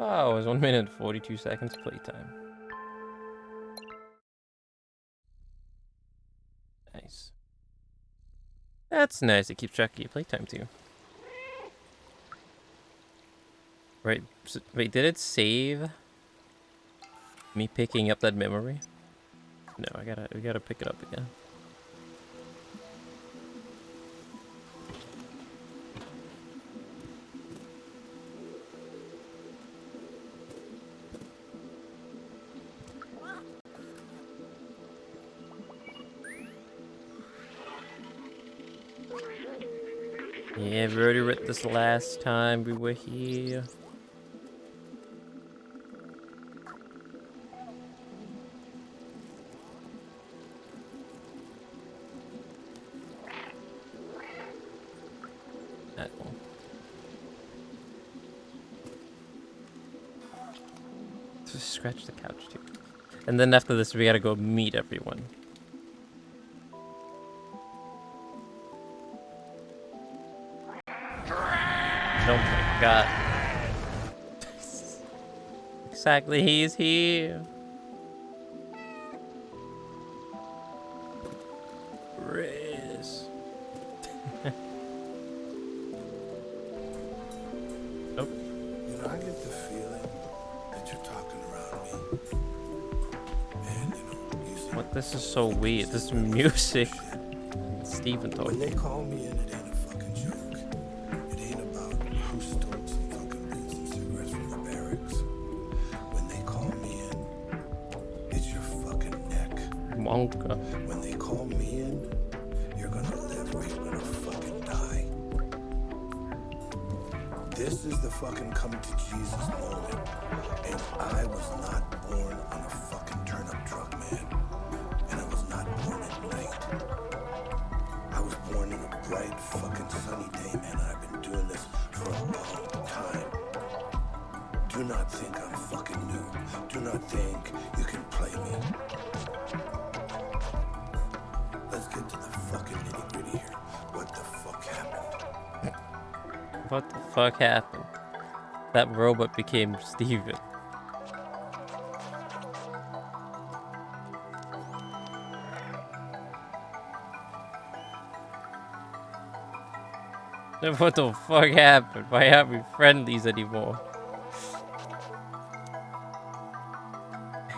hours, 1 minute 42 seconds playtime. Nice. That's nice. It keeps track of your playtime too. Right. So, wait, did it save me picking up that memory? No, we gotta pick it up again. Yeah, we already read this last time we were here. That one. Just scratch the couch too. And then after this, we gotta go meet everyone. Oh my god. Exactly, he's here. Riz. You Oh. know, I get the feeling that you're talking around me. And, What? This is so weird. This music. Stephen talking. When they call me in, it ain't a fucking joke. It ain't about who stole some fucking boots and cigarettes from the barracks. When they call me in, it's your fucking neck. Monka. When they call me in, you're gonna live or you're gonna fucking die. This is the fucking come to Jesus moment. And I was not born on a fucking turnip truck, man. And I was not born at night. I was born in a bright fucking sunny day, man. And I've been doing this for a long time. Do not think I'm fucking new. Do not think you can play me. Let's get to the fucking nitty gritty here. What the fuck happened? What the fuck happened? That robot became Steven. What the fuck happened? Why aren't we friendlies anymore?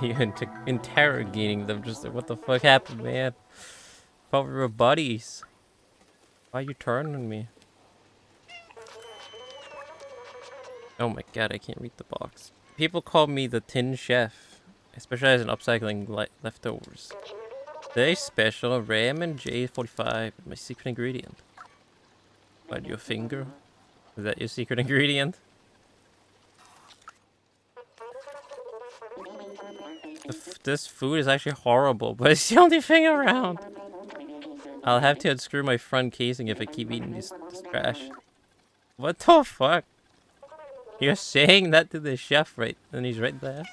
You're interrogating them, just like, what the fuck happened, man? Thought we were buddies. Why are you turning on me? Oh my god, I can't read the box. People call me the Tin Chef. I specialize in upcycling leftovers. Today's special, ramen J45, my secret ingredient. What, your finger? Is that your secret ingredient? This food is actually horrible, but it's the only thing around. I'll have to unscrew my front casing if I keep eating this trash. What the fuck? You're saying that to the chef, right? And he's right there.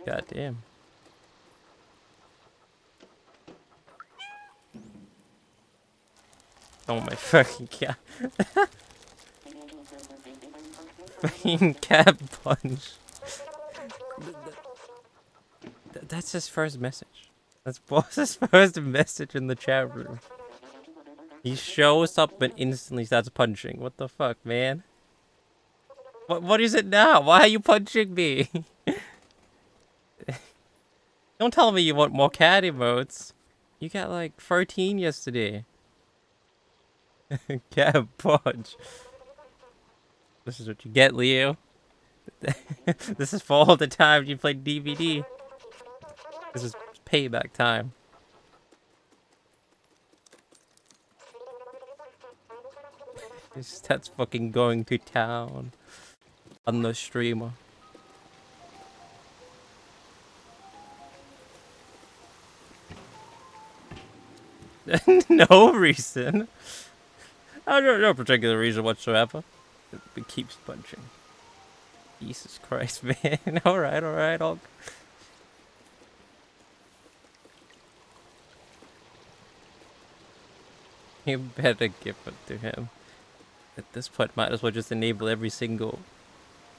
God damn. Oh my fucking cat. Fucking cat punch. That's his first message. That's Boss's first message in the chat room. He shows up and instantly starts punching. What the fuck, man? What is it now? Why are you punching me? Don't tell me you want more cat emotes. You got like 13 yesterday. Cat punch. This is what you get, Leo. This is for all the time you played DVD. This is payback time. That's fucking going to town on the streamer. No reason. No particular reason whatsoever. It keeps punching. Jesus Christ, man. Alright, I'll... You better give it to him. At this point, might as well just enable every single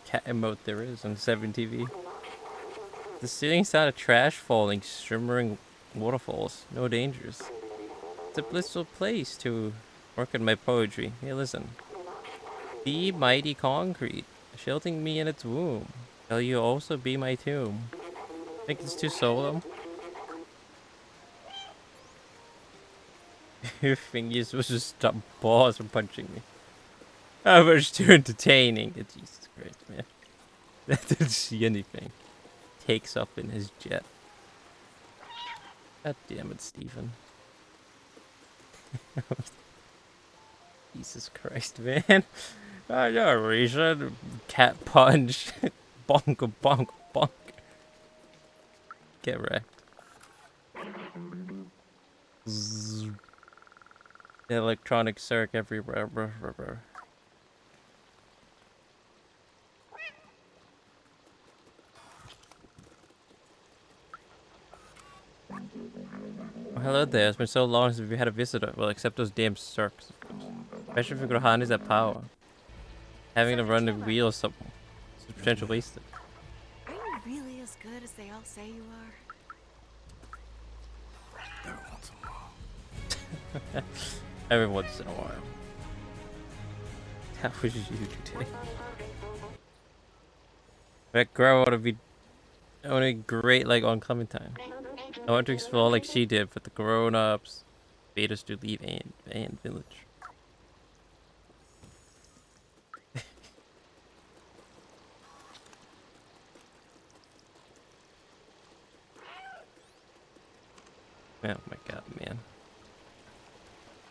cat emote there is on 7TV. The ceiling sound of trash falling, shimmering waterfalls, no dangers. It's a blissful place to work on my poetry. Hey, listen. The mighty concrete, shielding me in its womb. Shall you also be my tomb? Think it's too solo? You think you're supposed to stop balls from punching me? That was too entertaining. Jesus Christ, man. That didn't see anything. Takes up in his jet. God damn it, Stephen. Jesus Christ, man. No reason. Cat punch. Bonk, bonk, bonk. Get wrecked. Zzz. Electronic circ everywhere. Oh, hello there. It's been so long since we had a visitor. Well, except those damn circs, of course. Especially if Grohan is at power. Having to run the wheel is some potential wasted. Are you really as good as they all say you are? Every once in a while. Every once in a while. That was you today. That girl ought to be great like on Clementine. I want to explore like she did, but the grown-ups made us to leave and village. Oh my god, man.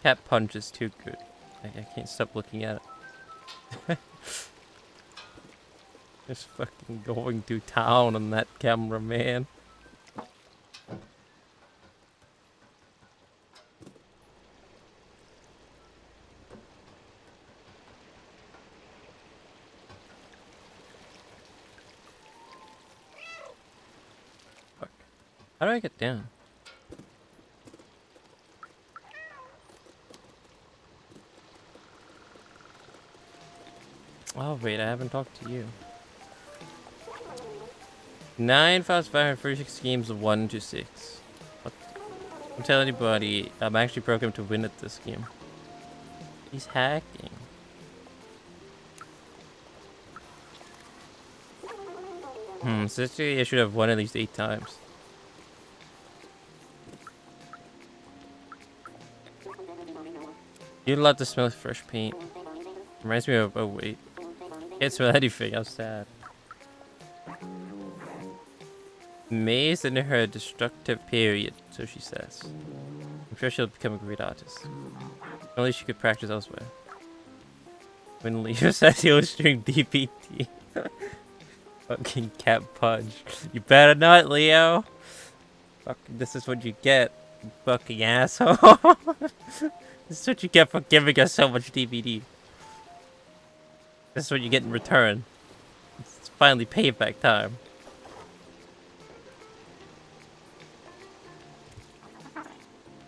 Cat punch is too good. I can't stop looking at it. Just fucking going to town on that camera, man. Fuck. How do I get down? Oh wait, I haven't talked to you. 9,536 games of 1 to 6. What? Don't tell anybody. I'm actually programmed to win at this game. He's hacking. So actually I should have won at least 8 times. You'd love to smell fresh paint. Reminds me of, oh wait. Can't smell anything, I'm sad. May's in her destructive period, so she says. I'm sure she'll become a great artist. Only she could practice elsewhere. When Leo says he'll stream DPT. Fucking cat punch. You better not, Leo. Fucking, this is what you get, you fucking asshole. This is what you get for giving us so much DVD. This is what you get in return. It's finally payback time.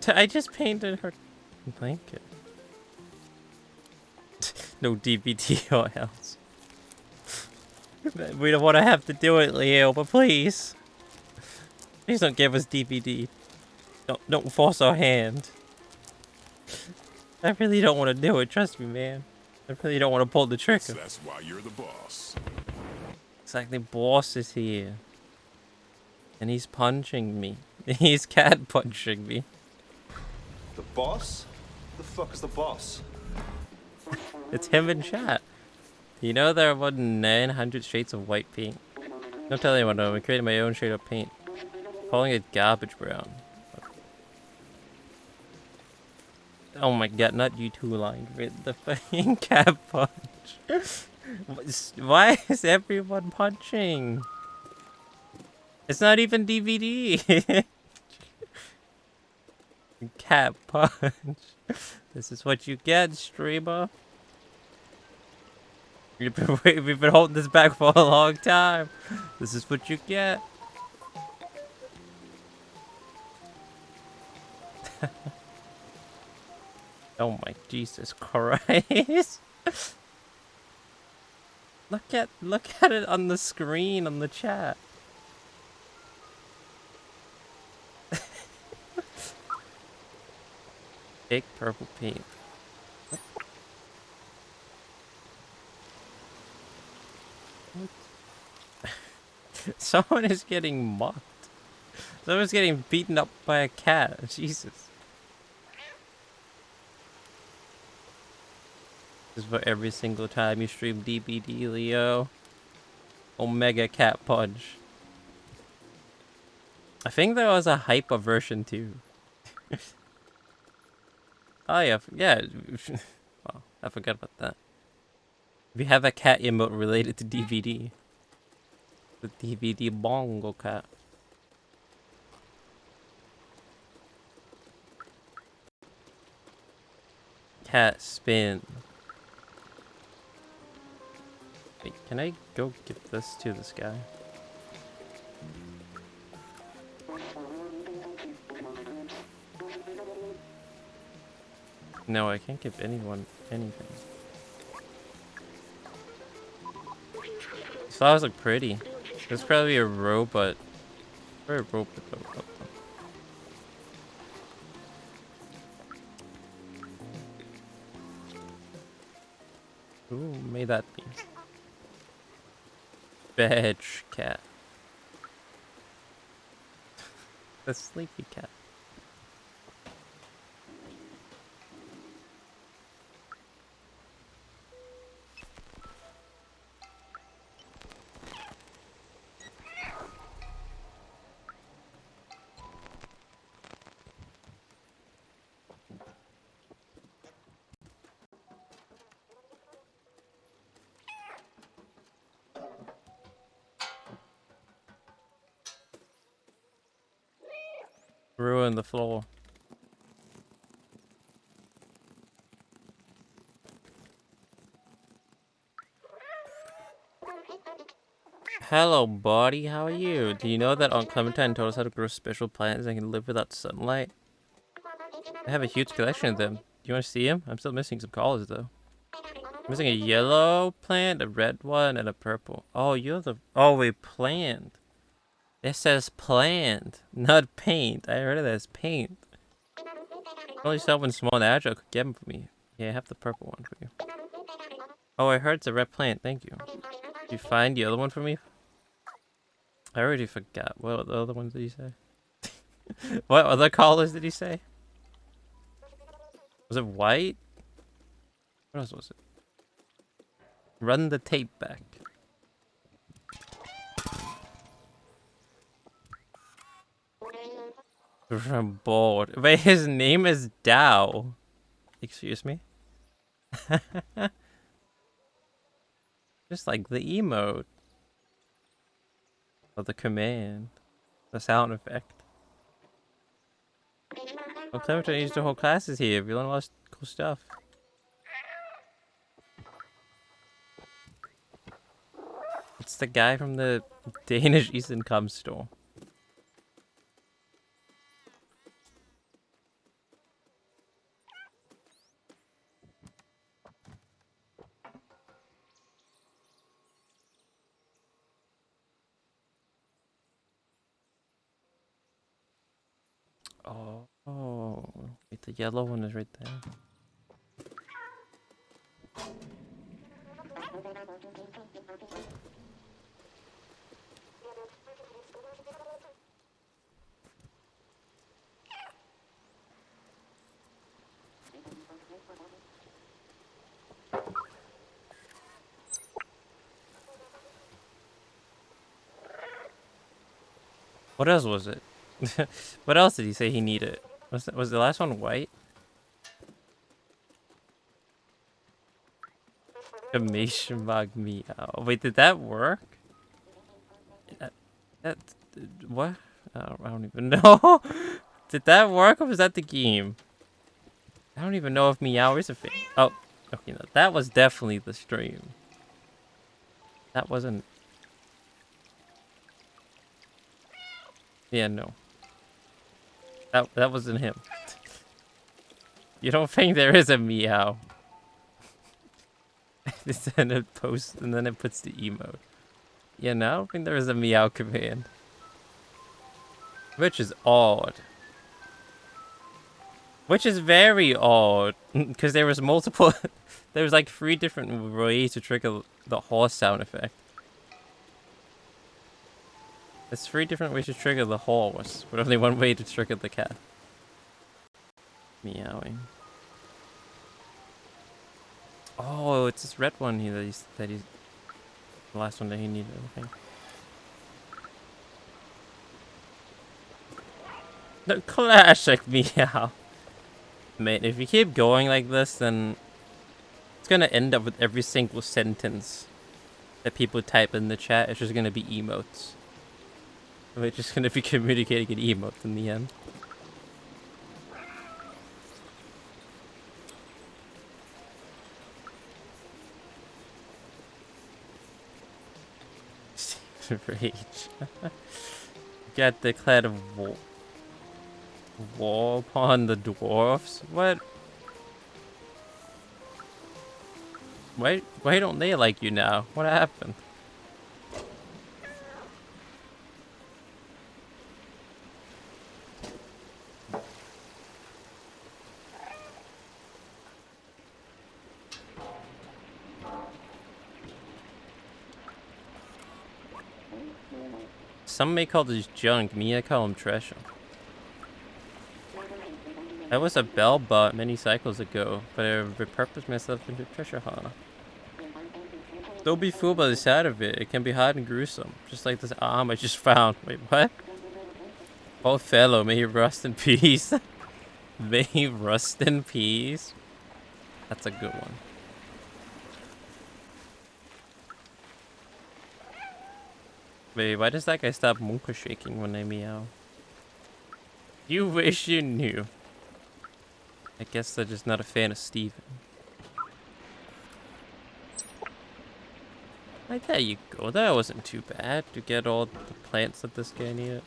I just painted her blanket. No DVD or else. We don't want to have to do it, Leo, but please. Please don't give us DVD. Don't force our hand. I really don't want to do it, trust me, man. I really don't want to pull the trigger. That's why you're the boss. Exactly, boss is here. And he's punching me. He's cat punching me. The boss? The fuck is the boss? It's him in chat. You know there are more than 900 shades of white paint. Don't tell anyone though, I created my own shade of paint. Calling it garbage brown. Oh my god, not you two lying with the fucking cat punch. Why is everyone punching? It's not even DVD. Cat punch. This is what you get, streamer. We've been holding this back for a long time. This is what you get. Oh my Jesus Christ. Look at it on the screen on the chat. Big purple paint. What? Someone is getting mocked. Someone's getting beaten up by a cat. Jesus. This is for every single time you stream DBD, Leo. Omega Cat Punch. I think there was a hyper version too. Oh yeah, yeah. Wow, I forgot about that. We have a cat emote related to DVD. The DVD bongo cat. Cat spin. Wait, can I go give this to this guy? No, I can't give anyone anything. These flowers look pretty. There's probably a robot. Or a robot though. Who may that be? Veg cat. The sleepy cat. Ruin the floor. Hello, buddy. How are you? Do you know that Aunt Clementine told us how to grow special plants that can live without sunlight? I have a huge collection of them. Do you want to see them? I'm still missing some colors, though. I'm missing a yellow plant, a red one, and a purple. Oh, you're the... Oh, wait, plant. It says plant, not paint. I heard it as paint. Only someone small and agile could get them for me. Yeah, I have the purple one for you. Oh, I heard it's a red plant. Thank you. Did you find the other one for me? I already forgot. What other ones did you say? What other colors did he say? Was it white? What else was it? Run the tape back. I'm bored. Wait, his name is Dao. Excuse me? Just like the emote. Or the command. The sound effect. Well, Clementine used the whole classes here. We learned a lot of cool stuff. It's the guy from the Danish Eastern Com store. Oh, wait, the yellow one is right there. What else was it? What else did he say he needed? Was the last one white? Exclamation mark meow. Wait, did that work? That what? I don't even know. Did that work or was that the game? I don't even know if meow is a thing. Oh, okay, no, that was definitely the stream. That wasn't. Yeah, no. That wasn't him. You don't think there is a meow? then it posts, and then it puts the emote. Yeah, no, I don't think there is a meow command. Which is odd. Which is very odd, because there was multiple, there was like 3 different ways to trigger the horse sound effect. There's 3 different ways to trigger the horse, but only 1 way to trigger the cat. Meowing. Oh, it's this red one here that he's the last one that he needed, I think. The classic meow. Mate, if you keep going like this, then it's gonna end up with every single sentence that people type in the chat. It's just gonna be emotes. We're just gonna be communicating in emotes in the end. Rage. Got declared war upon the dwarfs? What? Why don't they like you now? What happened? Some may call this junk, me I call him treasure. I was a bell bot many cycles ago, but I repurposed myself into treasure hunter. Don't be fooled by the side of it. It can be hard and gruesome, just like this arm I just found. Wait, what? Oh, fellow, may he rust in peace. May he rust in peace. That's a good one. Wait, why does that guy stop Munka shaking when I meow? You wish you knew. I guess they're just not a fan of Steven. Like, there you go. That wasn't too bad to get all the plants that this guy needed.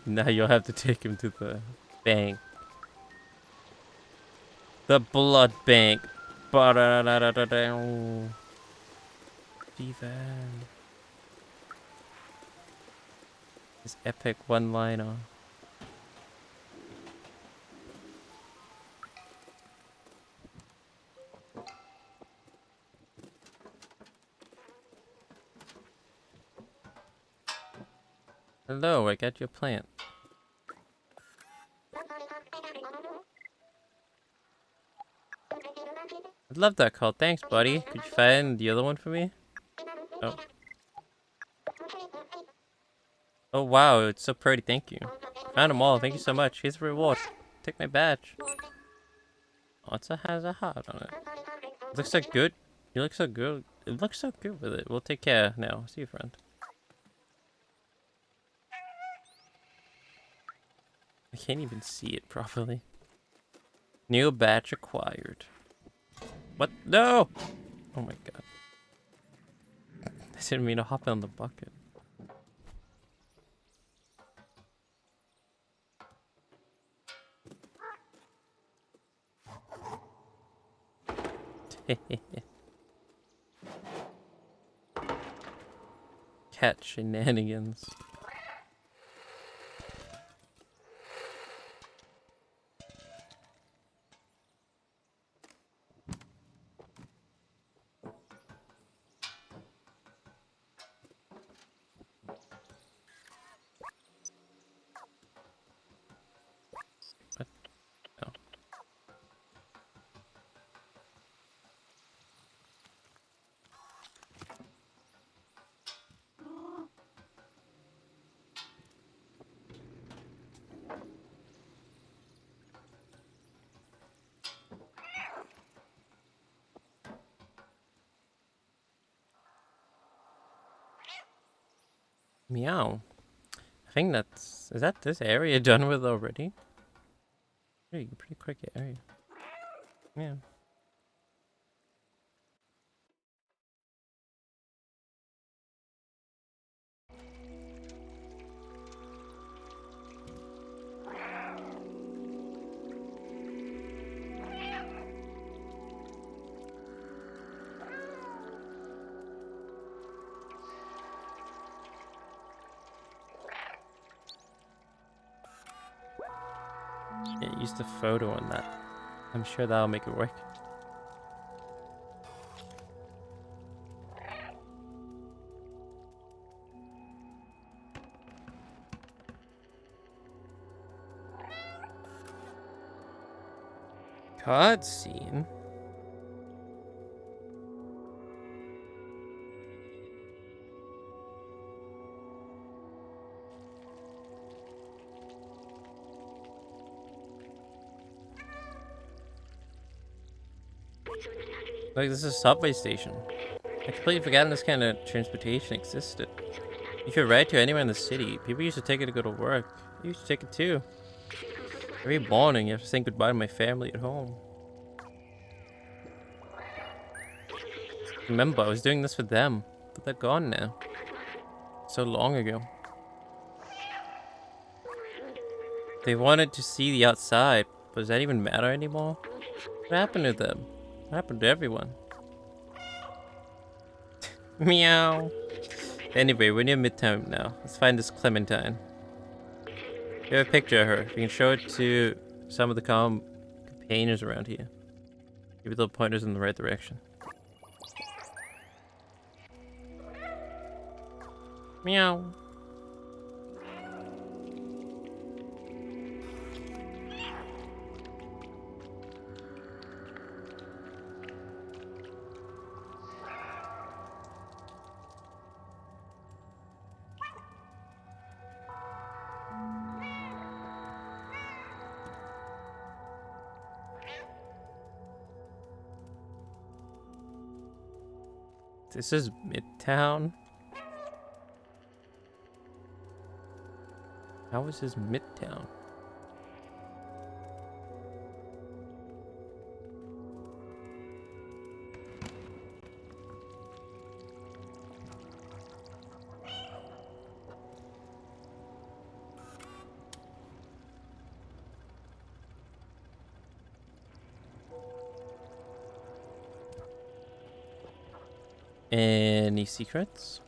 Now you'll have to take him to the bank. The blood bank. Steven. His epic one-liner. Hello, I got your plant. I love that call. Thanks, buddy. Could you find the other one for me? Oh. Oh, wow. It's so pretty. Thank you. Found them all. Thank you so much. Here's the reward. Take my badge. Oh, it has a heart on it. It looks so good. You look so good. It looks so good with it. We'll take care now. See you, friend. I can't even see it properly. New batch acquired. What? No! Oh my god. I didn't mean to hop on the bucket. Cat shenanigans. What? No. Meow. I think that's... Is that this area done with already? Pretty quick area. Yeah. Yeah, use the photo on that. I'm sure that'll make it work. Cutscene? Like, this is a subway station. I completely forgotten this kind of transportation existed. You could ride to anywhere in the city. People used to take it to go to work. I used to take it too. Every morning, after saying goodbye to my family at home. Remember, I was doing this for them, but they're gone now. So long ago. They wanted to see the outside, but does that even matter anymore? What happened to them? What happened to everyone? Meow. Anyway, we're near Midtown now. Let's find this Clementine. We have a picture of her. We can show it to some of the companions around here. Give it little pointers in the right direction. Meow. This is Midtown. How is this Midtown? Any secrets?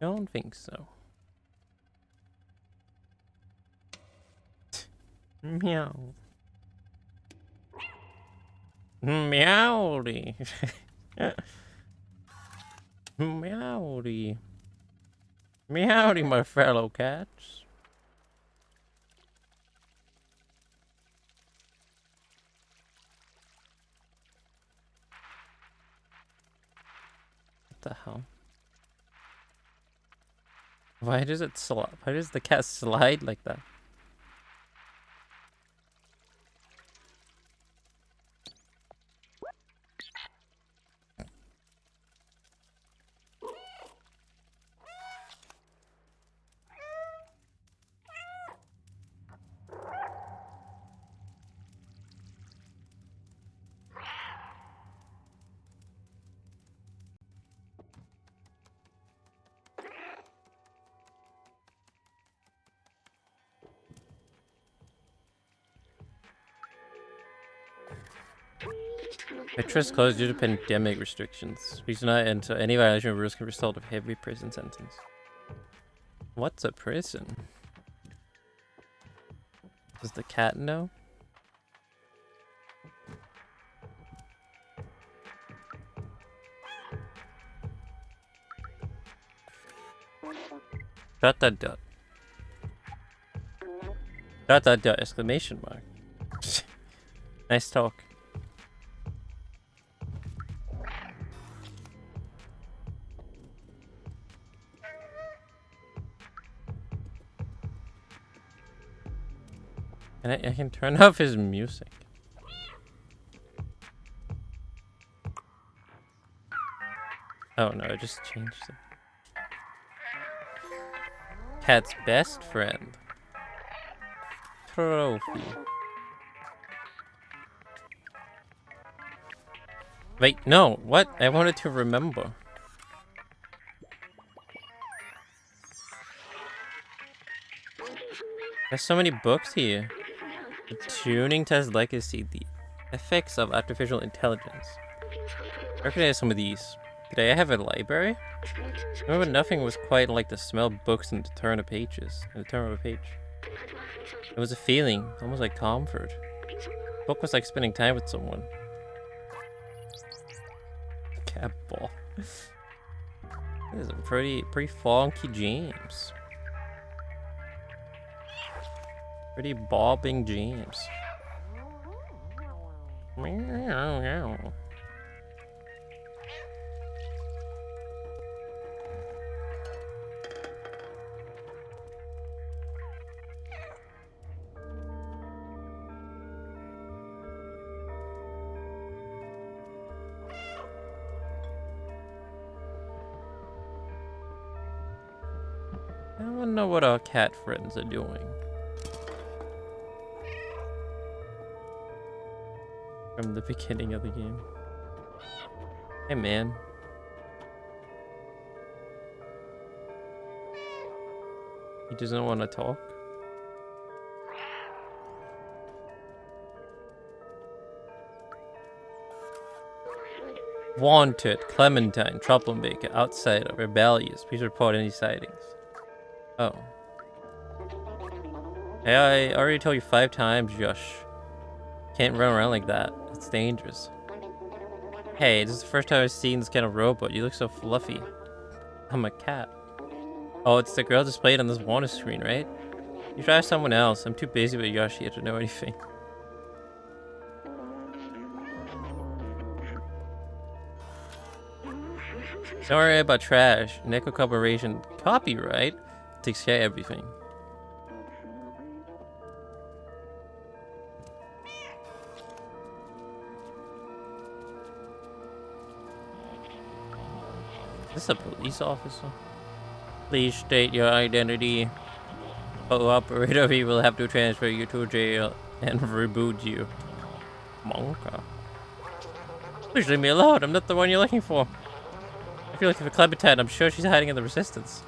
Don't think so. Meow. Meowdy. Meowdy. Meowdy, my fellow cats. What the hell? Why does it slide? Why does the cat slide like that? Metro is closed due to pandemic restrictions. Please do not enter. Any violation of rules can result of heavy prison sentence. What's a prison? Does the cat know? Dot dot dot. Dot dot dot exclamation mark. Nice talk. And I can turn off his music. Oh no, it just changed it. Cat's best friend. Trophy. Wait, no, what? I wanted to remember. There's so many books here. The tuning test legacy, the effects of artificial intelligence. Recognize some of these. Did I have a library? I remember nothing was quite like the smell of books and the turn of pages. And the turn of a page. It was a feeling, almost like comfort. The book was like spending time with someone. Cat ball. This is some pretty funky jams. Pretty bobbing jams. Meow. I don't know what our cat friends are doing. From the beginning of the game. Hey man. He doesn't want to talk. Wanted, Clementine, troublemaker, outsider, rebellious. Please report any sightings. Oh. Hey, I already told you 5 times, Josh. Can't run around like that. It's dangerous. Hey, this is the first time I've seen this kind of robot. You look so fluffy. I'm a cat. Oh, it's the girl displayed on this water screen, right? You try someone else. I'm too busy with Yoshi to know anything. Don't worry about trash. Neko Corporation copyright takes care of everything. Is this a police officer? Please state your identity. Operator, we will have to transfer you to jail and reboot you. Monka. Please leave me alone. I'm not the one you're looking for. If you're looking for Clementine, I'm sure she's hiding in the Resistance.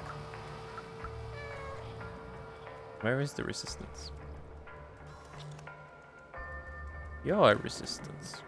Where is the Resistance? Your Resistance.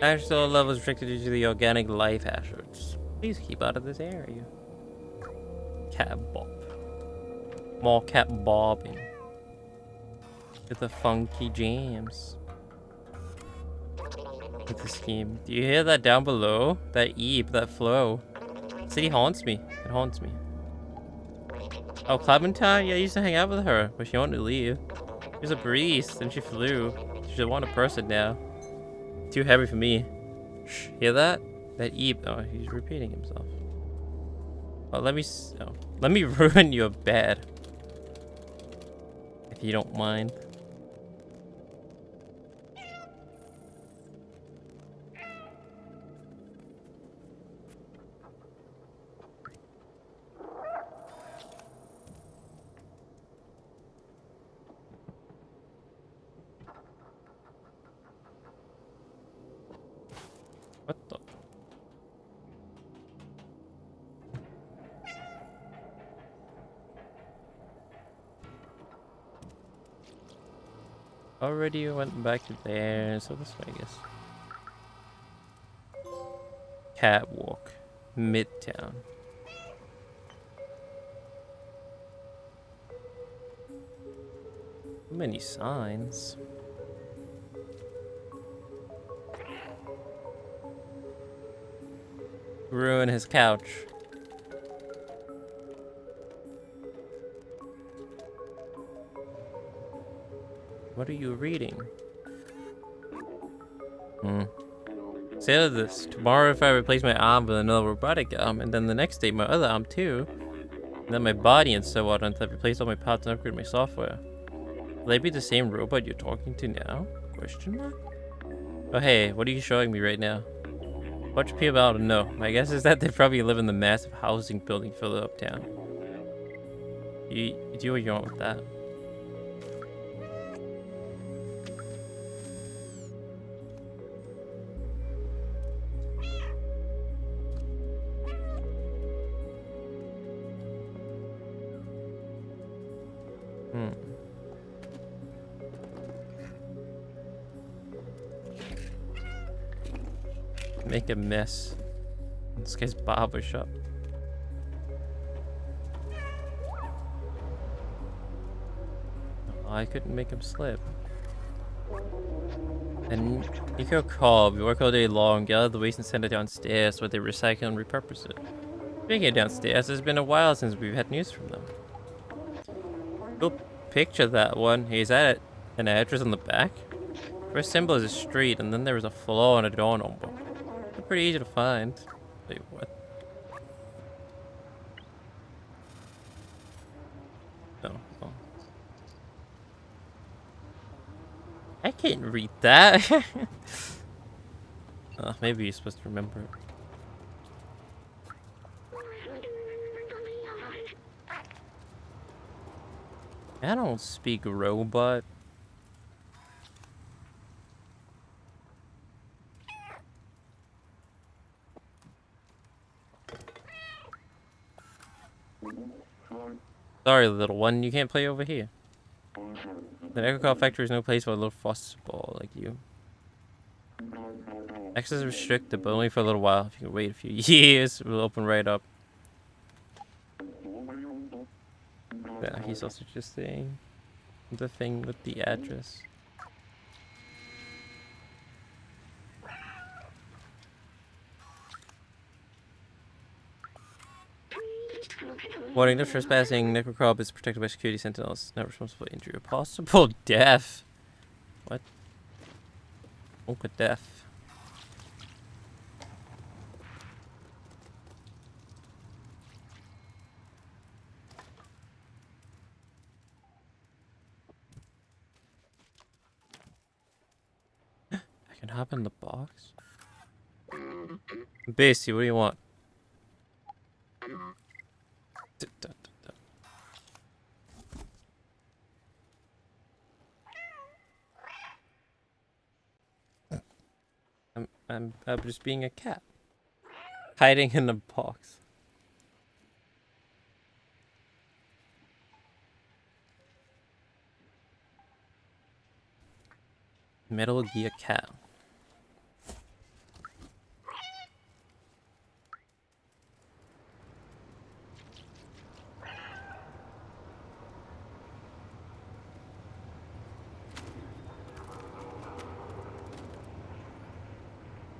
Actual level is restricted due to the organic life hazards. Please keep out of this area. Cat bob. More cat bobbing. With the funky jams. With the scheme. Do you hear that down below? That eep, that flow. The city haunts me. It haunts me. Oh, Clementine? Yeah, I used to hang out with her, but she wanted to leave. She was a breeze, then she flew. She's a wanted person now. Too heavy for me. Shh, hear that? That eep. Oh, he's repeating himself. Oh, let me ruin your bed. If you don't mind. What the? Already went back to there, so this way, I guess. Catwalk. Midtown. Many signs. ruin his couch. What are you reading? Say this. Tomorrow if I replace my arm with another robotic arm, and then the next day my other arm too, and then my body and so on, until I replace all my parts and upgrade my software. Will they be the same robot you're talking to now? Question mark? Oh hey, what are you showing me right now? What should people ought to know? My guess is that they probably live in the massive housing building filled uptown. You do what you want with that. Make a mess. This guy's barber shop. Oh, I couldn't make him slip. And Nico called. We work all day long, gather the waste and send it downstairs where they recycle and repurpose it. Speaking of downstairs, it's been a while since we've had news from them. Cool picture that one. Hey, is that an address on the back? First symbol is a street, and then there was a floor and a door number. They're pretty easy to find. Wait, what? No. Oh. I can't read that. Maybe you're supposed to remember it. I don't speak robot. Sorry, little one, you can't play over here. The Echo Factory is no place for a little fuzzball like you. Access is restricted, but only for a little while. If you can wait a few years, it will open right up. Yeah, he's also just saying the thing with the address. Warning, no trespassing. Necrocrob is protected by security sentinels. Not responsible for injury or possible death. What? Onka death. I can hop in the box? Basically, what do you want? I'm just being a cat. Hiding in a box. Metal Gear cat.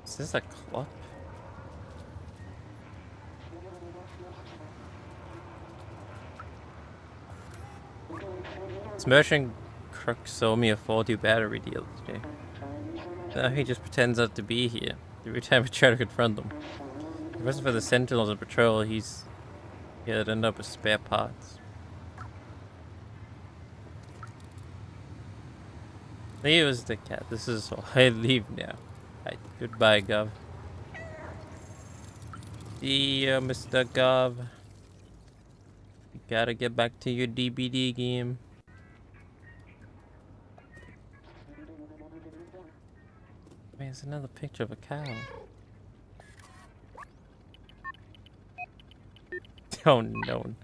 Is this a clock? Smashing Crook sold me a faulty battery deal today. Now he just pretends not to be here every time I try to confront him. If it wasn't for the sentinels on patrol, he'd end up with spare parts. He was the cat. This is all. I leave now. Right, goodbye, Gov. See ya, Mr. Gov. You gotta get back to your DBD game. Man, it's another picture of a cow. Oh no,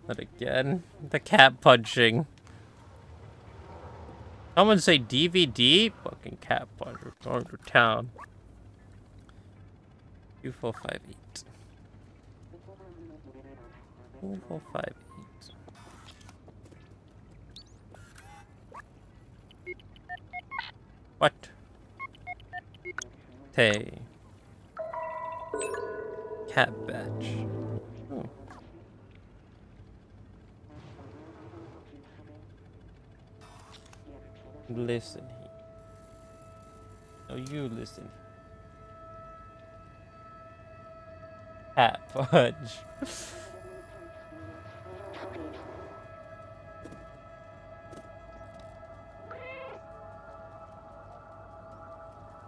not again. The cat punching. Someone say DVD? Fucking cat punch. We're going to town. 2458. 2458. What? Hey. Cat batch. Oh. Listen here. No, you listen. Cat fudge.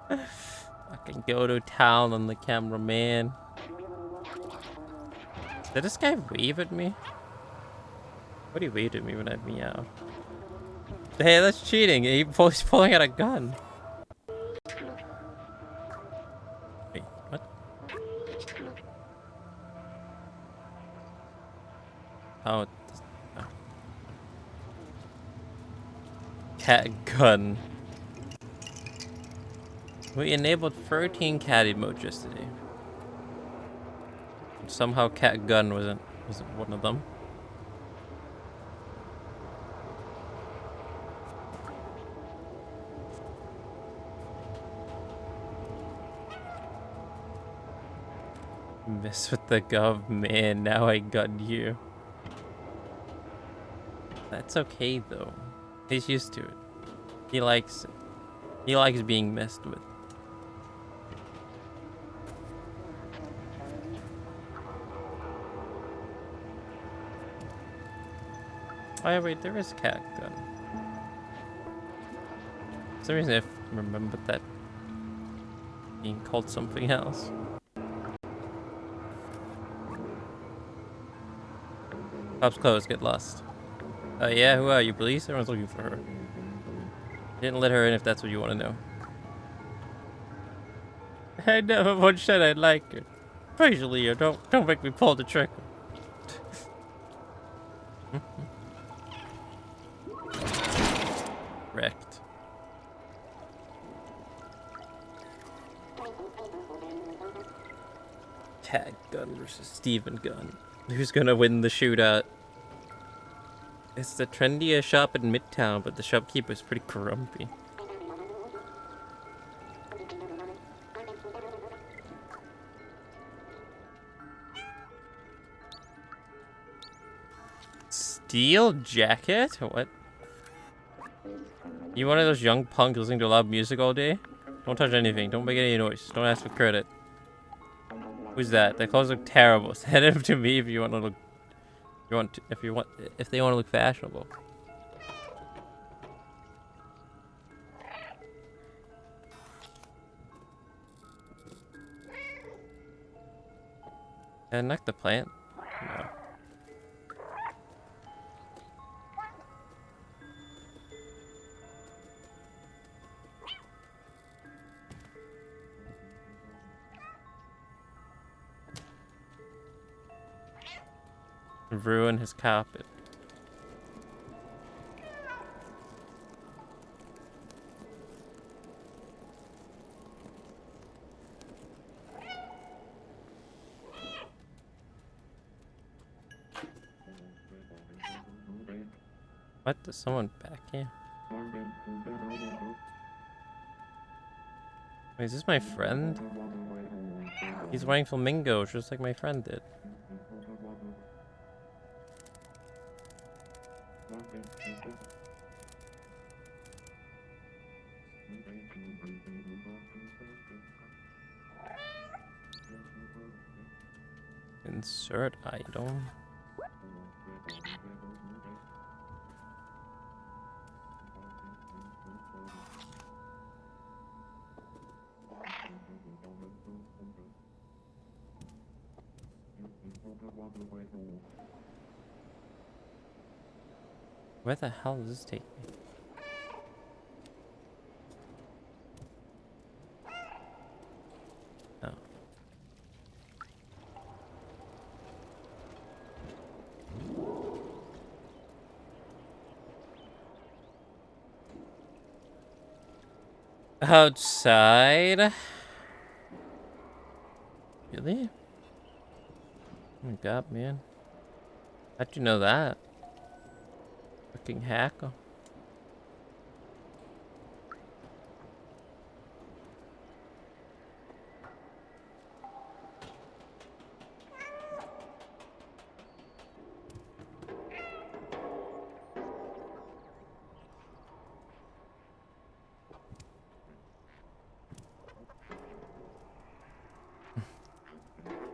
I can go to town on the cameraman. Did this guy wave at me? What he waved at me when I meowed? Hey, that's cheating. He's pulling out a gun. Wait, what? Oh, oh. Cat gun. We enabled 13 cat emotes yesterday. Somehow cat gun wasn't one of them. Mess with the gov, man. Now I got you. That's okay though. He's used to it. He likes it. He likes being messed with. Oh yeah, wait, there is cat gun. For some reason I remembered that being called something else. Pub's closed, get lost. Oh yeah, who are you, police? Everyone's looking for her. Didn't let her in if that's what you want to know. I never once said I'd like her. Please, Leo, don't make me pull the trigger. Wrecked. Cat gun versus Steven gun. Who's gonna win the shootout? It's the trendiest shop in Midtown, but the shopkeeper's pretty grumpy. Steel jacket? What? You one of those young punks listening to loud music all day? Don't touch anything. Don't make any noise. Don't ask for credit. Who's that? Their clothes look terrible. Send them to me if you want to look. If they want to look fashionable. Can I knock the plant? No. Ruin his carpet. What? There's someone back here? Wait, is this my friend? He's wearing flamingos just like my friend did. Insert item. Where the hell does this take me? Oh. Outside? Really? Oh my god, man. How'd you know that? Fucking hacker.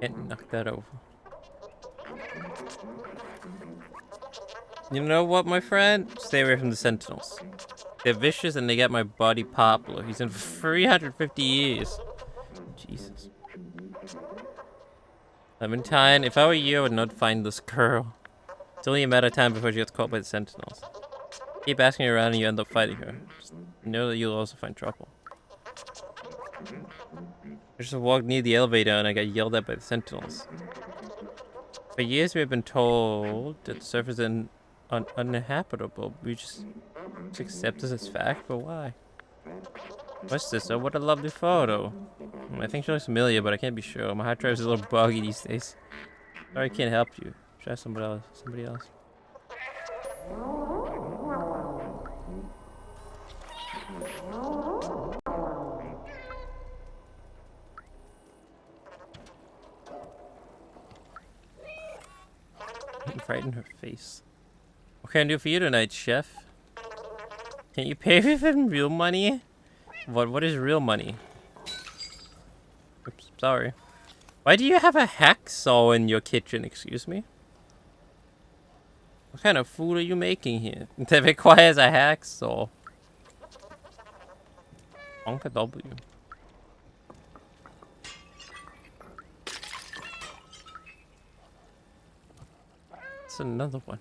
Can't knock that over. You know what, my friend? Stay away from the Sentinels. They're vicious and they get my body popular. He's in 350 years. Jesus. Clementine, if I were you, I would not find this girl. It's only a matter of time before she gets caught by the Sentinels. Keep asking her around and you end up fighting her. Just know that you'll also find trouble. I just walked near the elevator and I got yelled at by the Sentinels. For years we've been told that the surface is uninhabitable. We just accept this as fact, but why? What's this? Oh, what a lovely photo. I think she looks familiar, but I can't be sure. My hard drive is a little buggy these days. Sorry, I can't help you. Try somebody else. Somebody else. Right in her face. What can I do for you tonight, chef? Can you pay me with real money? What is real money? Oops, sorry. Why do you have a hacksaw in your kitchen, excuse me? What kind of food are you making here that requires a hacksaw? Onka W. That's another one.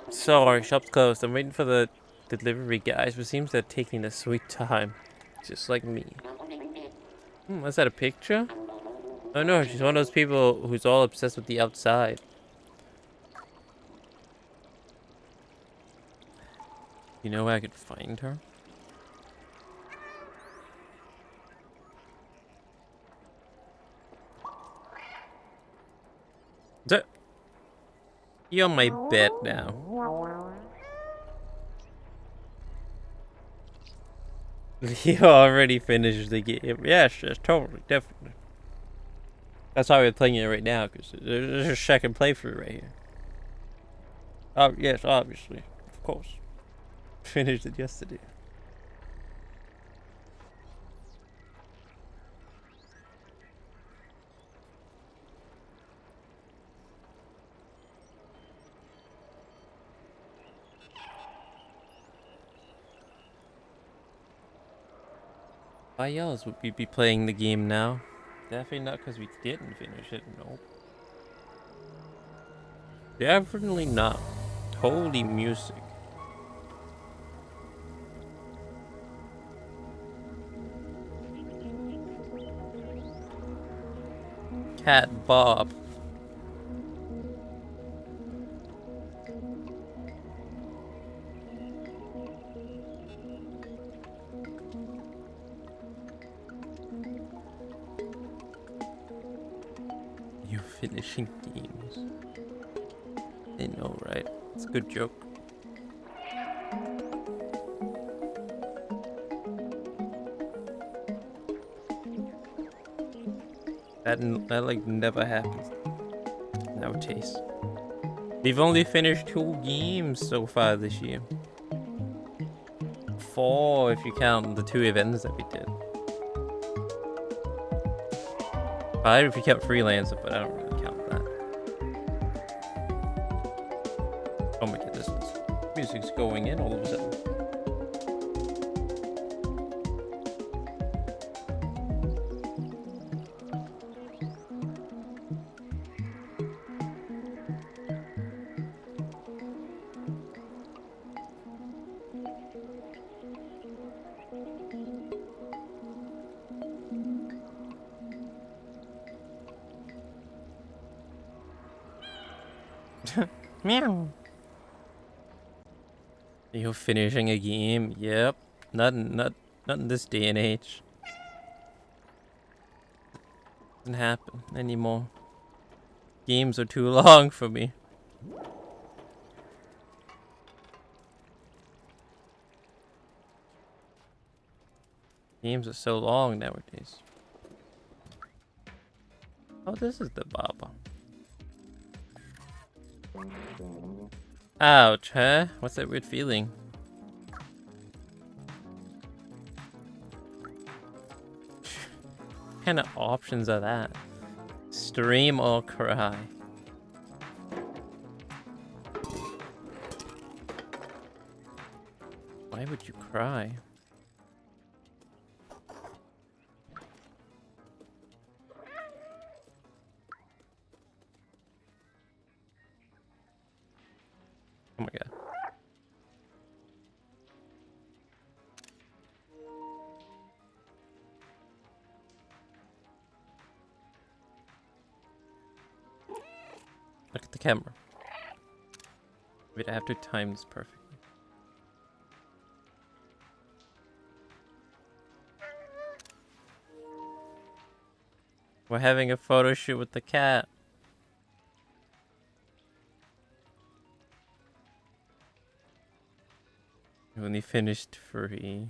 Sorry, shop's closed. I'm waiting for the delivery guys, but seems they're taking their sweet time. Just like me. Was that a picture? Oh no, she's one of those people who's all obsessed with the outside. You know where I could find her? You're my bet now. You already finished the game. Yes, yes, totally, definitely. That's why we're playing it right now, because there's a second playthrough right here. Oh, yes, obviously. Of course. Finished it yesterday. Why else would we be playing the game now? Definitely not because we didn't finish it, nope. Definitely not. Holy music. Cat Bob. You finishing games. I know, right? It's a good joke. That like never happens nowadays. We've only finished 2 games so far this year. 4 if you count the 2 events that we did. 5 if you count Freelancer, but I don't really count that. Oh my goodness, music's going in all of a sudden. Meow. You're finishing a game? Yep. Not in this day and age. Doesn't happen anymore. Games are too long for me. Games are so long nowadays. Oh, this is the Baba. Ouch, huh? What's that weird feeling? What kind of options are that? Stream or cry? Why would you cry? Oh my god. Look at the camera. Wait, I have to time this perfectly. We're having a photo shoot with the cat. When he finished free.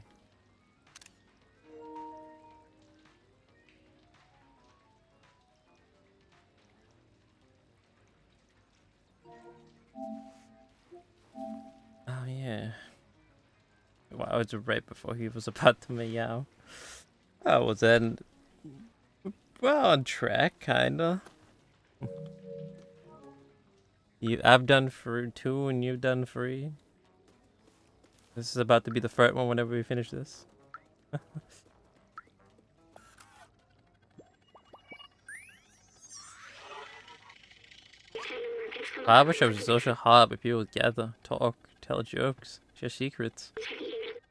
Oh yeah. Wow, it's right before he was about to meow. I was then well on track, kinda. I've done for 2 and you've done 3. This is about to be the third one whenever we finish this. Barbershop is a social hub where people gather, talk, tell jokes, share secrets.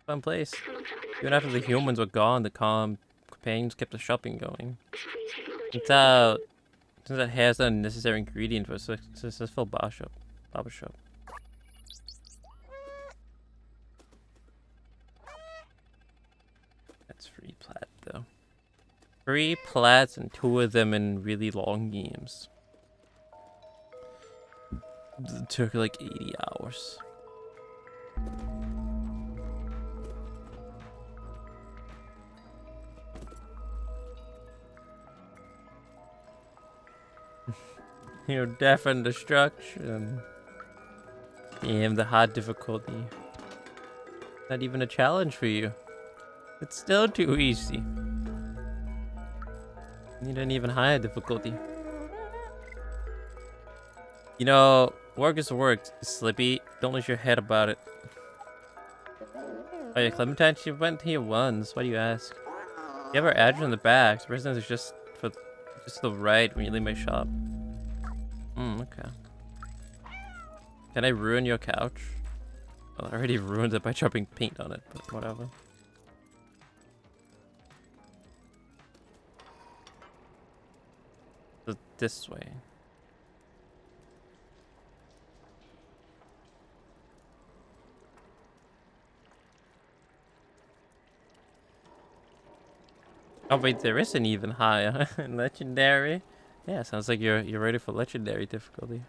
Fun place. Even after the humans were gone, the calm companions kept the shopping going. Turns out hair is not a necessary ingredient for a successful barbershop. That's free plat though. Free plats and 2 of them in really long games. It took like 80 hours. Your death and destruction. Damn, the hard difficulty. Not even a challenge for you. It's still too easy. Need an even higher difficulty. You know, work is work, Slippy. Don't lose your head about it. Oh yeah, Clementine, she went here once. Why do you ask? You have her address in the back. Residence is just to the right when you leave my shop. Okay. Can I ruin your couch? Well, I already ruined it by dropping paint on it, but whatever. So this way. Oh wait, there is an even higher legendary. Yeah, sounds like you're ready for legendary difficulty.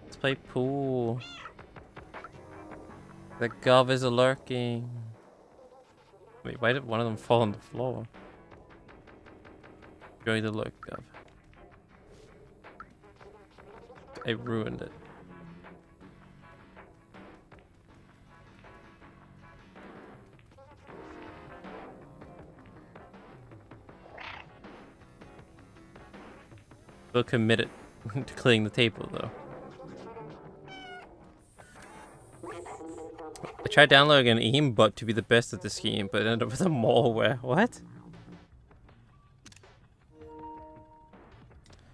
Let's play pool. The gov is lurking. Wait, why did one of them fall on the floor? Enjoy the look, gov. I ruined it. We'll commit it to cleaning the table, though. I tried downloading an aimbot to be the best at this game, but ended up with a malware. What?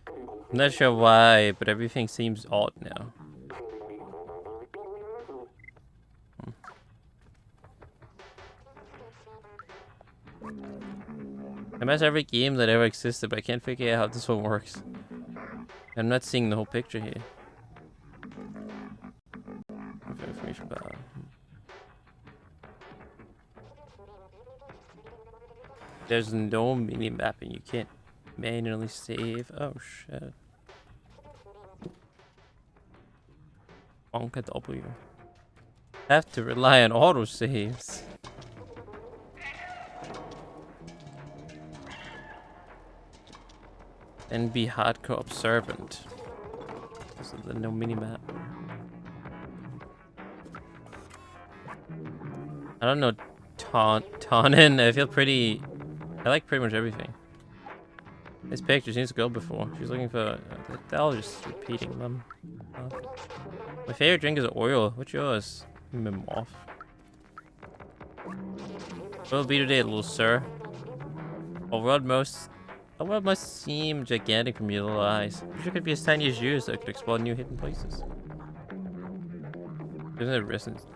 I'm not sure why, but everything seems odd now. I mess every game that ever existed, but I can't figure out how this one works. I'm not seeing the whole picture here. There's no mini map and you can't manually save. Oh shit. Onka W. Have to rely on autosaves. And be hardcore observant. Because of the no minimap. I don't know Tannen. I feel pretty. I like pretty much everything. This picture seems to go before. She's looking for. They're just repeating them. My favorite drink is oil. What's yours? Mimoff. What will be today, little sir? A world must seem gigantic from your little eyes. Wish it could be as tiny as yours so it could explore new hidden places. Isn't it residency?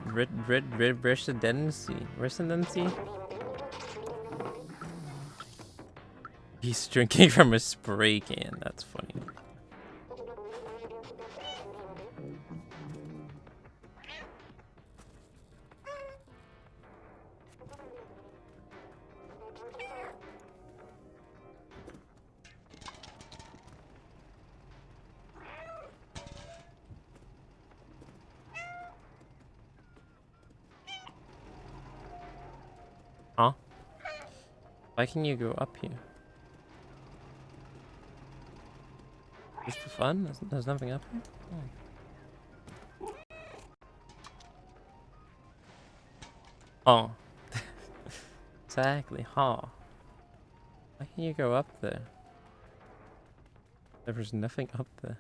Residency? He's drinking from a spray can. That's funny. Huh? Why can you go up here? Just for fun? There's nothing up here? Oh. Exactly, huh? Why can you go up there? There was nothing up there.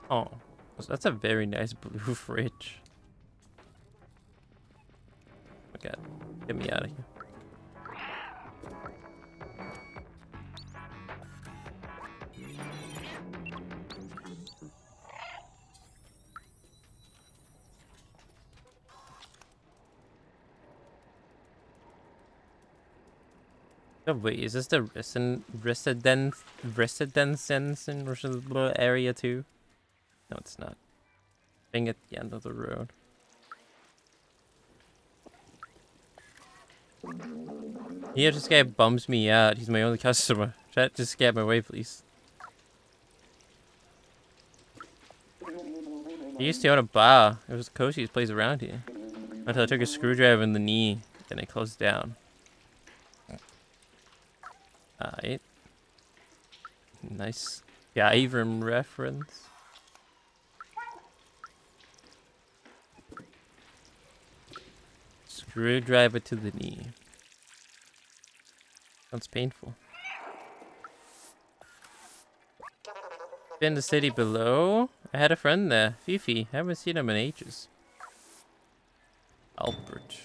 Oh. That's a very nice blue fridge. Okay, get me out of here. Oh wait, is this the residence area too? No, it's not. Being at the end of the road. Yeah, this guy bums me out. He's my only customer. Chat, just get my way, please. He used to own a bar. It was the coziest place around here. Until I took a screwdriver in the knee, then it closed down. Alright. Nice Skyrim reference. Screwdriver to the knee. Sounds painful. In the city below? I had a friend there. Fifi. Haven't seen him in ages. Albert.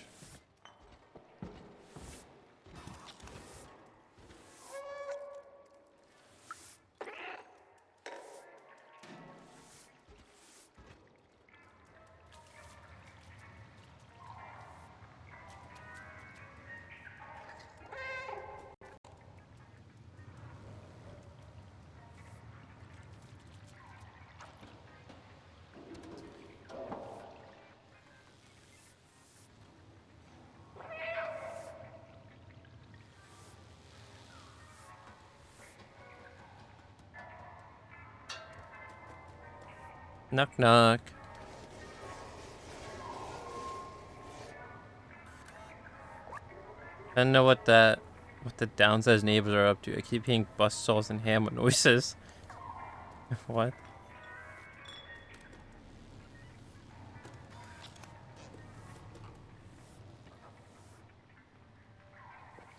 Knock knock. I don't know what the downsized neighbors are up to. I keep hearing bus saws and hammer noises. What?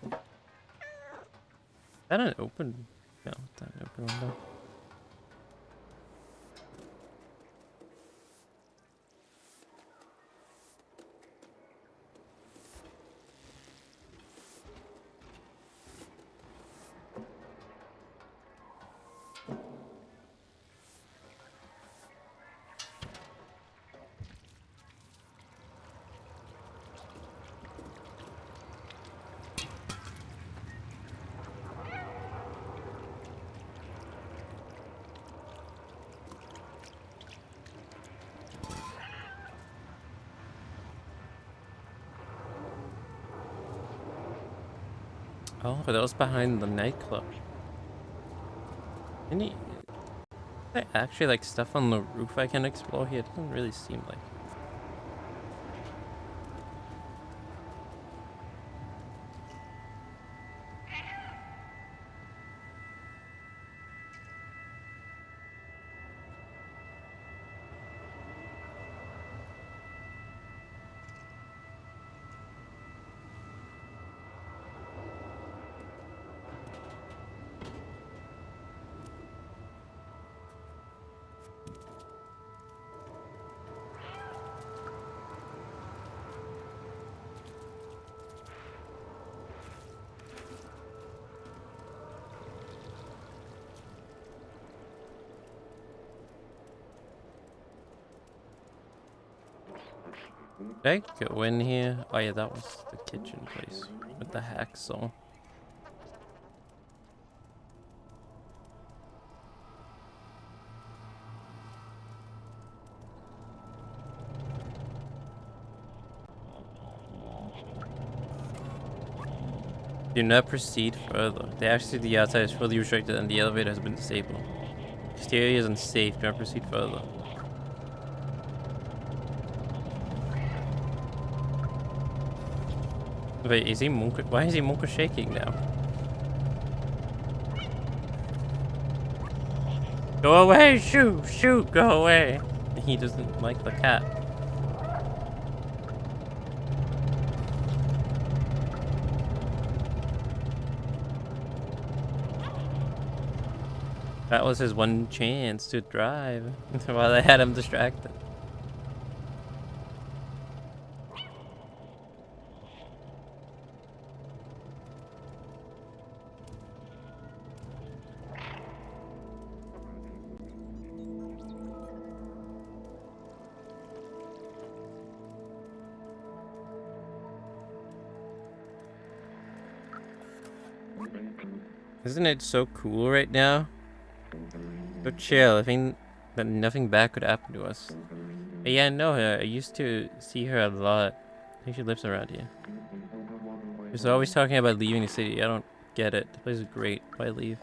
Is that an open? No, it's not an open window. Oh, that was behind the nightclub. Is there actually like stuff on the roof I can explore here? It doesn't really seem like. Did I go in here? Oh yeah, that was the kitchen place with the hacksaw. Do not proceed further. The access to the outside is fully restricted and the elevator has been disabled. Exterior is unsafe. Do not proceed further. Wait, is he Monka? Why is he Monka shaking now? Go away! Shoot! Shoot! Go away! He doesn't like the cat. That was his one chance to drive while I had him distracted. Isn't it so cool right now? So chill. I think that nothing bad could happen to us. But yeah, I know her. I used to see her a lot. I think she lives around here. She's always talking about leaving the city. I don't get it. The place is great. Why leave?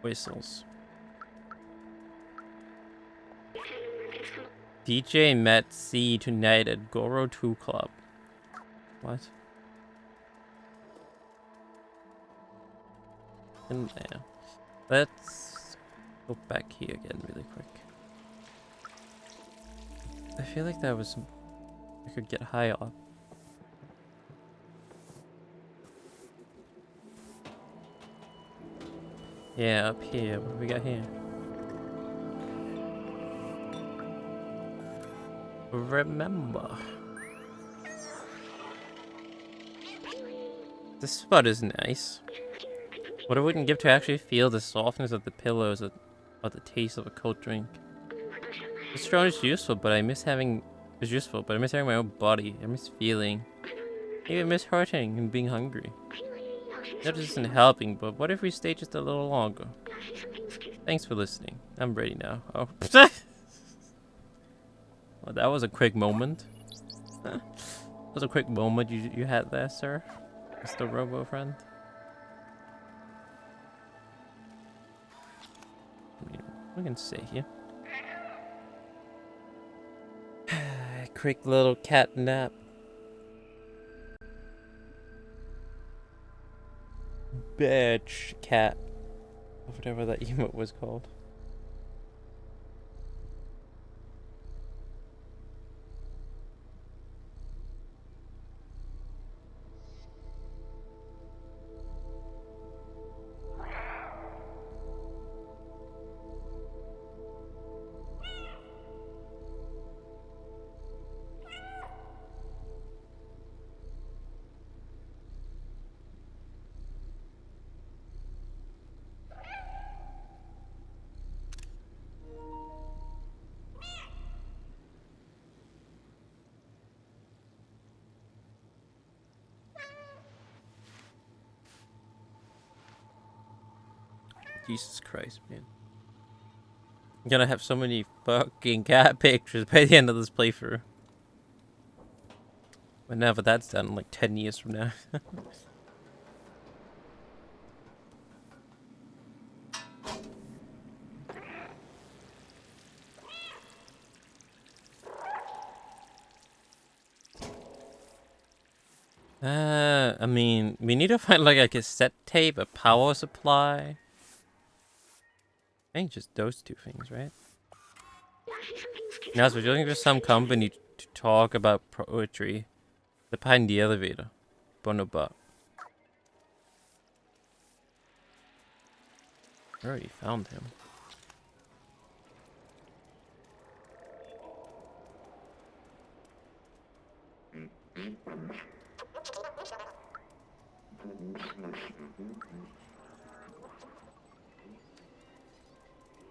Whistles. DJ met C tonight at Goro 2 Club. What? In there. Let's go back here again really quick. I feel like that was... I could get high off. Yeah, up here. What do we got here? Remember. This spot is nice. What I wouldn't give to actually feel the softness of the pillows or the taste of a cold drink. This drone is useful, but I miss having... It's useful, but I miss having my own body. I miss feeling. I even miss hurting and being hungry. That isn't helping, but what if we stay just a little longer? Thanks for listening. I'm ready now. Oh. Well, that was a quick moment. That was a quick moment you had there, sir. Mr. Robo friend. We can stay here. Quick little cat nap. Bitch cat. Whatever that emote was called. Jesus Christ, man. I'm gonna have so many fucking cat pictures by the end of this playthrough. Whenever that's done, like 10 years from now. I mean, we need to find like a cassette tape, a power supply. I think just those two things, right? Now, so we're looking for some company to talk about poetry. The behind the elevator. Bonoba. I already found him.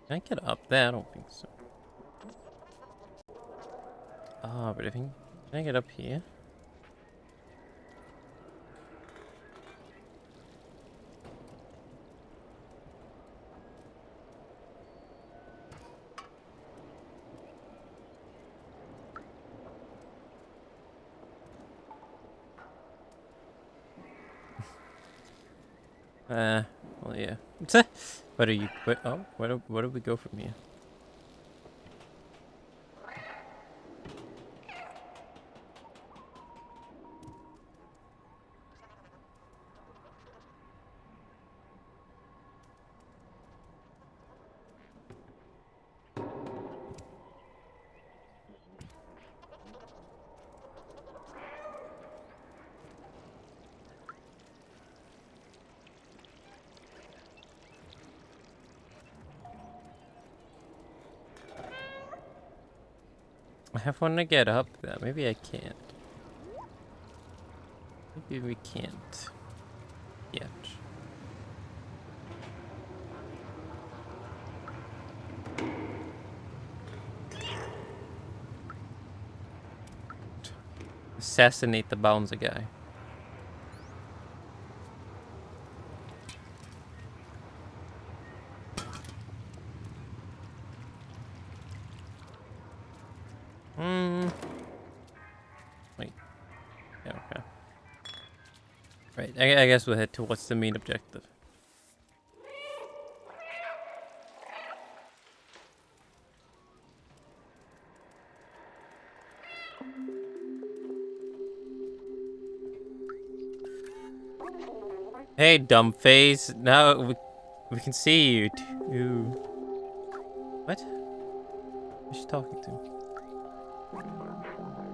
Can I get up there? I don't think so. Ah, but I think... Can I get up here? Well, yeah. Where are you? Oh, where do we go from here? I have one to get up there. Maybe I can't. Maybe we can't. Yet. Assassinate the bouncer guy. Wait. Yeah, okay. Right, I guess we'll head towards the main objective. Hey, dumb face. Now we can see you too. What? Who's she talking to?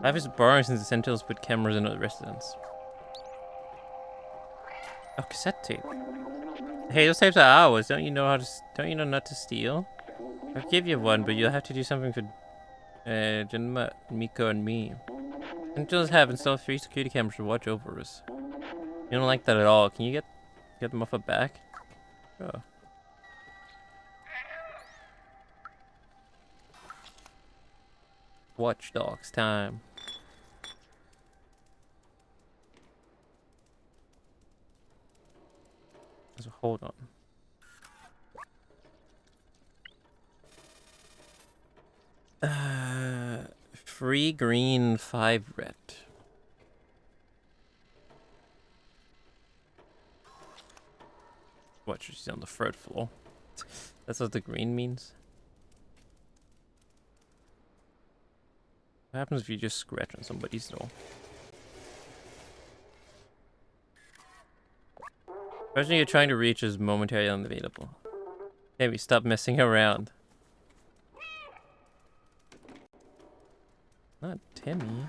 Life is boring since the Sentinels put cameras in the residence. Oh, cassette tape. Hey, those tapes are ours. Don't you know not to steal? I'll give you one, but you'll have to do something for Jinma, Miko, and me. Sentinels have installed 3 security cameras to watch over us. You don't like that at all. Can you get them off our back? Oh. Watch Dogs time. So hold on. Free green, 5 red. What, she's on the 3rd floor? That's what the green means? What happens if you just scratch on somebody's door? The person you're trying to reach is momentarily unavailable. Maybe stop messing around. Not Timmy.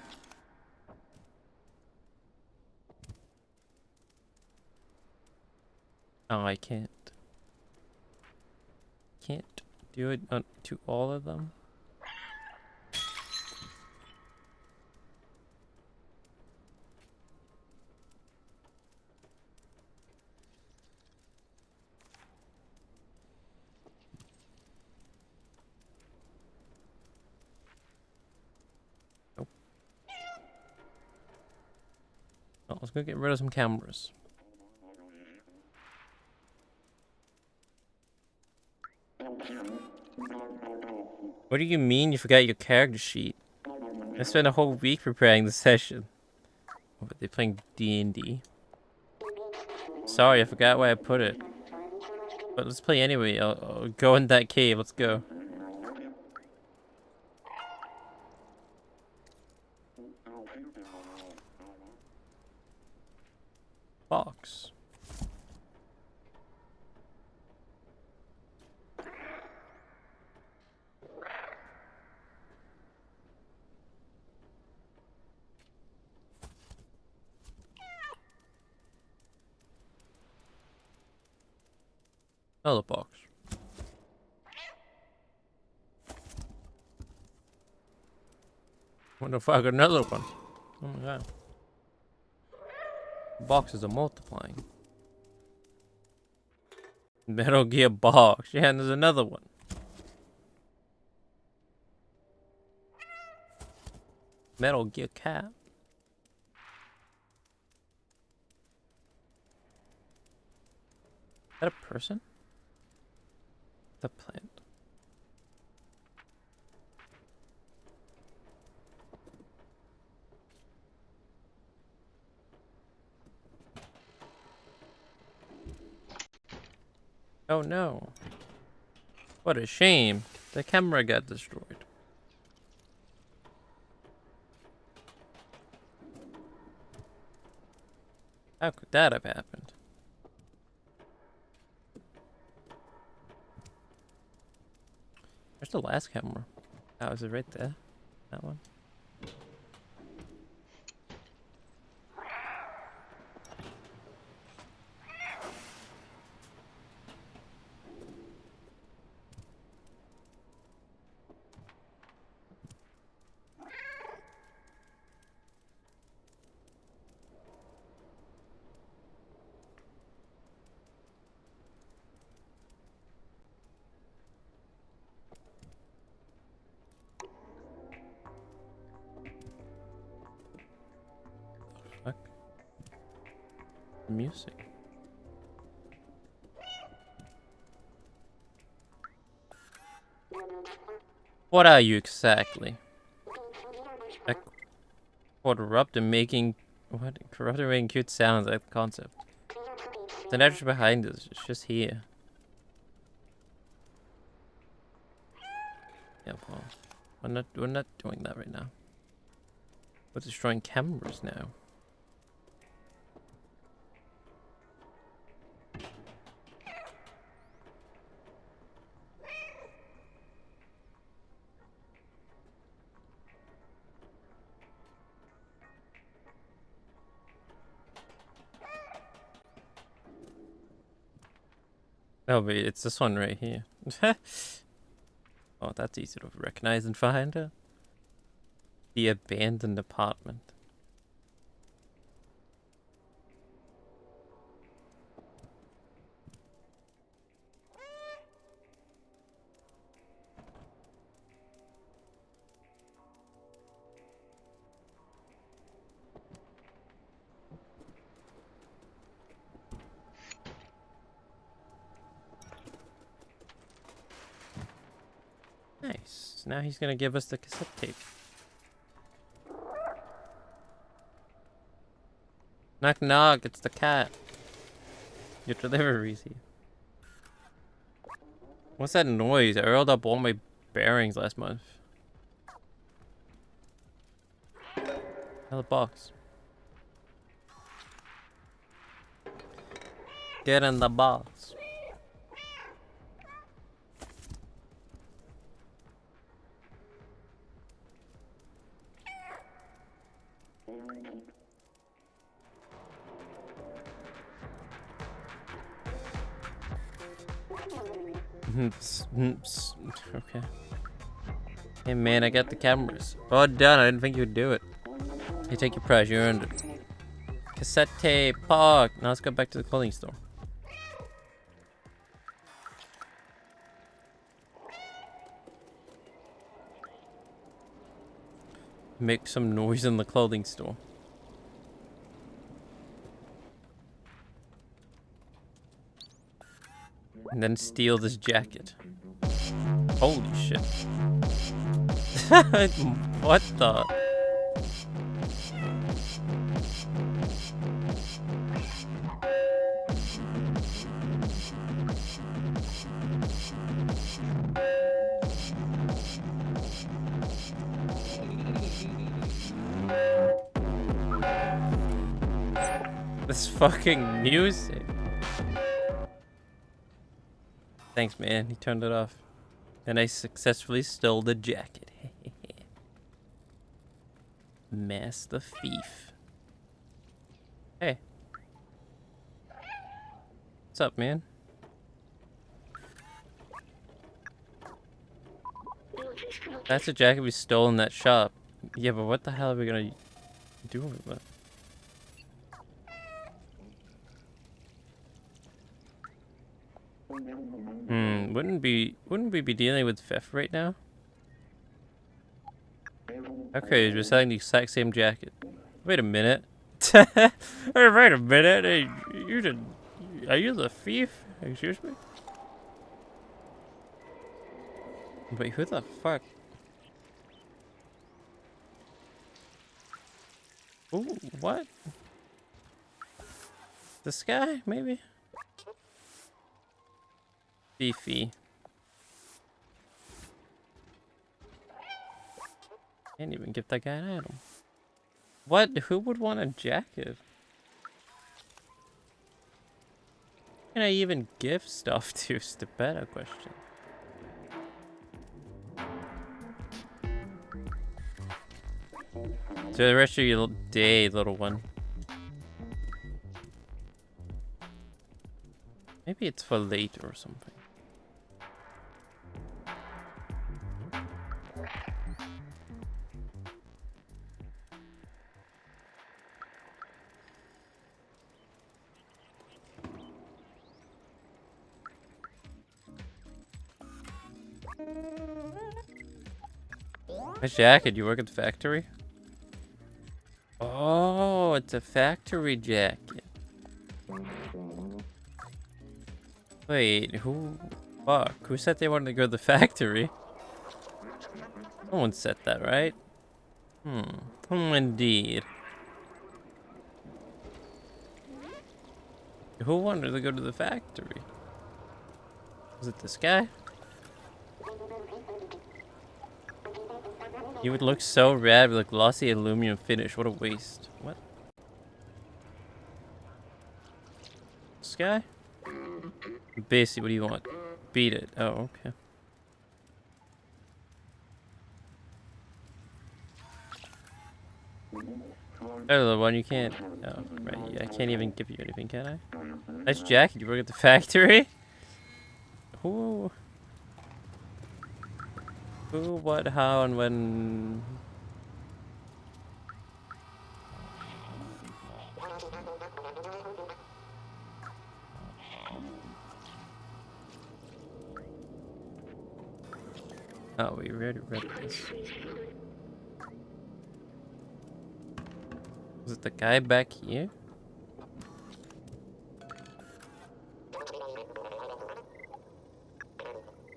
Oh, I can't. Can't do it to all of them. Nope. Well, let's go get rid of some cameras. What do you mean you forgot your character sheet? I spent a whole week preparing the session. Oh, but they're playing D&D. Sorry, I forgot where I put it. But let's play anyway. I'll go in that cave. Let's go. Another box. Wonder if I got another one. Oh my god. Boxes are multiplying. Metal Gear box. Yeah, and there's another one. Metal Gear cat. Is that a person? The plant. Oh no. What a shame. The camera got destroyed. How could that have happened? Where's the last camera? Oh, is it right there? That one? Fuck. Music. What are you exactly? Corrupt and making what? Corrupt and making cute sounds like the concept. The nature behind this is just here. Yeah, well, we're not doing that right now. We're destroying cameras now. No, but it's this one right here. Oh, that's easy to recognize and find. The abandoned apartment. Nice. Now he's gonna give us the cassette tape. Knock knock, it's the cat. Your delivery's here. What's that noise? I oiled up all my bearings last month. Another box. Get in the box. Okay. Hey man, I got the cameras. Oh, done. I didn't think you'd do it. Hey, take your prize. You earned it. Cassette tape. Fuck. Now let's go back to the clothing store. Make some noise in the clothing store. And then steal this jacket. Holy shit. What the? This fucking music. Thanks, man. He turned it off. And I successfully stole the jacket. Master thief. Hey. What's up, man? That's a jacket we stole in that shop. Yeah, but what the hell are we gonna do with it? Wouldn't we be dealing with theft right now? Okay, we're selling the exact same jacket. Wait a minute. Hey, wait a minute. Hey, are you the thief? Excuse me? Wait, who the fuck? Ooh, what? This guy, maybe? Beefy. Can't even give that guy an item. What? Who would want a jacket? Can I even give stuff to? Is the better question. So the rest of your day, little one. Maybe it's for later or something. Nice jacket. You work at the factory? Oh, it's a factory jacket. Wait, who? Fuck. Who said they wanted to go to the factory? No one said that, right? Indeed. Who wanted to go to the factory? Was it this guy? He would look so rad with a glossy aluminum finish. What a waste. What? This guy? Basically, what do you want? Beat it. Oh, okay. Oh, the one you can't. Oh, right. Yeah, I can't even give you anything, can I? Nice jacket. You work at the factory? Who? Who, what, how, and when? Oh, we already read this. Was it the guy back here?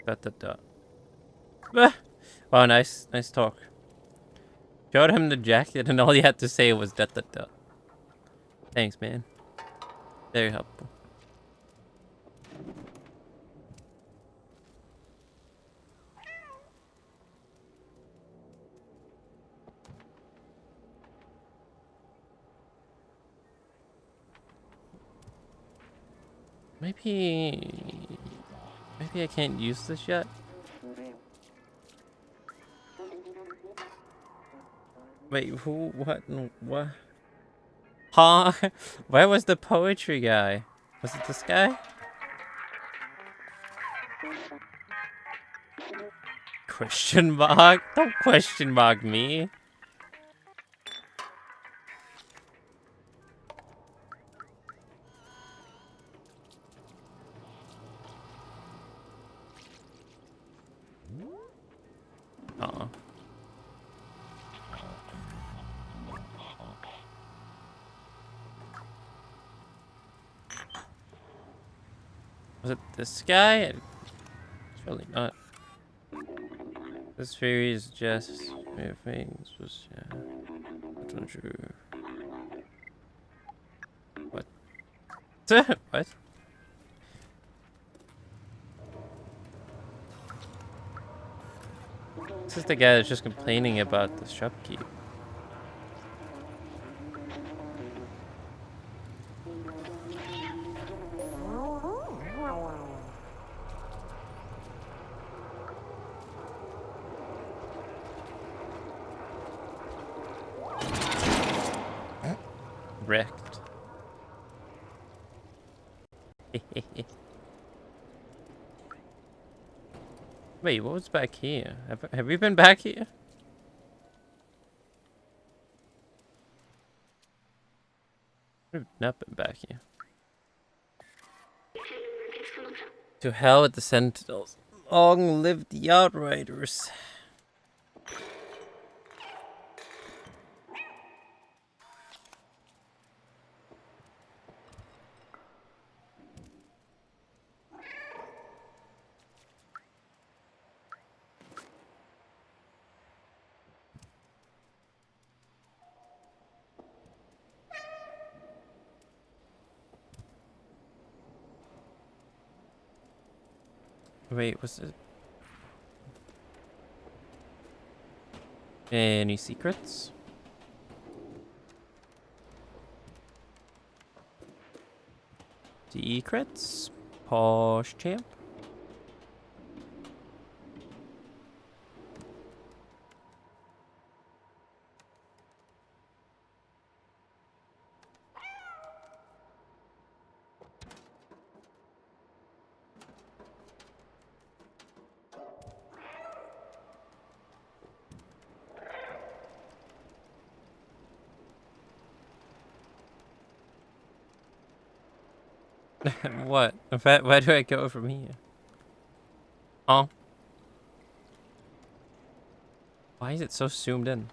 Dot dot dot. Ah! Oh, nice talk. Showed him the jacket, and all he had to say was dot dot dot. Thanks, man. Very helpful. Maybe I can't use this yet. Wait, who? What? What? Huh? Where was the poetry guy? Was it this guy? Question mark? Don't question mark me. Uh-uh. Was it this guy? It's really not. This theory is just things was That's not true. What? What? This is the guy that's just complaining about the shopkeep. Wrecked. Wait, what was back here? Have we been back here? We've not been back here. To hell with the Sentinels. Long live the Outriders. Wait, was it? Any secrets? Secrets? Posh champ? What? Where do I go from here? Oh. Why is it so zoomed in?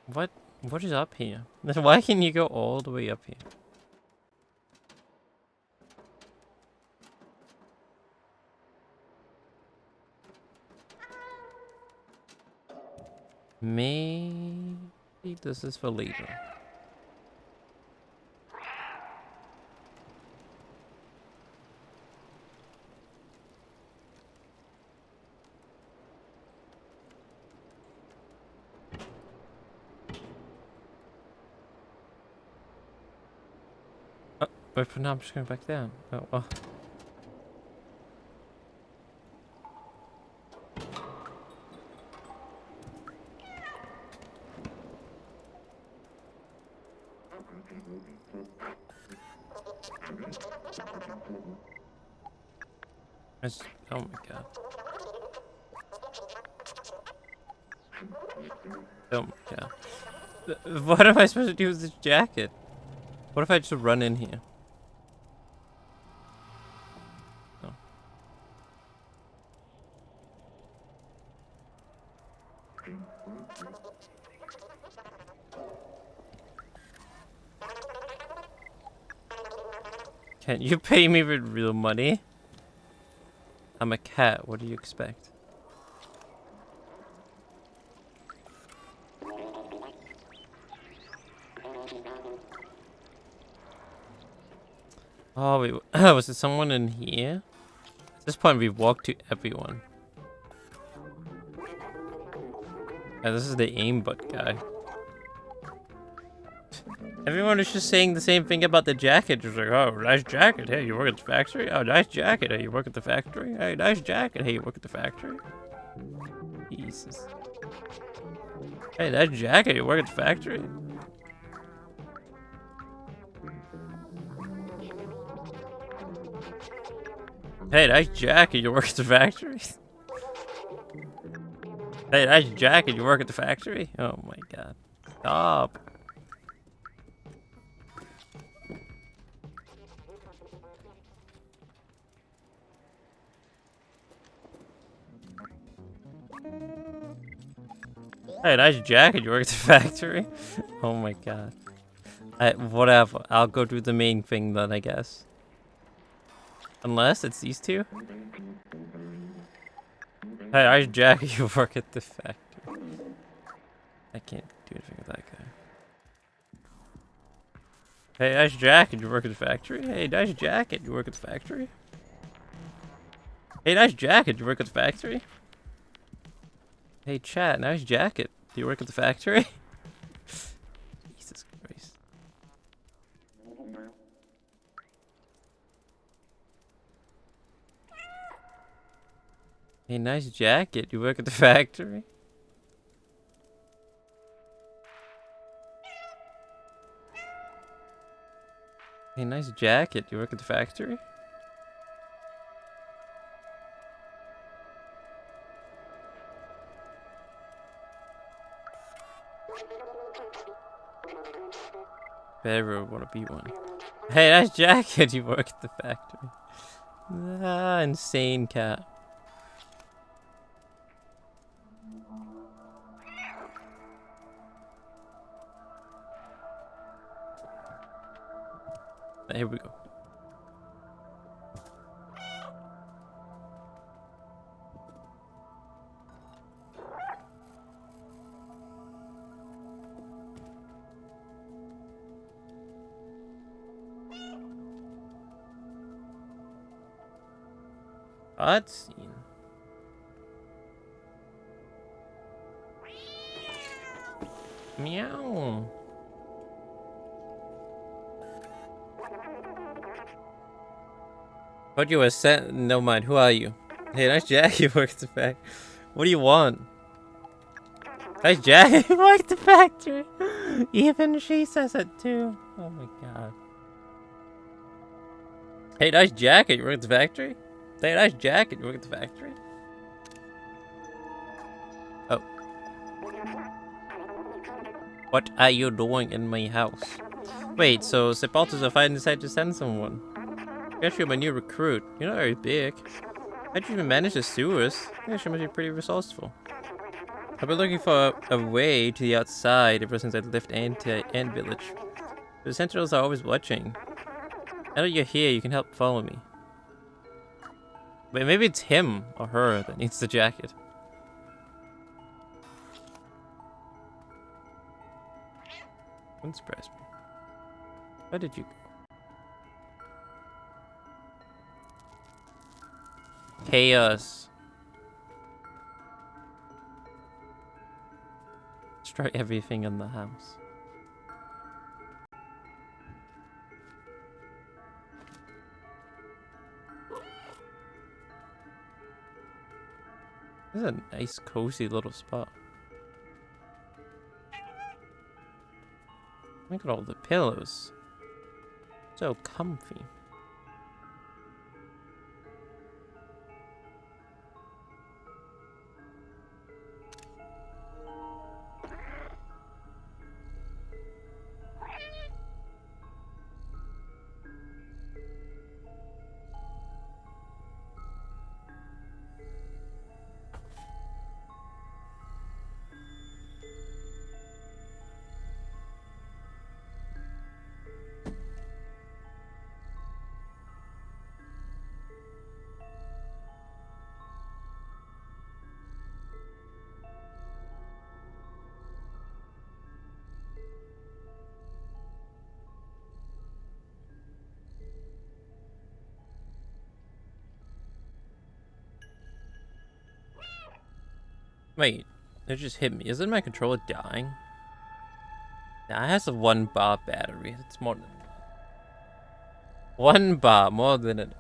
What? What is up here? Why can you go all the way up here? Maybe this is for later. But for now, I'm just going back down. Oh, well. Oh my god. Oh my god. What am I supposed to do with this jacket? What if I just run in here? Oh. Can't you pay me with real money? I'm a cat. What do you expect? Oh, wait. Was it someone in here? At this point, we've walked to everyone. Yeah, this is the aimbot guy. Everyone is just saying the same thing about the jacket. Just like, oh, nice jacket. Hey, you work at the factory? Oh, nice jacket. Hey, you work at the factory? Hey, nice jacket. Hey, you work at the factory? Jesus. Hey, nice jacket. You work at the factory? Hey, nice jacket. You work at the factory? Hey, nice jacket. You work at the factory? Oh my god. Stop. Hey, nice jacket. You work at the factory? Oh my god. Whatever. I'll go do the main thing then, I guess. Unless it's these two. Hey, nice jacket. You work at the factory. I can't do anything with that guy. Hey, nice jacket. You work at the factory? Hey, nice jacket. You work at the factory? Hey, nice jacket. You work at the factory? Hey, chat. Nice jacket. Do you work at the factory? Jesus Christ. Hey, nice jacket. You work at the factory? Hey, nice jacket. You work at the factory? Better wanna be one. Hey, nice jacket. You work at the factory. Ah, insane cat. Here we go. Cutscene. Meow. Thought you were sent. No mind. Who are you? Hey, nice jacket. You work at the factory. What do you want? Nice jacket. You work at the factory. Even she says it too. Oh my god. Hey, nice jacket. You work at the factory? Hey, nice jacket. You work at the factory? Oh. What are you doing in my house? Wait, so Sepulta's finally decided to send someone. Guess you're my new recruit. You're not very big. How'd you even manage to sue us? I guess you must be pretty resourceful. I've been looking for a way to the outside ever since I left Ant Village. The Sentinels are always watching. Now that you're here, you can help follow me. But maybe it's him or her that needs the jacket. Don't surprise me. Where did you go? Chaos. Destroy everything in the house. This is a nice, cozy little spot. Look at all the pillows. So comfy. Wait, it just hit me. Isn't my controller dying? Yeah, it has a 1 bar battery. It's more than enough. 1 bar, more than enough.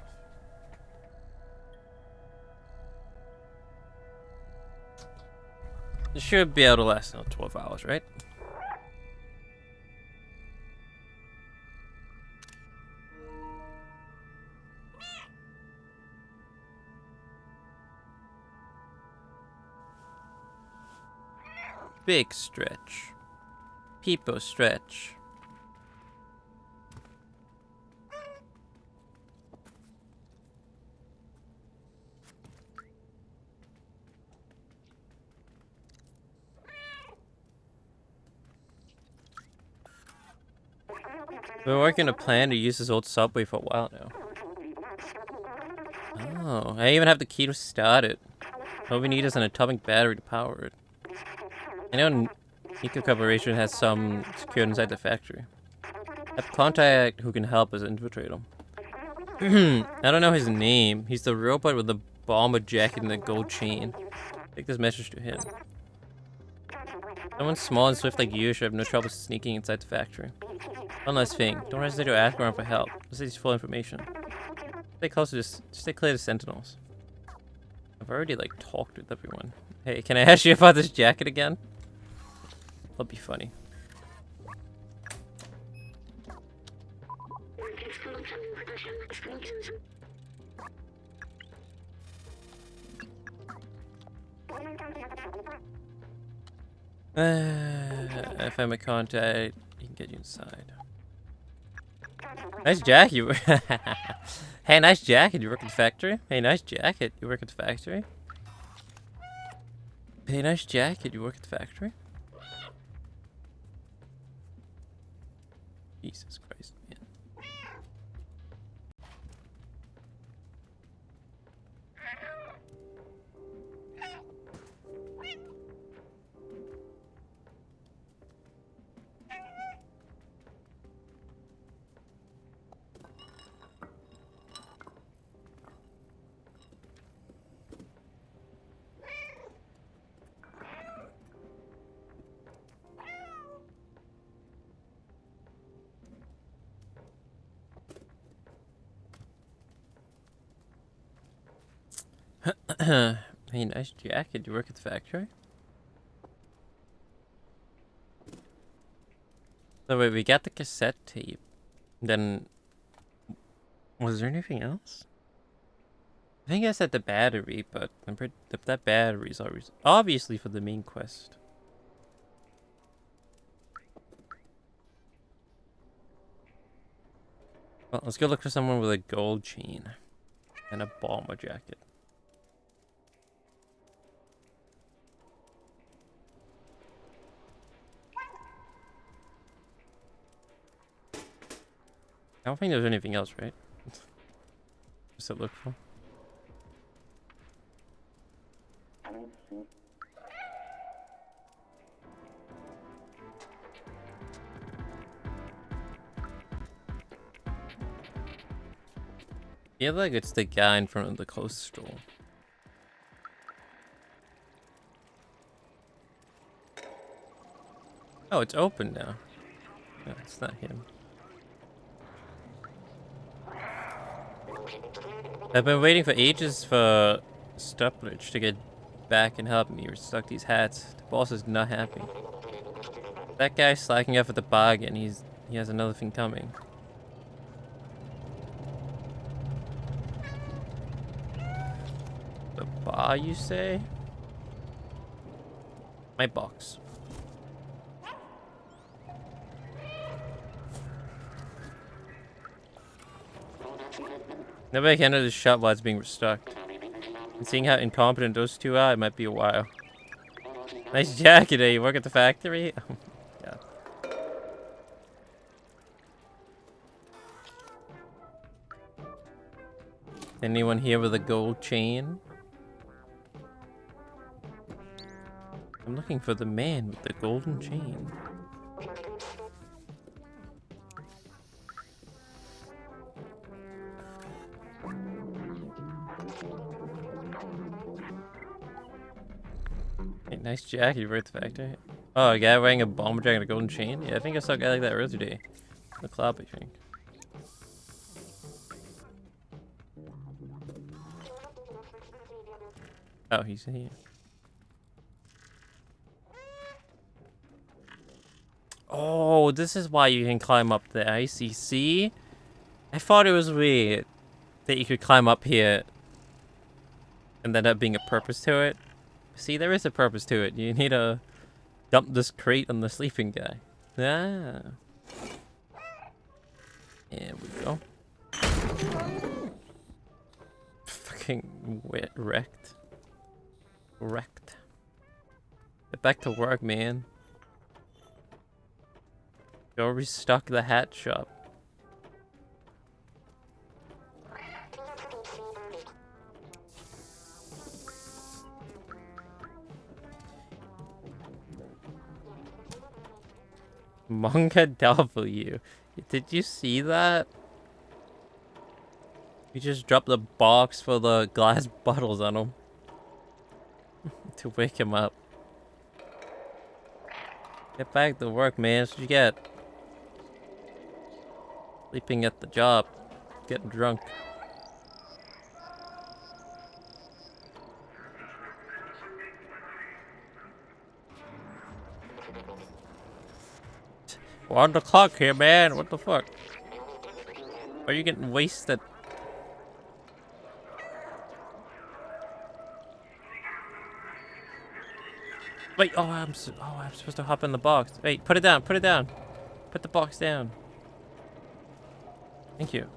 It should be able to last another 12 hours, right? Big stretch. People stretch. We've been working on a plan to use this old subway for a while now. Oh, I even have the key to start it. All we need is an atomic battery to power it. I know Nico Corporation has some secured inside the factory. I have a contact who can help us infiltrate him. I don't know his name. He's the robot with the bomber jacket and the gold chain. Take this message to him. Someone small and swift like you should have no trouble sneaking inside the factory. One last thing. Don't hesitate to ask around for help. This is full information. Stay close to this. Stay clear to Sentinels. I've already like talked with everyone. Hey, can I ask you about this jacket again? That'll be funny. If I'm a contact, he can get you inside. Nice jacket. Hey, nice jacket. You work at the factory? Hey, nice jacket. You work at the factory? Hey, nice jacket. You work at the factory? Jesus Christ, man. Hey, nice jacket. You work at the factory? So wait, we got the cassette tape. Then, was there anything else? I think I said the battery, but that battery is always obviously for the main quest. Well, let's go look for someone with a gold chain and a bomber jacket. I don't think there's anything else, right? Just to look for. I feel like it's the guy in front of the clothes store. Oh, it's open now. No, it's not him. I've been waiting for ages for Stuplage to get back and help me restock these hats. The boss is not happy. That guy's slacking off at the bargain. He has another thing coming. The bar, you say? My box. Nobody can enter the shop while it's being restocked. And seeing how incompetent those two are, it might be a while. Nice jacket, eh? You work at the factory? Oh my god. Anyone here with a gold chain? I'm looking for the man with the golden chain. Hey, nice jacket, you were at the factory. Oh, a guy wearing a bomber jacket and a golden chain? Yeah, I think I saw a guy like that earlier today. In the club, I think. Oh, he's here. Oh, this is why you can climb up the ICC. I thought it was weird that you could climb up here and then there being a purpose to it. See, there is a purpose to it. You need to dump this crate on the sleeping guy. Ah. There we go. Fucking wrecked. Wrecked. Get back to work, man. Go restock the hat shop. Manga W. Did you see that? You just dropped the box full of glass bottles on him. To wake him up. Get back to work, man. That's what you get. Sleeping at the job. Getting drunk. We're on the clock here, man. What the fuck? Why are you getting wasted? Wait, oh, I'm supposed to hop in the box. Wait, put it down, put it down. Put the box down. Thank you.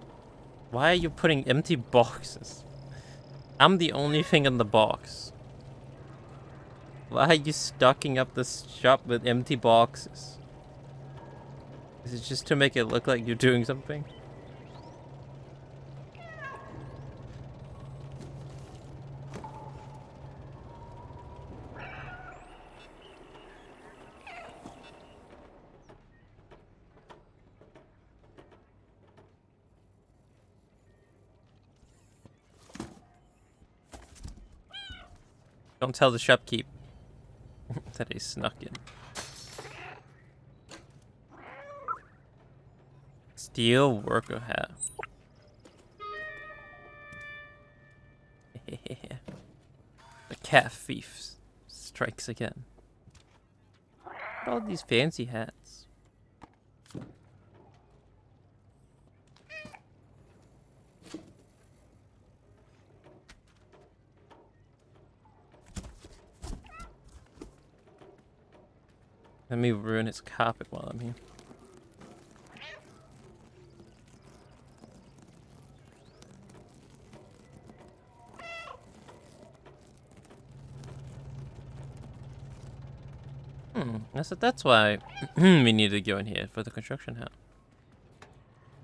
Why are you putting empty boxes? I'm the only thing in the box. Why are you stocking up this shop with empty boxes? Is it just to make it look like you're doing something? Don't tell the shopkeep that he snuck in. Steel worker hat. The cat thief strikes again. All these fancy hats. Let me ruin his carpet while I'm here. That's why we need to go in here for the construction house.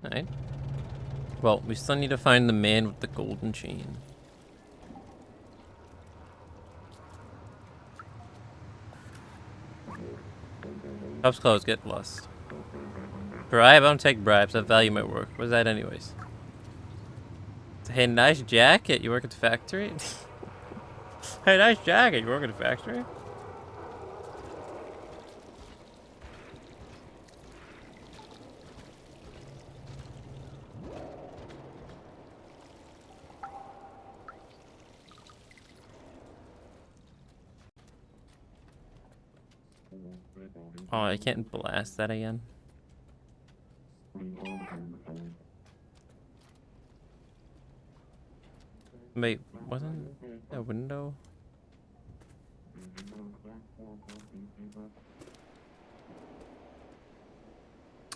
Alright. Well, we still need to find the man with the golden chain. Shop's closed, get lost. Bribe? I don't take bribes, I value my work. What is that anyways? Hey, nice jacket, you work at the factory? Hey, nice jacket, you work at the factory? Oh, I can't blast that again. Wait, wasn't a window?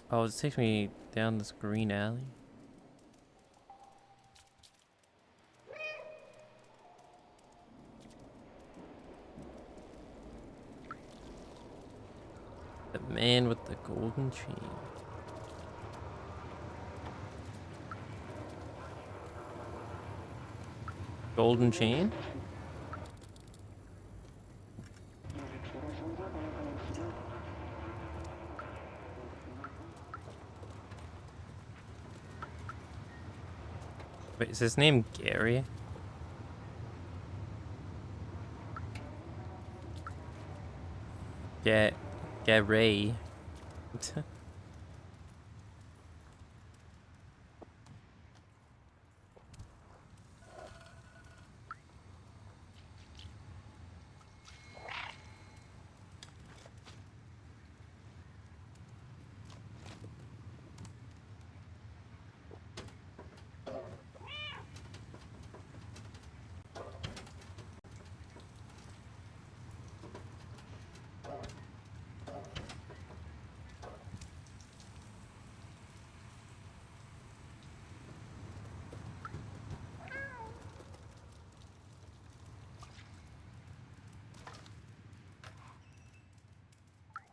Oh, it takes me down this green alley. The man with the golden chain. Golden chain? Wait, is his name Gary? Gary.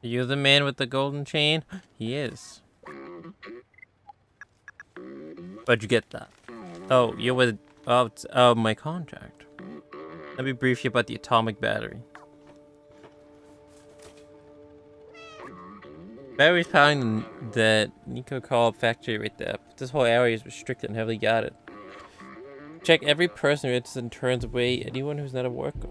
Are you the man with the golden chain? He is. Where'd you get that? Oh, you're with... Oh, my contract. Let me brief you about the atomic battery. Battery's powering the Nico called factory right there. This whole area is restricted and heavily guarded. Check every person who enters and turns away anyone who's not a worker.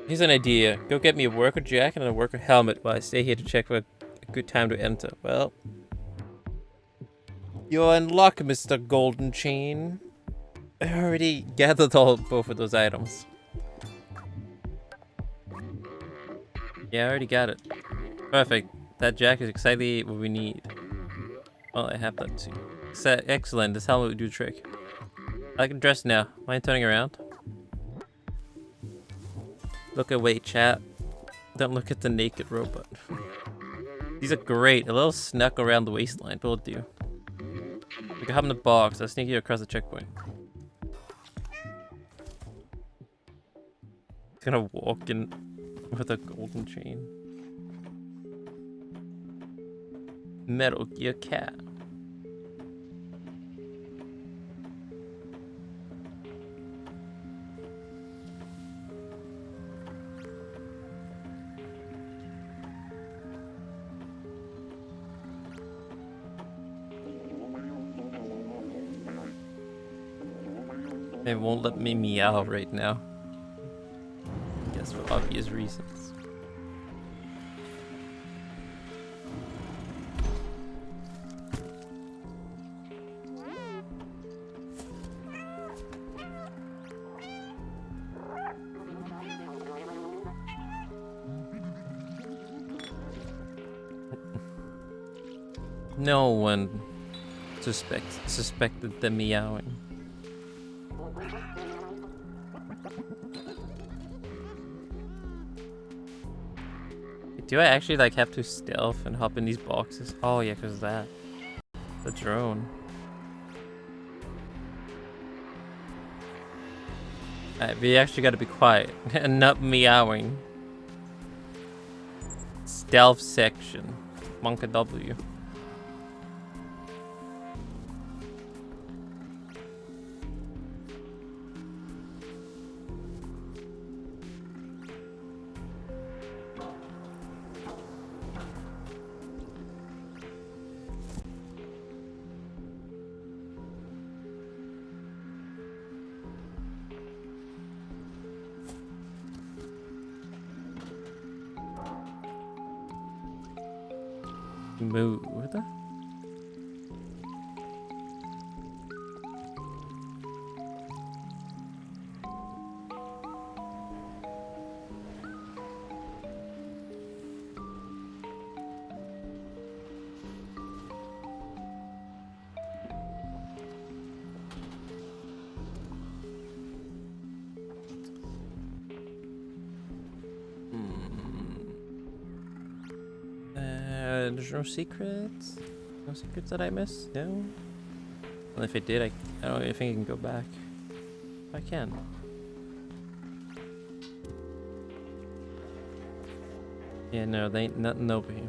Here's an idea. Go get me a worker jacket and a worker helmet while I stay here to check for a good time to enter. Well, you're in luck, Mr. Golden Chain. I already gathered both of those items. Yeah, I already got it. Perfect. That jacket is exactly what we need. Well, I have that too. Excellent. This helmet would do a trick. I can dress now. Mind turning around? Look away, chat. Don't look at the naked robot. These are great. A little snug around the waistline, but will do. We can hop in the box. I'll sneak you across the checkpoint. He's gonna walk in with a golden chain. Metal Gear Cat. It won't let me meow right now. I guess for obvious reasons. No one suspected the meowing. Do I actually like have to stealth and hop in these boxes? Oh yeah, cause of that. The drone. Alright, we actually gotta be quiet and not meowing. Stealth section. Monka W. Smooth. There's no secrets? No secrets that I missed? No? Well, if I did, I don't even think I can go back. I can. Yeah, no, they ain't nothing over here.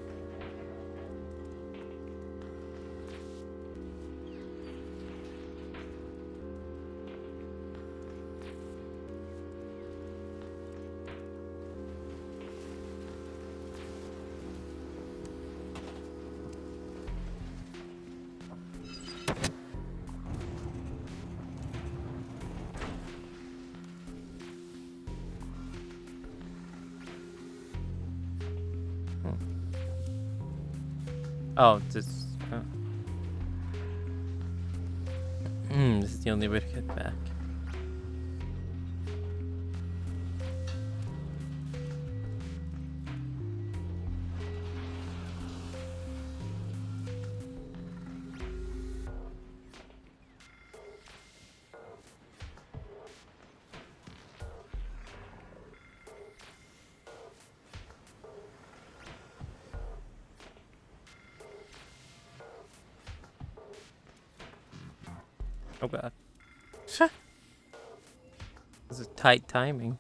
Oh, this. Oh. This is the only way to get back. Oh god. This is tight timing.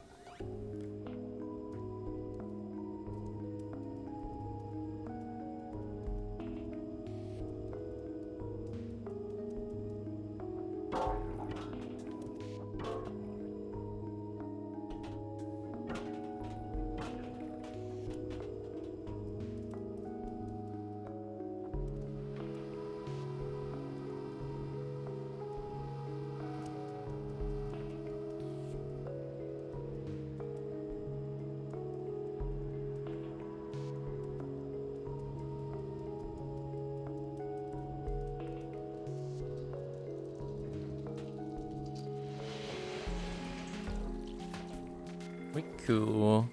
We cool.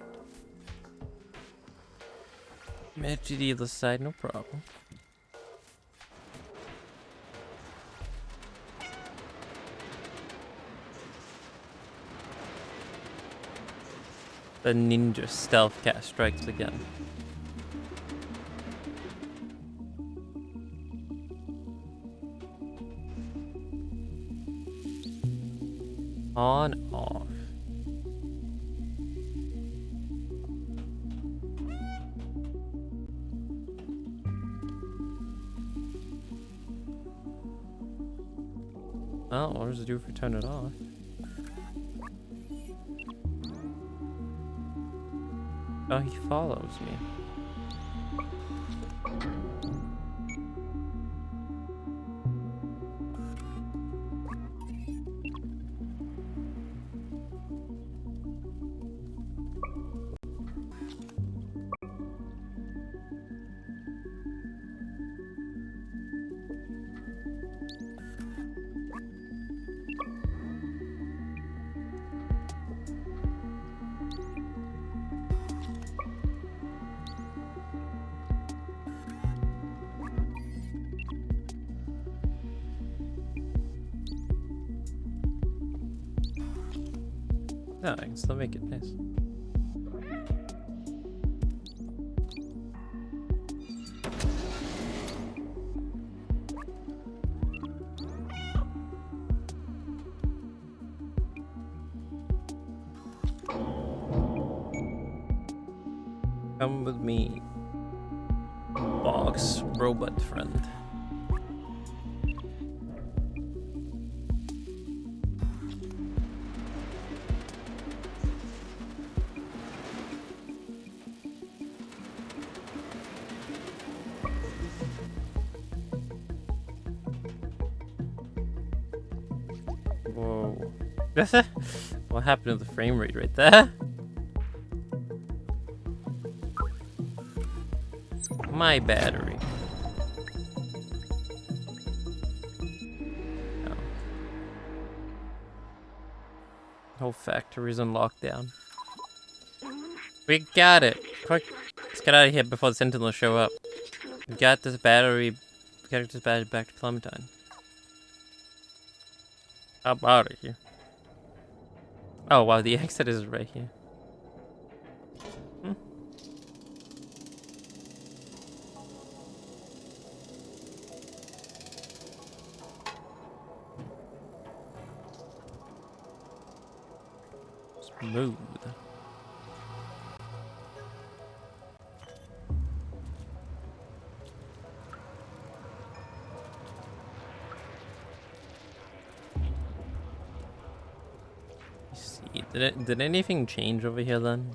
Made to the other side, no problem. The ninja stealth cat strikes again. On, off. Oh, what does it do if we turn it off? Oh, he follows me. No, I can still make it nice. Come with me, box robot friend. Whoa. What happened to the frame rate right there? My battery. No. Whole factory's on lockdown. We got it. Quick, let's get out of here before the Sentinels show up. We got this battery. We gotta get this battery back to Clementine. I'm out of here. Oh wow, the exit is right here. Smooth. See, did anything change over here then?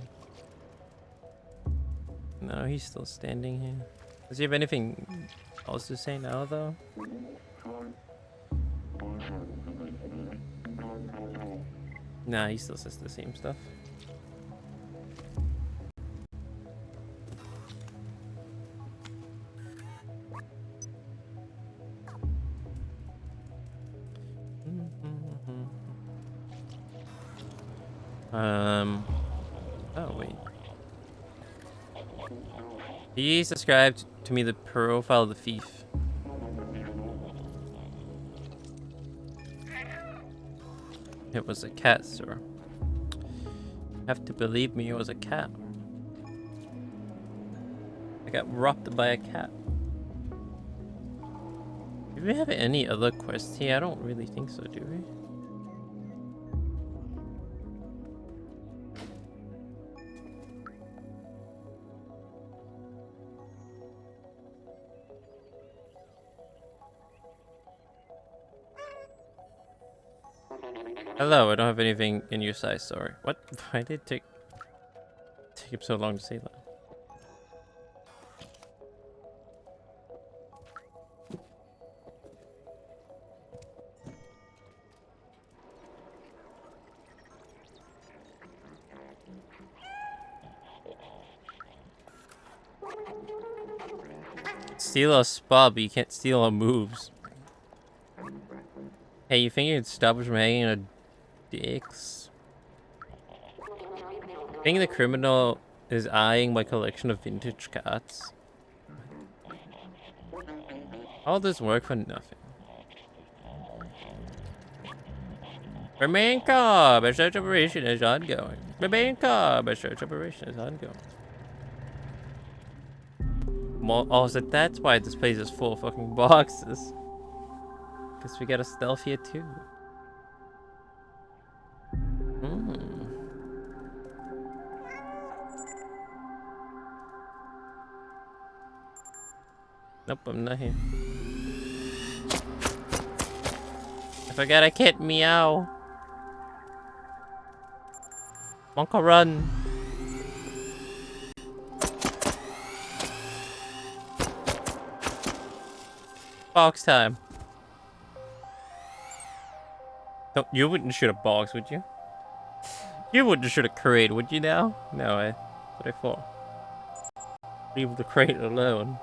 No, he's still standing here. Does he have anything else to say now though? Nah, he still says the same stuff. Oh wait. He subscribed to me the profile of the thief. It was a cat, sir. You have to believe me, it was a cat. I got robbed by a cat. Do we have any other quests here? I don't really think so, do we? Hello, I don't have anything in your size, sorry. What? Why did it take him so long to say that? Steal a spot, but you can't steal our moves. Hey, you think you'd stop us from hanging on dicks? I think the criminal is eyeing my collection of vintage cats. All this work for nothing. Remain calm, a search operation is ongoing. Remain calm, but search operation is ongoing. Oh, so that's why this place is full of fucking boxes. Guess we got a stealth here too. Hmm. Nope, I'm not here. I forgot I can't meow. Monka, run. Box time. No, you wouldn't shoot a box, would you? You wouldn't shoot a crate, would you now? No, that's what I thought. Leave the crate alone.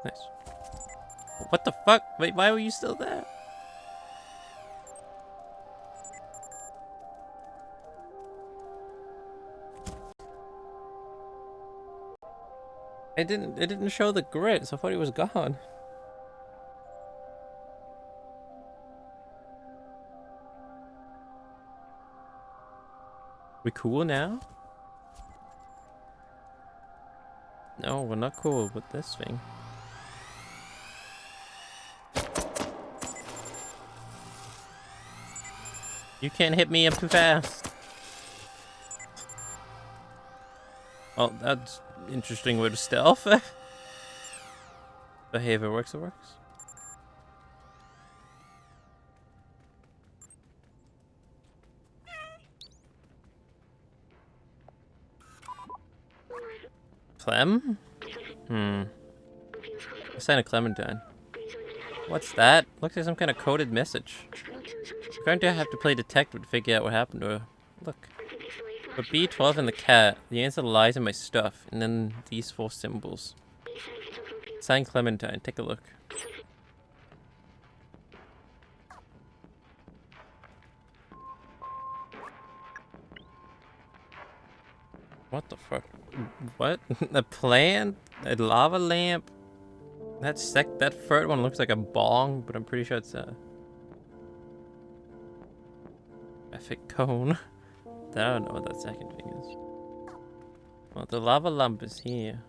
Nice. What the fuck? Wait, why were you still there? It didn't show the grid, so I thought he was gone. We cool now? No, we're not cool with this thing. You can't hit me, I'm too fast. Well, that's interesting way to stealth. But hey, if it works, it works. Clem? A sign of Clementine. What's that? Looks like some kind of coded message. We're going to have to play detective to figure out what happened to her. Look. For B12 and the cat, the answer lies in my stuff, and then these 4 symbols. Sign Clementine, take a look. What the fuck? What? A plant? A lava lamp? That third one looks like a bong, but I'm pretty sure it's a traffic cone. I don't know what that second thing is. Well, the lava lamp is here.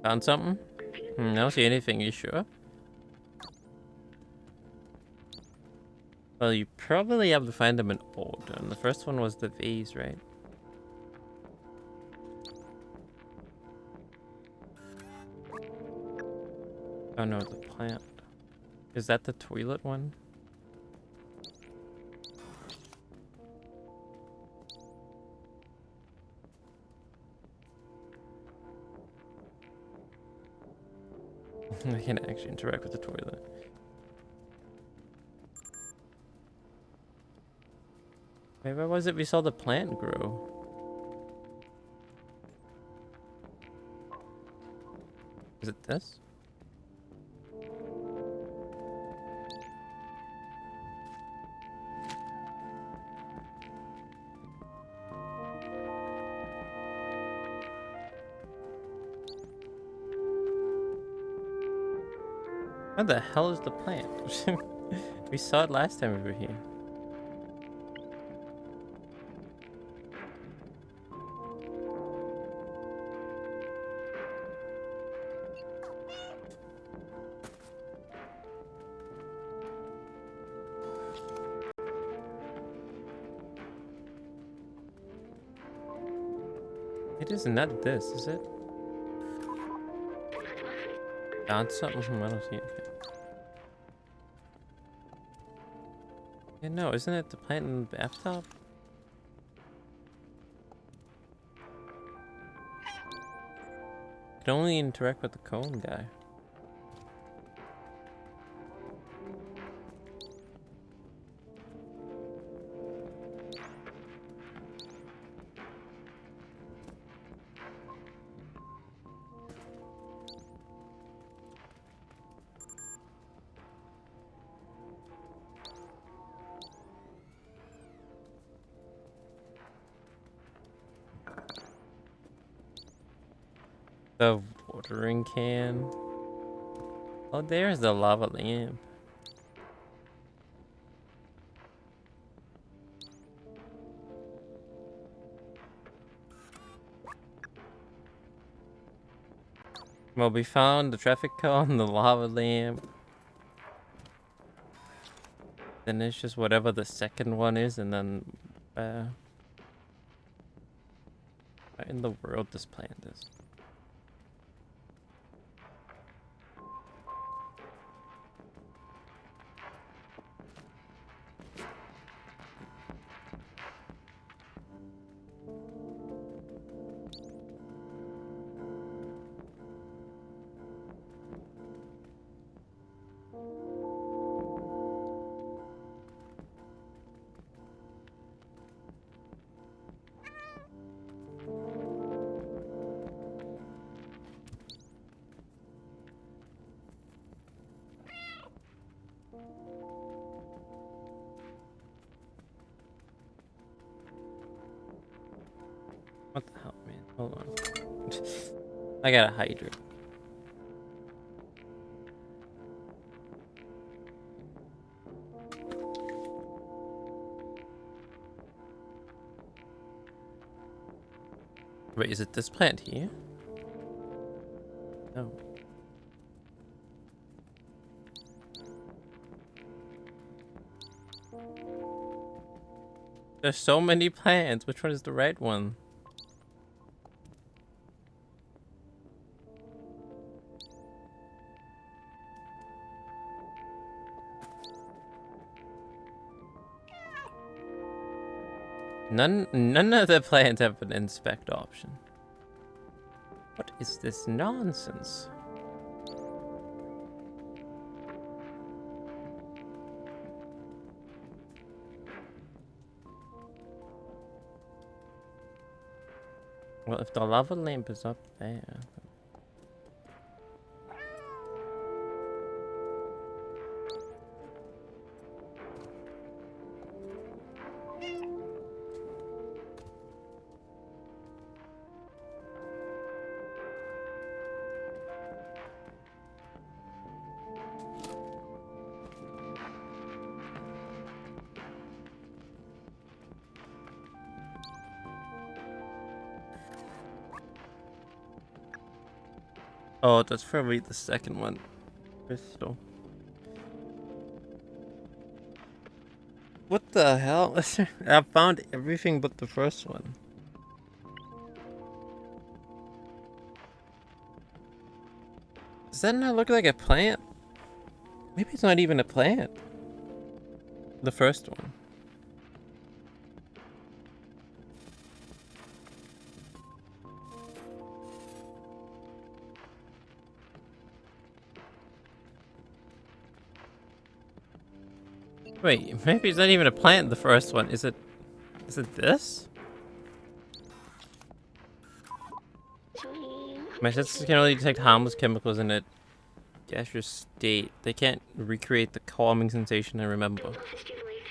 Found something? I don't see anything, you sure? Well, you probably have to find them in order. And the first one was the vase, right? Oh no, the plant. Is that the toilet one? I can't actually interact with the toilet. Wait, where was it we saw the plant grow? Is it this? Where the hell is the plant? We saw it last time we were here. It is not this, is it? Found something? I don't see anything. Yeah, no, isn't it the plant in the bathtub? It can only interact with the cone guy. The watering can. Oh, there's the lava lamp. Well, we found the traffic cone, the lava lamp. Then it's just whatever the second one is, and then what in the world this plant is. What the hell, man? Hold on. I got a hydrant. Wait, is it this plant here? No. There's so many plants. Which one is the right one? None of the plants have an inspect option. What is this nonsense? Well, if the lava lamp is up there. Oh, that's probably the second one. Crystal. What the hell? I found everything but the first one. Does that not look like a plant? Maybe it's not even a plant. The first one. Wait, maybe it's not even a plant, the first one. Is it this? My senses can only detect harmless chemicals in a gaseous state. They can't recreate the calming sensation I remember.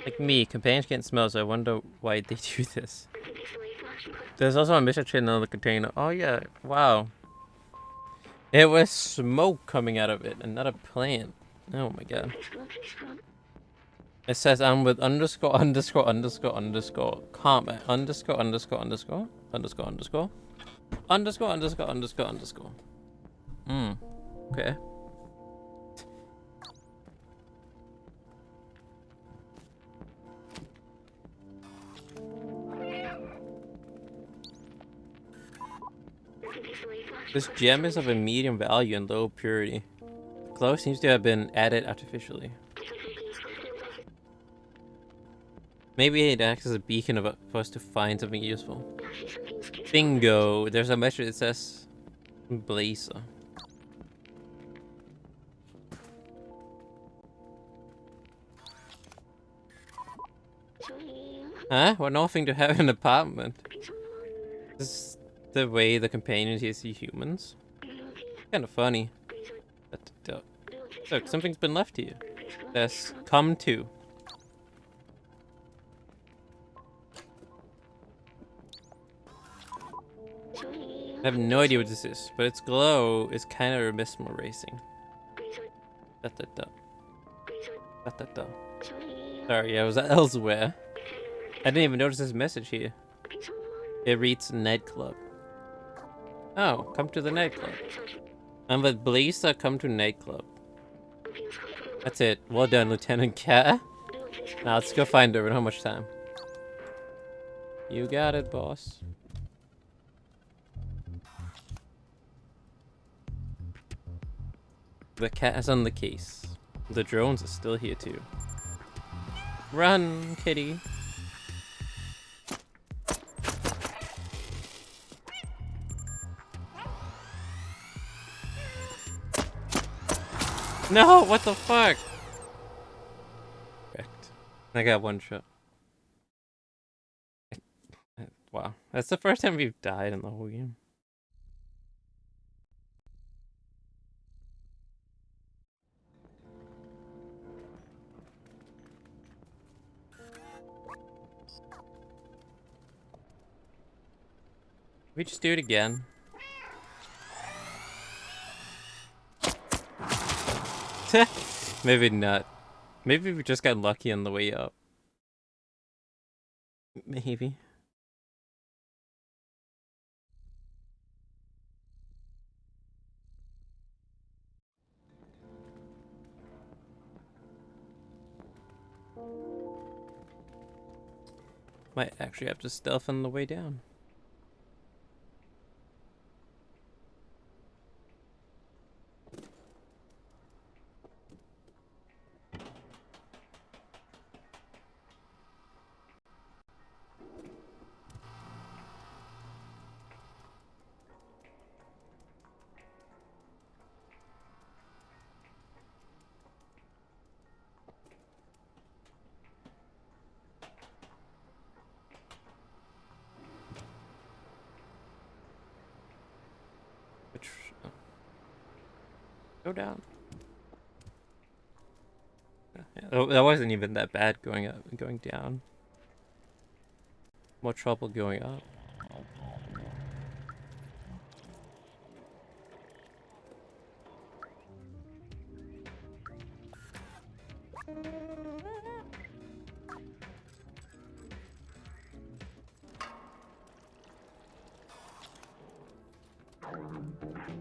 Like me, companions can't smell, so I wonder why they do this. There's also a mission in another container. Oh yeah, wow. It was smoke coming out of it, and not a plant. Oh my god. It says I'm with underscore underscore underscore underscore comment underscore underscore underscore underscore underscore underscore underscore underscore underscore. Okay. This gem is of a medium value and low purity. The glow seems to have been added artificially. Maybe it acts as a beacon for us to find something useful. Bingo! There's a measure that says Blazer. Huh? What nothing to have in an apartment? This is the way the companions here see humans. Kind of funny. But, look, something's been left here. There's come to. I have no idea what this is, but its glow is kind of mesmerizing. Da, da, da. Da, da, da. Sorry, I was elsewhere. I didn't even notice this message here. It reads nightclub. Oh, come to the nightclub. I'm with Blisa, come to nightclub. That's it. Well done, Lieutenant Cat. Now let's go find her in how much time? You got it, boss. The cat is on the case. The drones are still here too. Run, kitty. No, what the fuck? Correct. I got one shot. Wow, that's the first time we've died in the whole game. We just do it again. Maybe not. Maybe we just got lucky on the way up. Maybe. Might actually have to stealth on the way down. Which... oh. Go down. Yeah, that wasn't even that bad going up and going down. More trouble going up.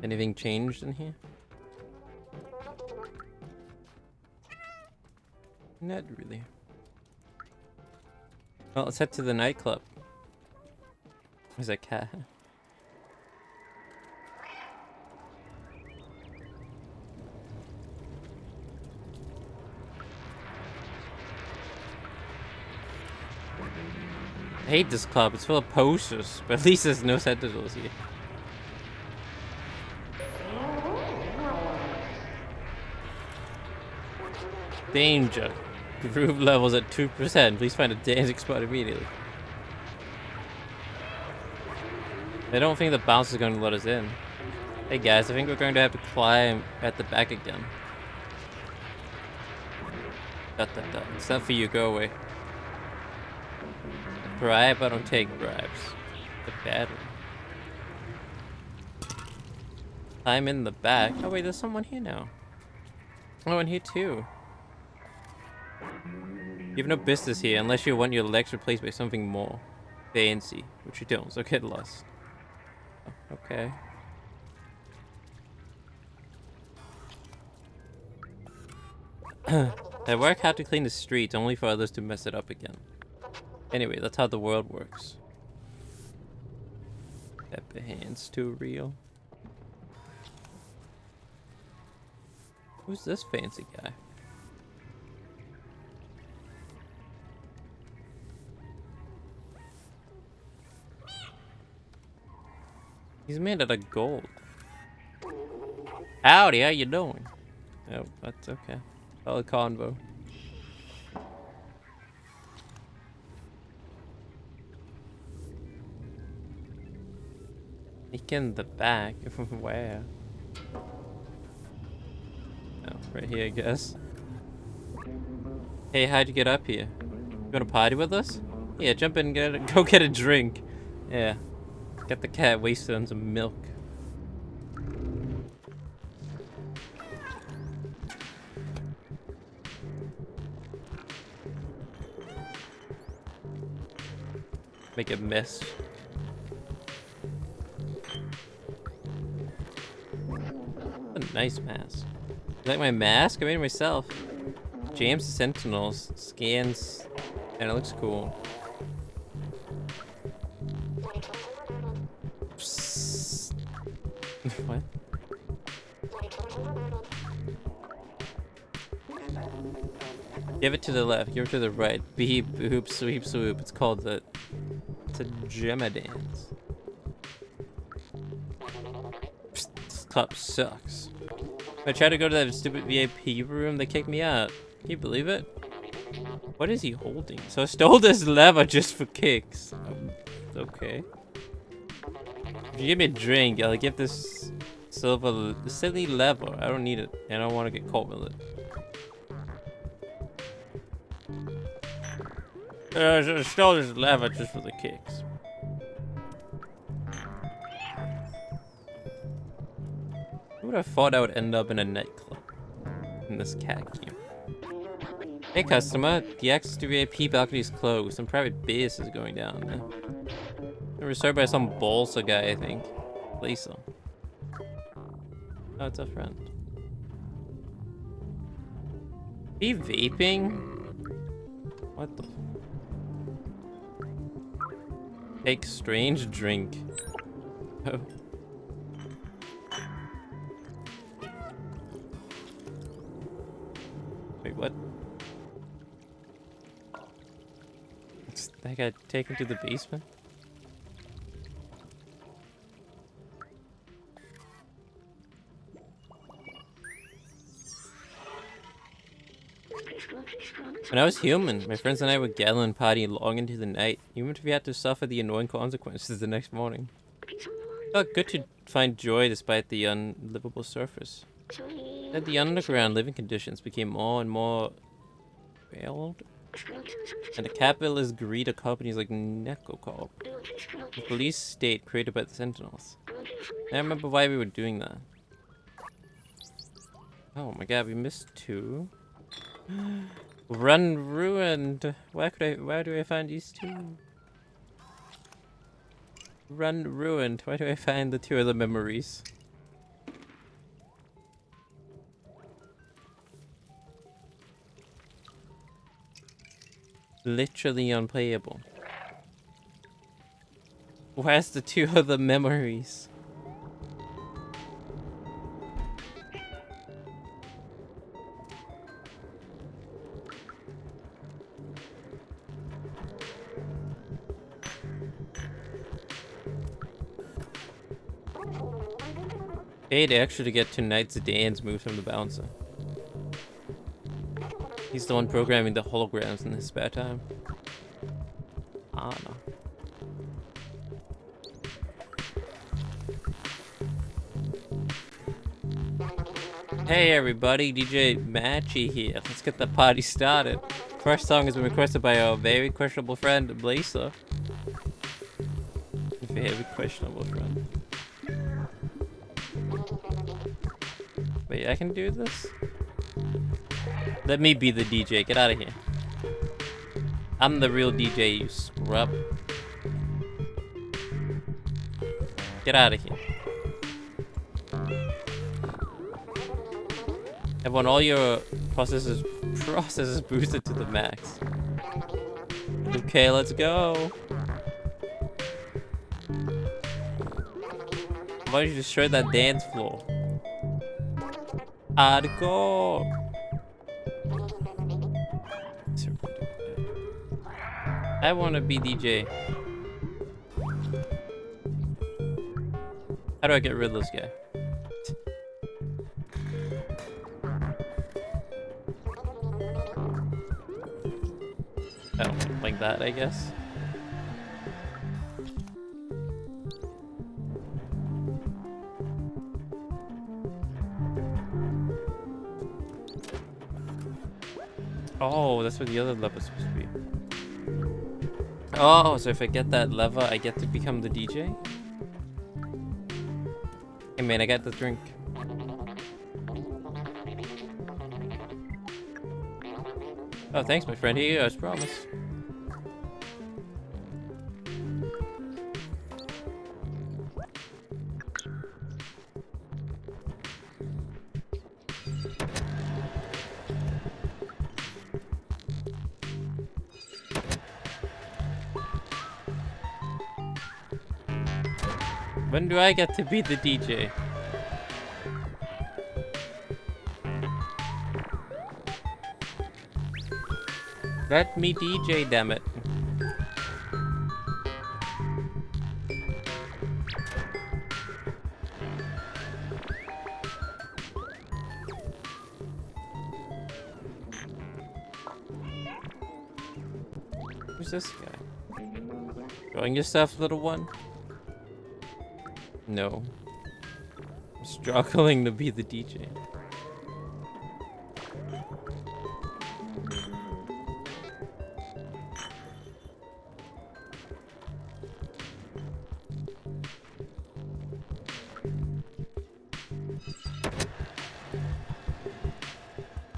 Anything changed in here? Not really. Well, let's head to the nightclub. Where's that cat? I hate this club. It's full of posters, but at least there's no sentinels here. Danger. Groove levels at 2%. Please find a dancing spot immediately. I don't think the bounce is going to let us in. Hey guys, I think we're going to have to climb at the back again. It's not for you, go away. Bribe, I don't take bribes. The bad one. Climb in the back. Oh wait, there's someone here now. Oh, and here too. You have no business here unless you want your legs replaced by something more fancy, which you don't, so get lost. Oh, okay. I work hard to clean the streets, only for others to mess it up again. Anyway, that's how the world works. Pepper hands too real. Who's this fancy guy? He's made out of gold. Howdy, how you doing? Oh, that's okay. Solid convo. Sneak in the back. From where? Oh, right here, I guess. Hey, how'd you get up here? You wanna party with us? Yeah, jump in and go get a drink. Yeah. Get the cat wasted on some milk. Make a mess. A nice mask. You like my mask? I made it myself. James the Sentinels scans, and it looks cool. What? Give it to the left, give it to the right. Beep, boop, sweep, swoop. It's called the... It's a Gemma dance. Psst, this club sucks. I tried to go to that stupid VIP room, they kicked me out. Can you believe it? What is he holding? So I stole this lever just for kicks. Okay. If you give me a drink, I'll give this silly lever. I don't need it. I don't want to get caught with it. I stole this lever just for the kicks. Who would have thought I would end up in a nightclub? In this cat game. Hey customer, the access to VIP balcony is closed. Some private biz is going down. They were served by some Bolsa guy, I think. Lisa. Oh, it's a friend. He vaping? What the? Take strange drink. Oh. Wait, what? That got taken to the basement? When I was human, my friends and I would gather and party long into the night, even if we had to suffer the annoying consequences the next morning. It felt good to find joy despite the unlivable surface. Then the underground living conditions became more and more failed, and the capitalist greed of companies like Necocorp, the police state created by the Sentinels. I remember why we were doing that. Oh my god, we missed 2. Run ruined. Where do I find these 2? Run ruined. Why do I find the 2 other memories? Literally unplayable. Where's the 2 other memories? Paid extra to get tonight's dance moves from the bouncer. He's the one programming the holograms in his spare time. Ah, no. Hey everybody, DJ Matchy here. Let's get the party started. First song has been requested by our very questionable friend, Blazer. Very questionable friend. Wait, I can do this? Let me be the DJ. Get out of here. I'm the real DJ, you scrub. Get out of here. I want all your processes boosted to the max. Okay, let's go. Why don't you destroy that dance floor? Hardcore. I want to be DJ. How do I get rid of this guy? Oh, like that, I guess. Oh, that's what the other lever's supposed to be. Oh, so if I get that lever, I get to become the DJ? Hey man, I got the drink. Oh, thanks my friend. Here you go, as promised. When do I get to be the DJ? Let me DJ, damn it. Who's this guy? Enjoying yourself, little one? No. I'm struggling to be the DJ.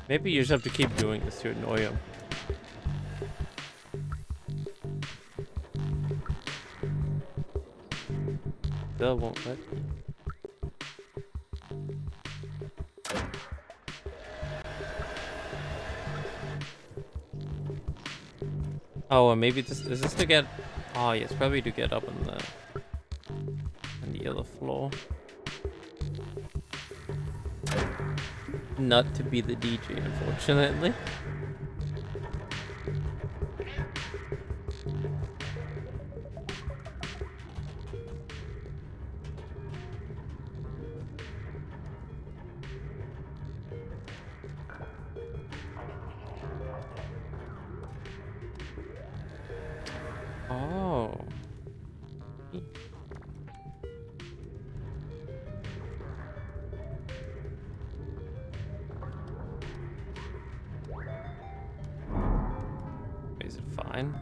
Maybe you just have to keep doing this to annoy him. Still won't let me. Oh, and maybe this is this to get. Oh, yes, probably to get up on the other floor. Not to be the DJ, unfortunately. Oh. Is it fine?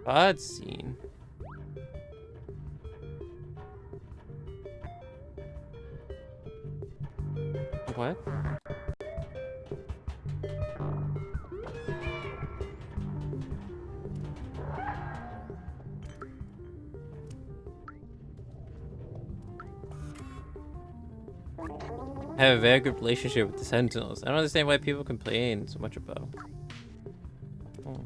Bad scene. What? I have a very good relationship with the Sentinels. I don't understand why people complain so much about. Oh.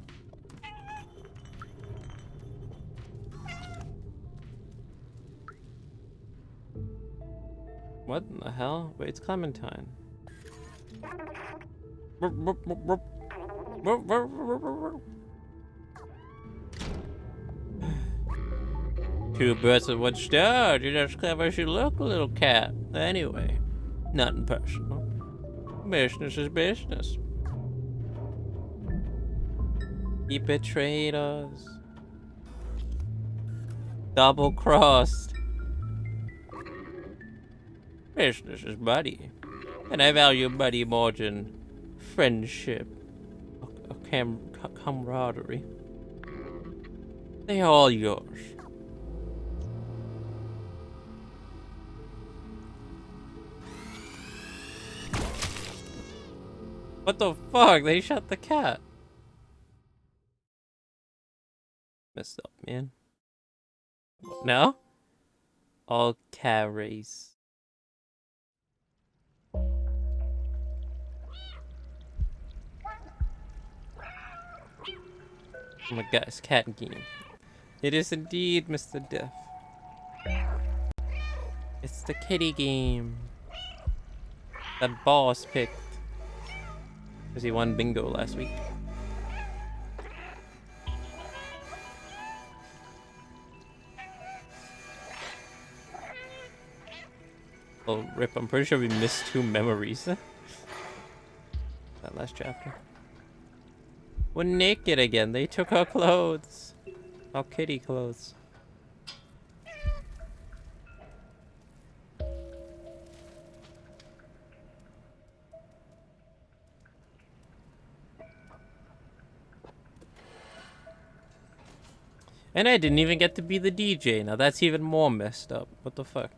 What in the hell? Wait, it's Clementine. Two birds with one stone. You're as clever as you look, little cat. Anyway, nothing personal. Business is business. He betrayed us. Double crossed. Business is buddy. And I value buddy more than friendship or camaraderie. They are all yours. What the fuck? They shot the cat. Messed up, man. No? All carries. Oh my god, it's cat game. It is indeed Mr. Death. It's the kitty game. That boss picked. Because he won bingo last week. Oh, rip, I'm pretty sure we missed 2 memories. That last chapter. We're naked again. They took our clothes. Our kitty clothes. And I didn't even get to be the DJ. Now that's even more messed up. What the fuck?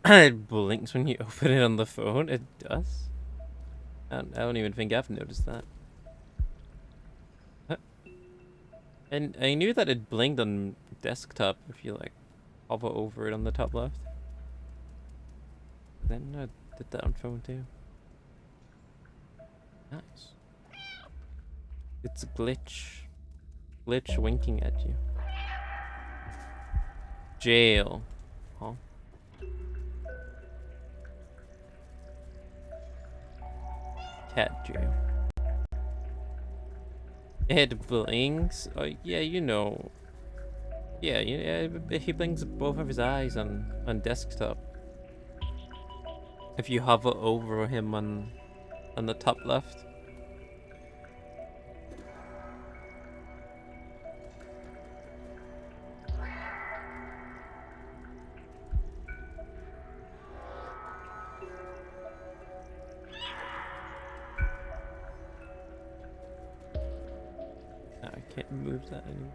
It blinks when you open it on the phone. It does? I don't even think I've noticed that. And I knew that it blinked on desktop if you like hover over it on the top left. Then I did that on phone too. Nice. It's a glitch. Glitch winking at you. Jail. Huh? Cat jail. It blinks. Oh yeah, you know. Yeah, he blinks both of his eyes on desktop. If you hover over him on the top left. No, I can't move that anymore.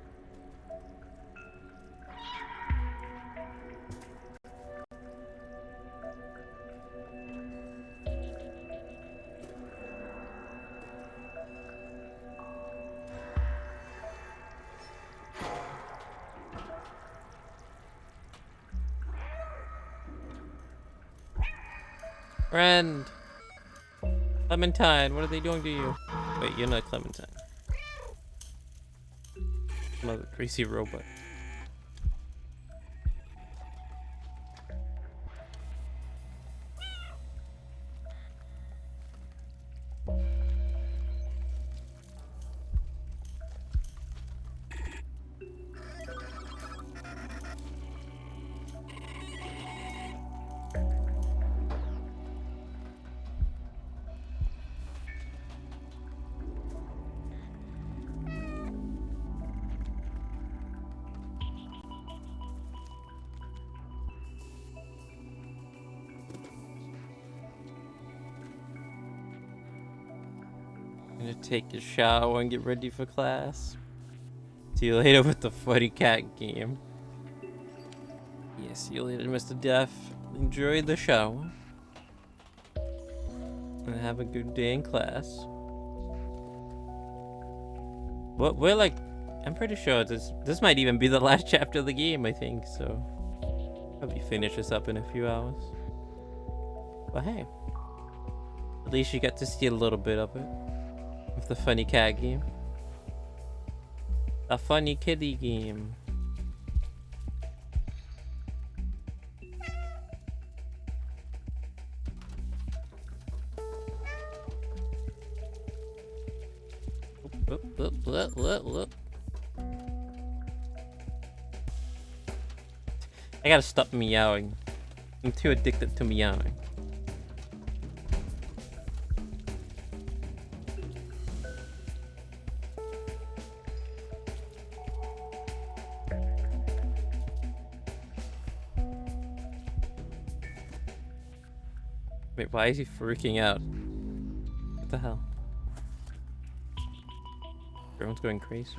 Friend! Clementine, what are they doing to you? Wait, you're not Clementine. Another crazy robot. Gonna take a shower and get ready for class. See you later with the funny cat game. Yeah, see you later, Mr. Deaf. Enjoy the shower. And have a good day in class. But we're like, I'm pretty sure this might even be the last chapter of the game, I think, so. Probably finish this up in a few hours. But hey. At least you get to see a little bit of it. Of the funny cat game. A funny kitty game. Look. I gotta stop meowing. I'm too addicted to meowing. Wait, why is he freaking out? What the hell? Everyone's going crazy.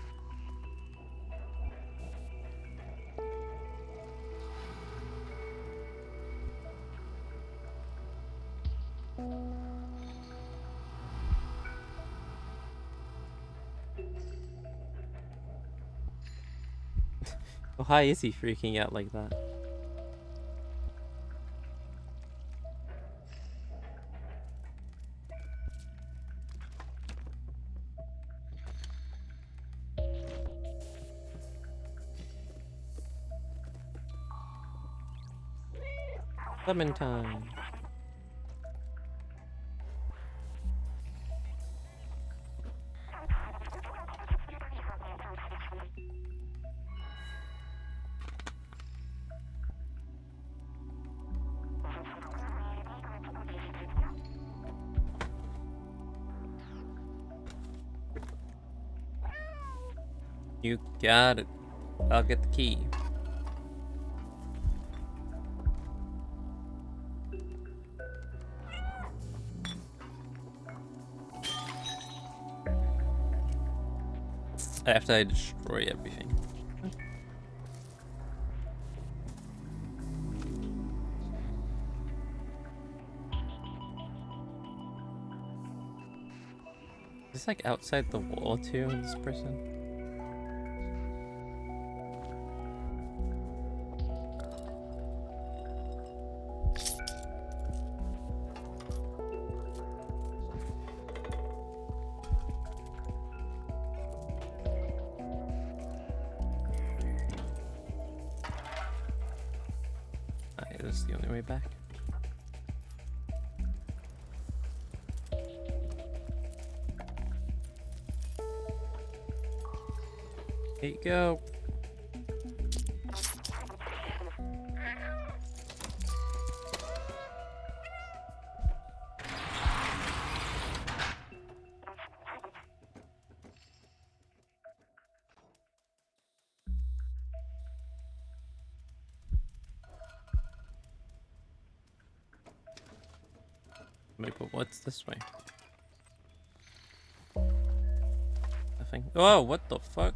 Why is he freaking out like that? Clementine. You got it. I'll get the key. After I destroy everything. Is this like outside the wall too, this person? this is the only way back. Here you go. Wait, but what's this way? Nothing. Oh, what the fuck?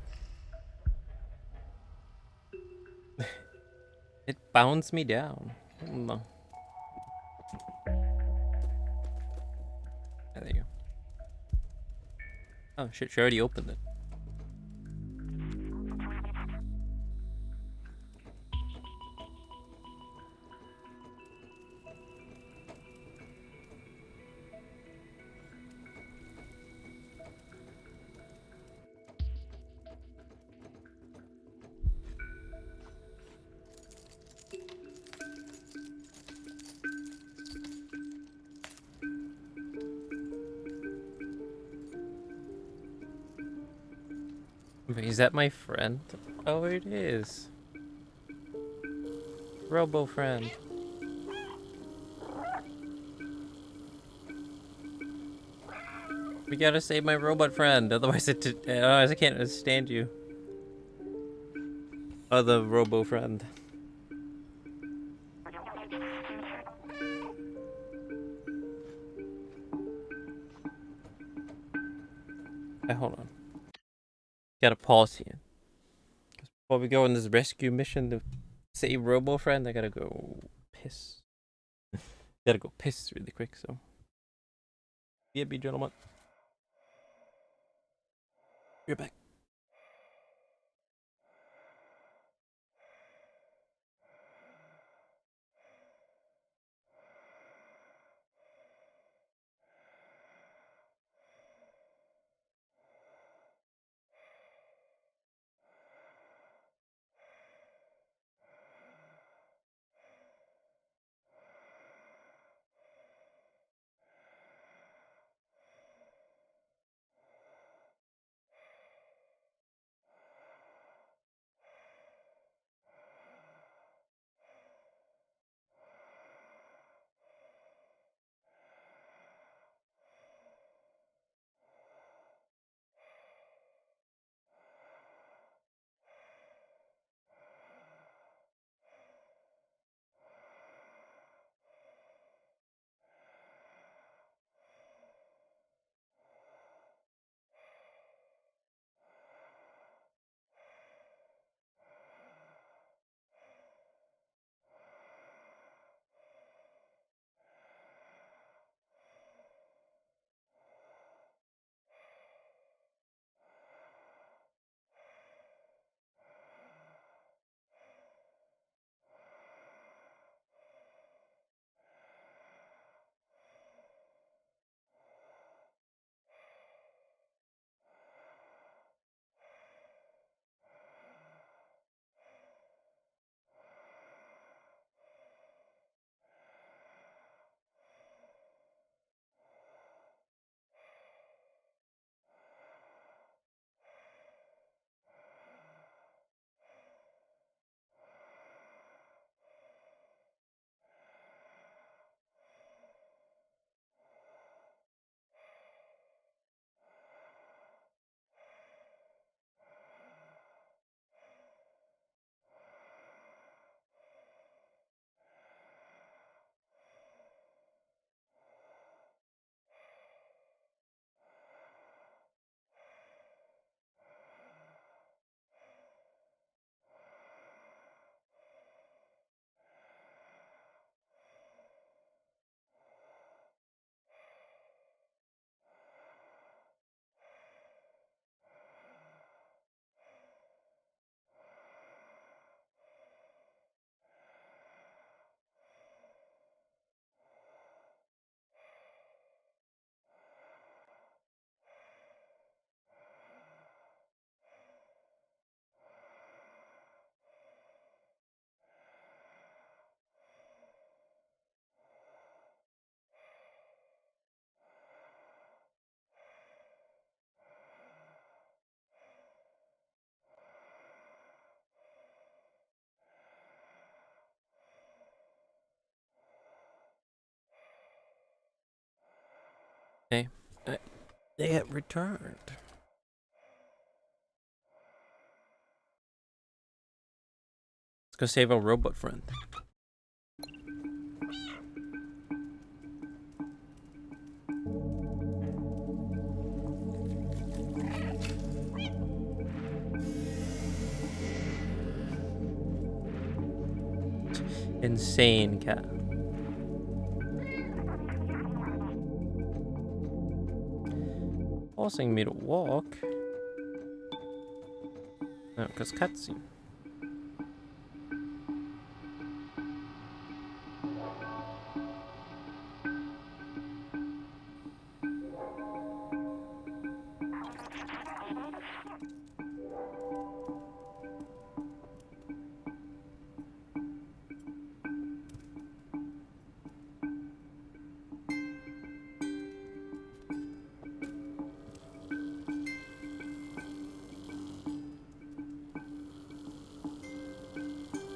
It bounced me down. No. There you go. Oh shit, she already opened it. Wait, is that my friend? Oh, it is. Robo friend. We gotta save my robot friend, otherwise otherwise I can't understand you. Oh, the robo friend. Hey, hold on. Gotta pause here. Before we go on this rescue mission to save robo friend, I gotta go piss. Gotta go piss really quick, so. Be gentlemen. You're back. They have returned. Let's go save our robot friend. Insane cat. Forcing me to walk. No, because cutscene.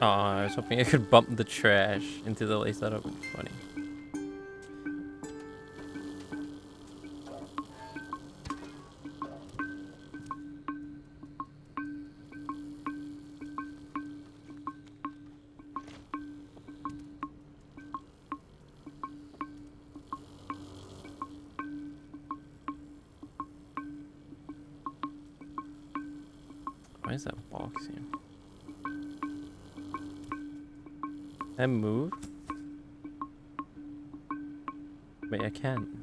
Oh, I was hoping I could bump the trash into the lace. That would be funny. Why is that box here? Can I move? Wait, I can.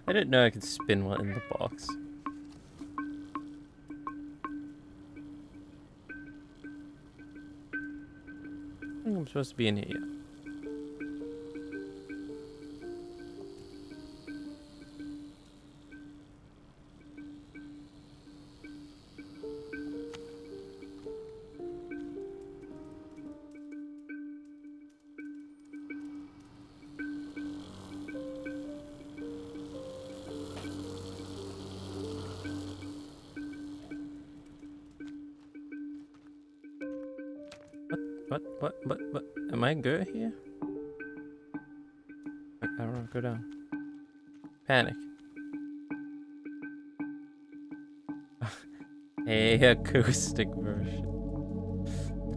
I didn't know I could spin while in the box. I think I'm supposed to be in here. What? Am I good here? I don't know, go down. Panic. Hey, acoustic version.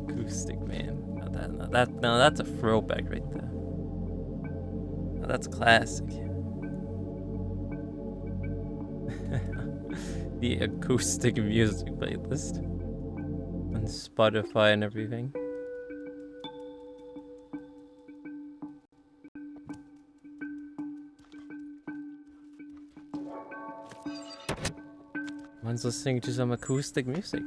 Acoustic, man. No, that's a throwback right there. Now that's classic. The acoustic music playlist on Spotify and everything. One's listening to some acoustic music.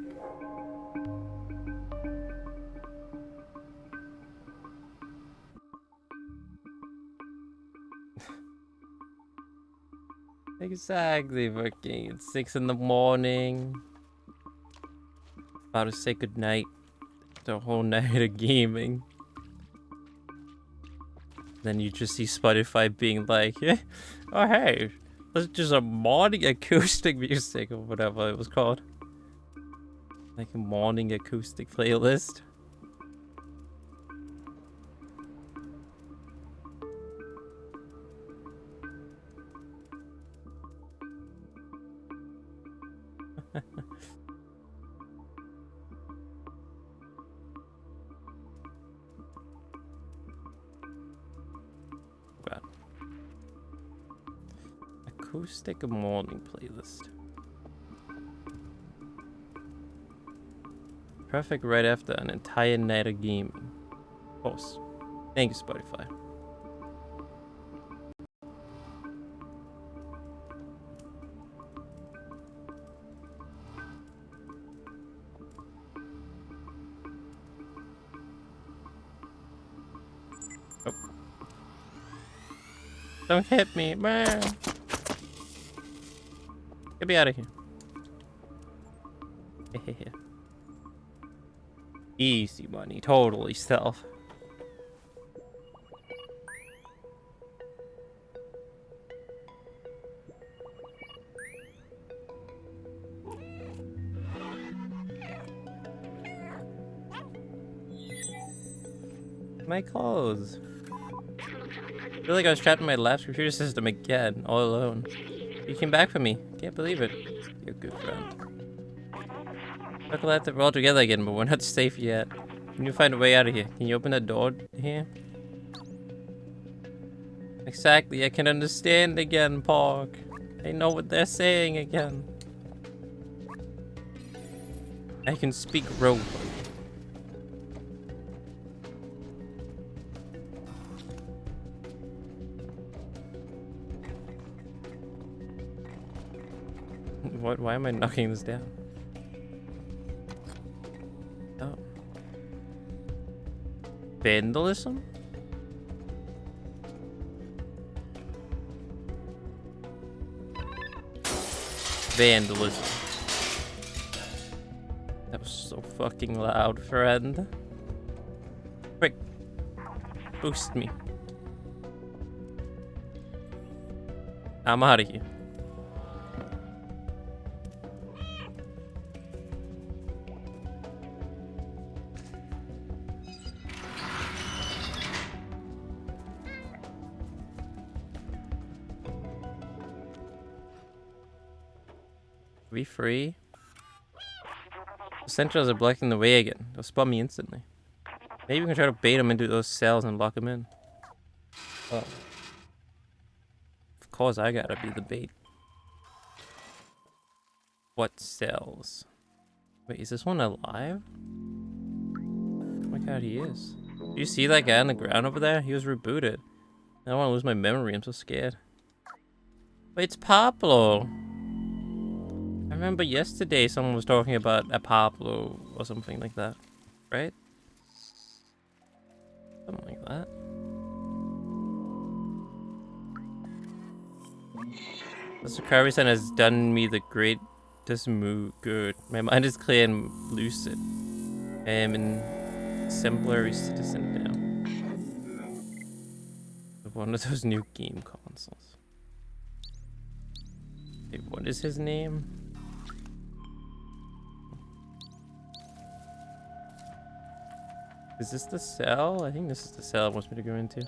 Exactly, fucking. It's 6 in the morning. About to say goodnight. The whole night of gaming. Then you just see Spotify being like, oh hey, let's just a morning acoustic music or whatever it was called. Like a morning acoustic playlist. God. Acoustic morning playlist. Perfect right after an entire night of gaming. Of course. Thank you, Spotify. Oh. Don't hit me, man. Get me out of here. Easy money, totally stealth. My clothes. I feel like I was trapped in my lap's computer system again, all alone. You came back for me. Can't believe it. You're a good friend. I'm glad that we're all together again, but we're not safe yet. Can you find a way out of here? Can you open that door here? Exactly, I can understand again, Pog. I know what they're saying again. I can speak robot. What? Why am I knocking this down? Oh. Vandalism? Vandalism. That was so fucking loud, friend. Quick. Boost me. I'm out of here. Be free. The Sentinels are blocking the way again. They'll spot me instantly. Maybe we can try to bait them into those cells and lock them in. Oh. Of course, I gotta be the bait. What cells? Wait, is this one alive? Oh my god, he is. Do you see that guy on the ground over there? He was rebooted. I don't want to lose my memory. I'm so scared. Wait, it's Pablo. I remember yesterday someone was talking about a Pablo or something like that, right? Something like that. Mr. Carvison has done me the greatest move good. My mind is clear and lucid. I am an exemplary citizen now. Of one of those new game consoles. Wait, what is his name? Is this the cell? I think this is the cell it wants me to go into.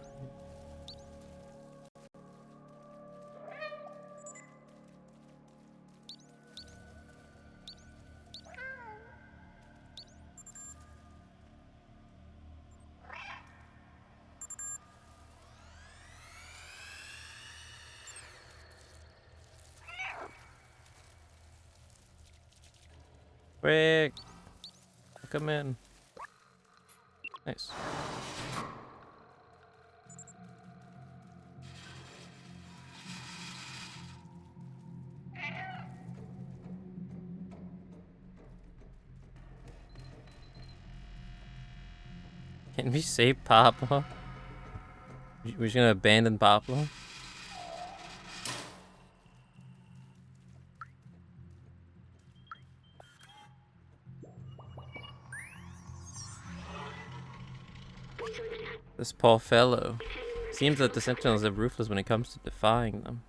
Quick! Come in. Nice. Can we save Pablo? We're just gonna abandon Pablo? This poor fellow. Seems that the Sentinels are ruthless when it comes to defying them.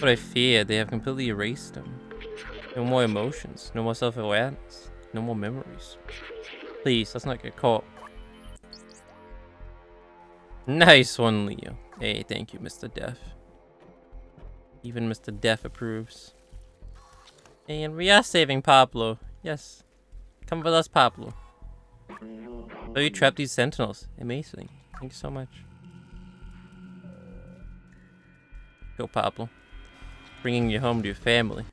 But I fear they have completely erased him. No more emotions, no more self-awareness, no more memories. Please, let's not get caught. Nice one, Leo. Hey, thank you, Mr. Deaf. Even Mr. Deaf approves. And we are saving Pablo. Yes. Come with us, Pablo. So you trapped these Sentinels. Amazing. Thank you so much. Go, Pablo. Bringing you home to your family.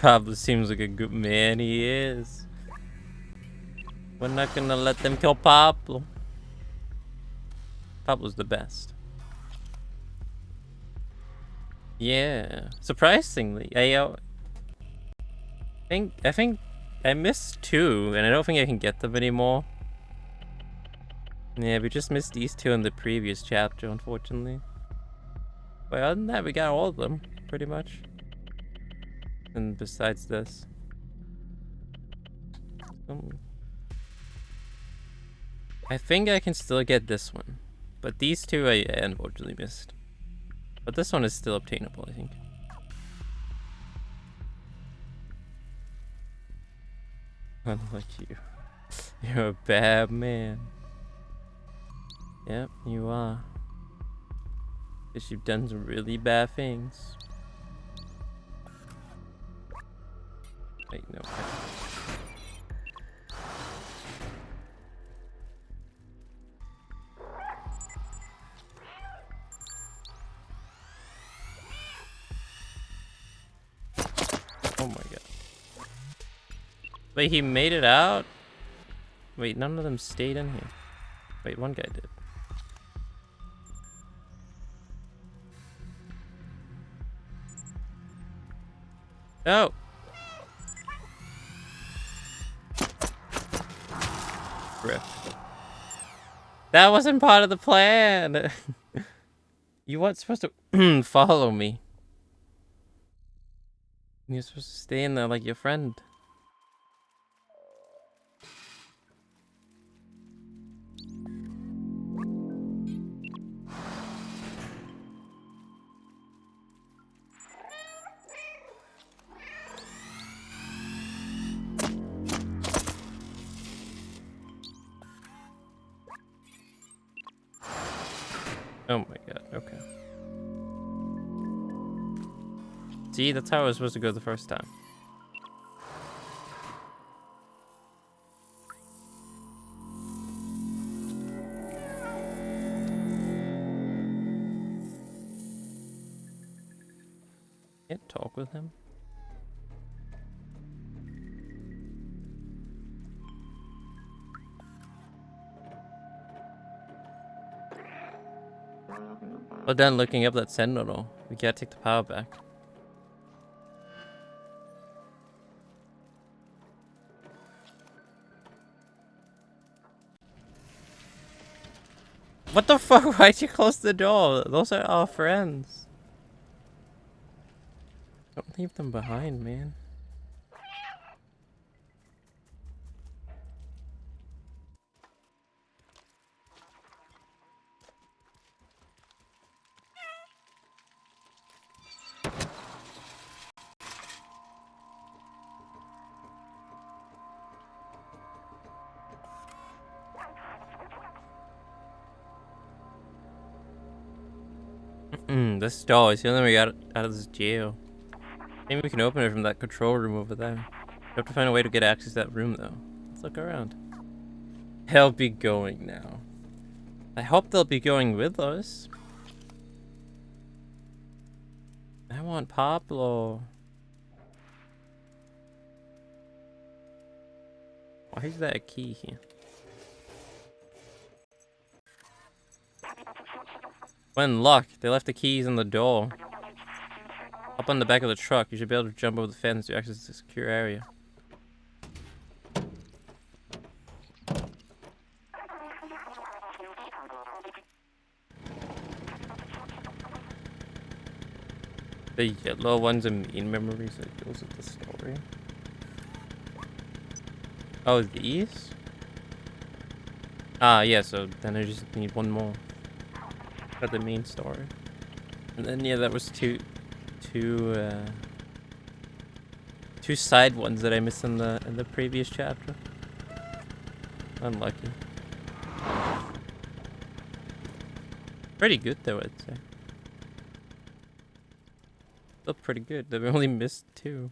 Pablo seems like a good man. He is. We're not gonna let them kill Pablo. Pablo's the best. Yeah. Surprisingly, I think I missed 2, and I don't think I can get them anymore. Yeah, we just missed these 2 in the previous chapter, unfortunately. But other than that, we got all of them, pretty much. And besides this. I think I can still get this one. But these 2 I unfortunately missed. But this one is still obtainable, I think. Unlike you. You're a bad man. Yep, you are. Because you've done some really bad things. Wait, no. Oh my god. Wait, he made it out? Wait, none of them stayed in here. Wait, one guy did. Oh! Rip. That wasn't part of the plan! You weren't supposed to follow me. You're supposed to stay in there like your friend. Oh my god, okay. See, that's how I was supposed to go the first time. Can't talk with him. Well done looking up that sentinel. We gotta take the power back. What the fuck? Why'd you close the door? Those are our friends. Don't leave them behind, man. This door is the only way out of this jail. Maybe we can open it from that control room over there. We have to find a way to get access to that room, though. Let's look around. They'll be going now. I hope they'll be going with us. I want Pablo. Why is that a key here? When locked, they left the keys in the door. Up on the back of the truck, you should be able to jump over the fence to access the secure area. The yellow ones are main memories that goes with the story. Oh, these? Ah, yeah, so then I just need one more. For the main story. And then, yeah, that was two side ones that I missed in the previous chapter. Unlucky. Pretty good, though, I'd say. Still pretty good. They've only missed two.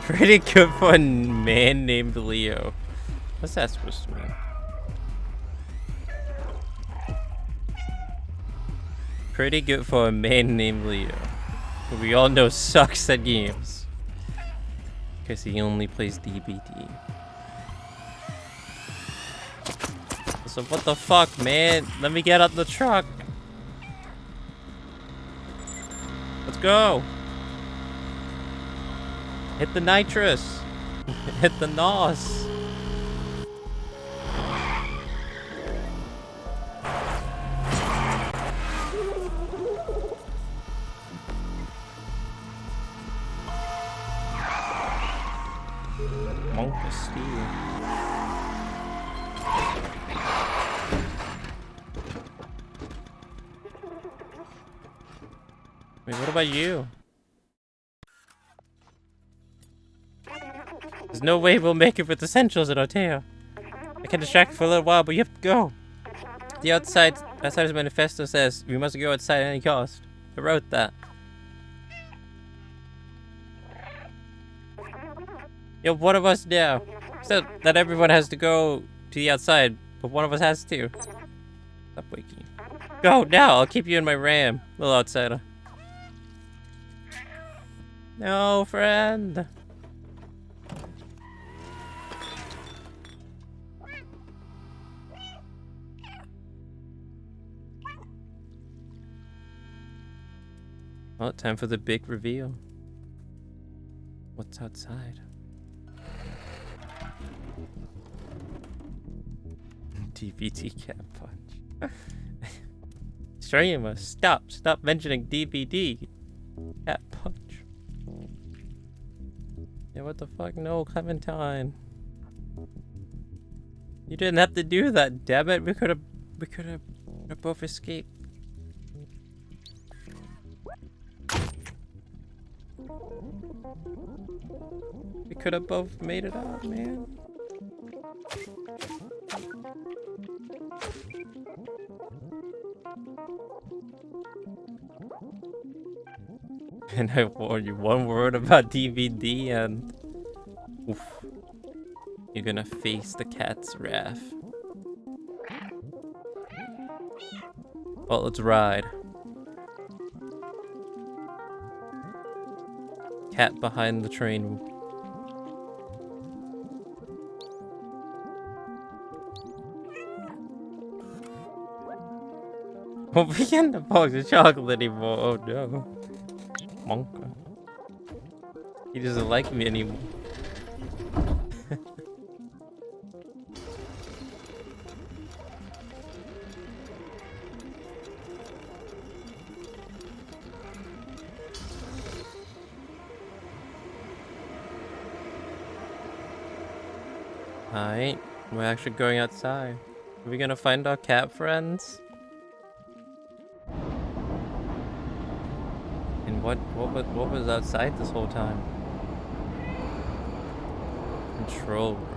Pretty good for a man named Leo. What's that supposed to mean? Pretty good for a man named Leo. Who we all know sucks at games. Because he only plays DBD. So what the fuck, man? Let me get out the truck. Let's go. Hit the nitrous. Hit the NOS. Monk. to steal. Wait, what about you? There's no way we'll make it with essentials in Oteo. I can distract you for a little while, but you have to go. The outsider's manifesto says we must go outside at any cost. I wrote that. Yo, one of us now. So that everyone has to go to the outside, but one of us has to. Stop waking. Go now, I'll keep you in my RAM, little outsider. No, friend. Well, time for the big reveal. What's outside? DVD cat punch. Streamer, stop mentioning DVD cat punch. Yeah, what the fuck? No, Clementine. You didn't have to do that, damn it. We could have both escaped. We could have both made it out, man. And I warn you, one word about DVD and oof, you're gonna face the cat's wrath. Well, let's ride. Cat behind the train. Won't be in the box of chocolate anymore. Oh no. Monka. He doesn't like me anymore. Alright, we're actually going outside. Are we gonna find our cat friends? And what was outside this whole time? Control room.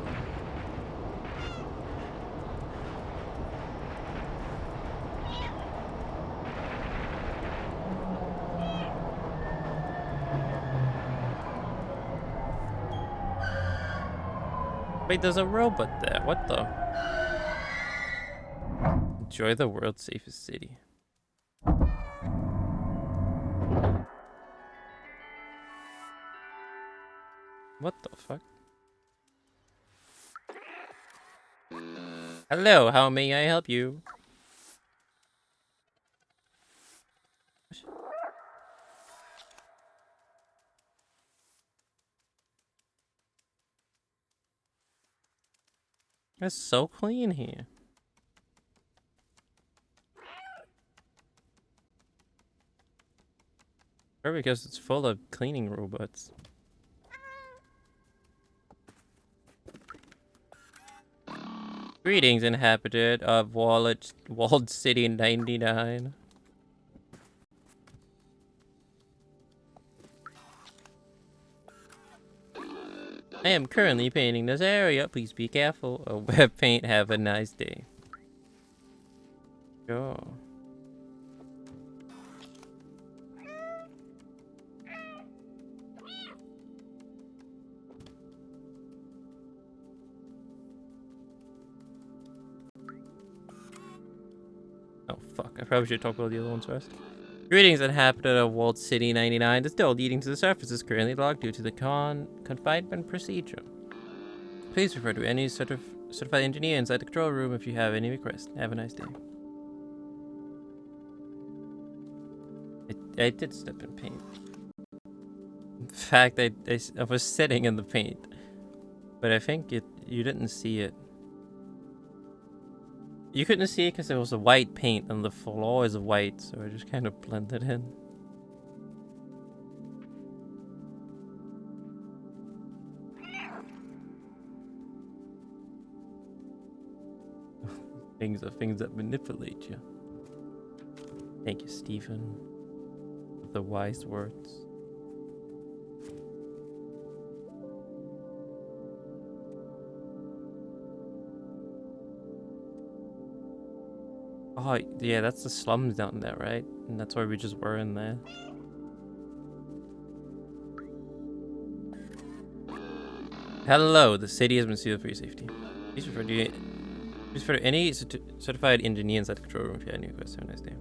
Wait, there's a robot there. What the? Enjoy the world's safest city. What the fuck? Hello, how may I help you? It's so clean here. Probably because it's full of cleaning robots. Greetings, inhabitant of Walled City 99. I am currently painting this area. Please be careful. A wet paint. Have a nice day. Sure. Oh fuck, I probably should talk about the other ones first. Greetings, inhabitant of Walled City 99. The door leading to the surface is currently locked due to the confinement procedure. Please refer to any certified engineer inside the control room if you have any requests. Have a nice day. I did step in paint. In fact, I was sitting in the paint. But I think you didn't see it. You couldn't see it because it was a white paint and the floor is white, so it just kind of blended in. Things that manipulate you. Thank you, Stephen, for the wise words. Oh, yeah, that's the slums down there, right? And that's where we just were in there. Hello, the city has been sealed for your safety. Please refer to any certified engineer inside the control room if you have any requests. Have a nice day.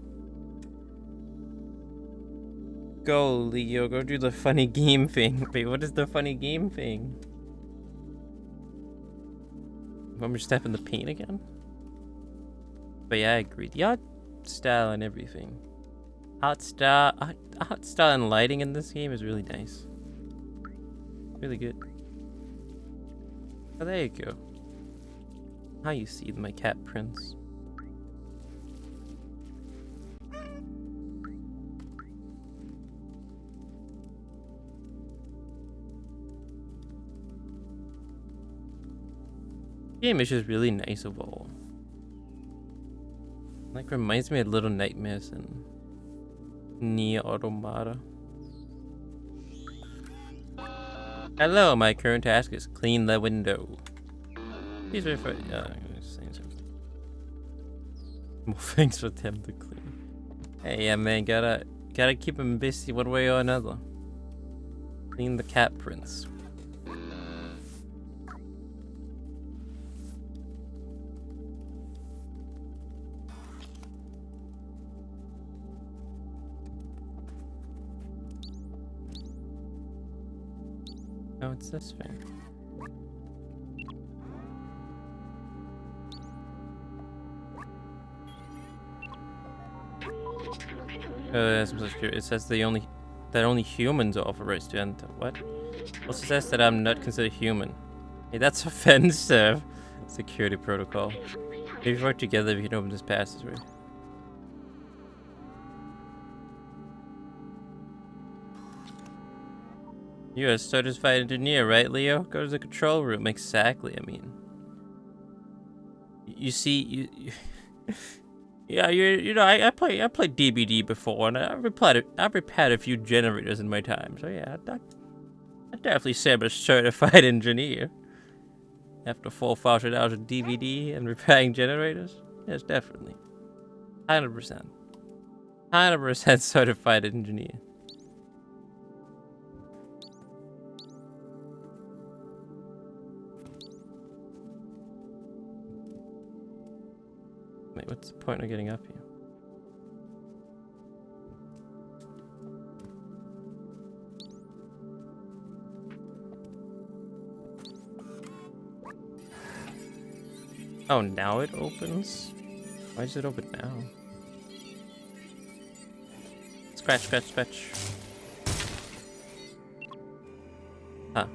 Go, Leo. Go do the funny game thing. Wait, what is the funny game thing? Want me to step in the paint again? But yeah, I agree. The art style and everything. Art style and lighting in this game is really nice. Really good. Oh, there you go. How you see my cat prints. Game is just really nice overall. Like reminds me of Little Nightmares and Nier Automata. Hello, my current task is clean the window. Please wait for I'm saying something. More things for them to clean. Hey, yeah, man, gotta keep him busy one way or another. Clean the cat prints. Oh, it's this thing. It says that only humans are authorized to enter. What? Also says that I'm not considered human. Hey, that's offensive. Security protocol. Maybe work together, we can open this passageway. You're a certified engineer, right, Leo? Go to the control room. Exactly. I mean, you see, yeah, I played DBD before, and I've repaired a few generators in my time. So yeah, I definitely say I'm a certified engineer. After 4,000 hours of DVD and repairing generators, yes, definitely, 100%, 100% certified engineer. Wait, what's the point of getting up here? Oh, now it opens? Why does it open now? Scratch, scratch, scratch. Huh.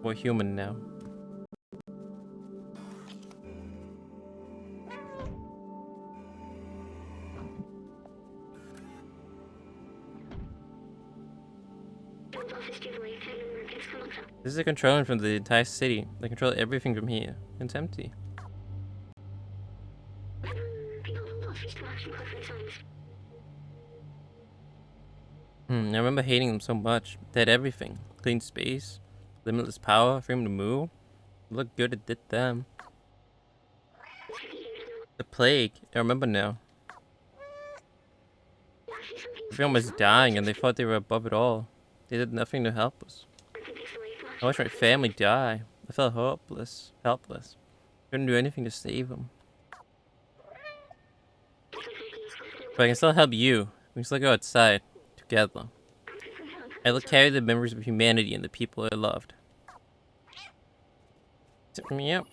We're human now. This is a controlling from the entire city. They control everything from here. It's empty. I remember hating them so much. They had everything. Clean space, limitless power, freedom to move. Look good it did them. The plague. I remember now. Everyone was dying and they thought they were above it all. They did nothing to help us. I watched my family die. I felt helpless. Couldn't do anything to save them. But I can still help you. We can still go outside. Together. I will carry the memories of humanity and the people I loved. Yep.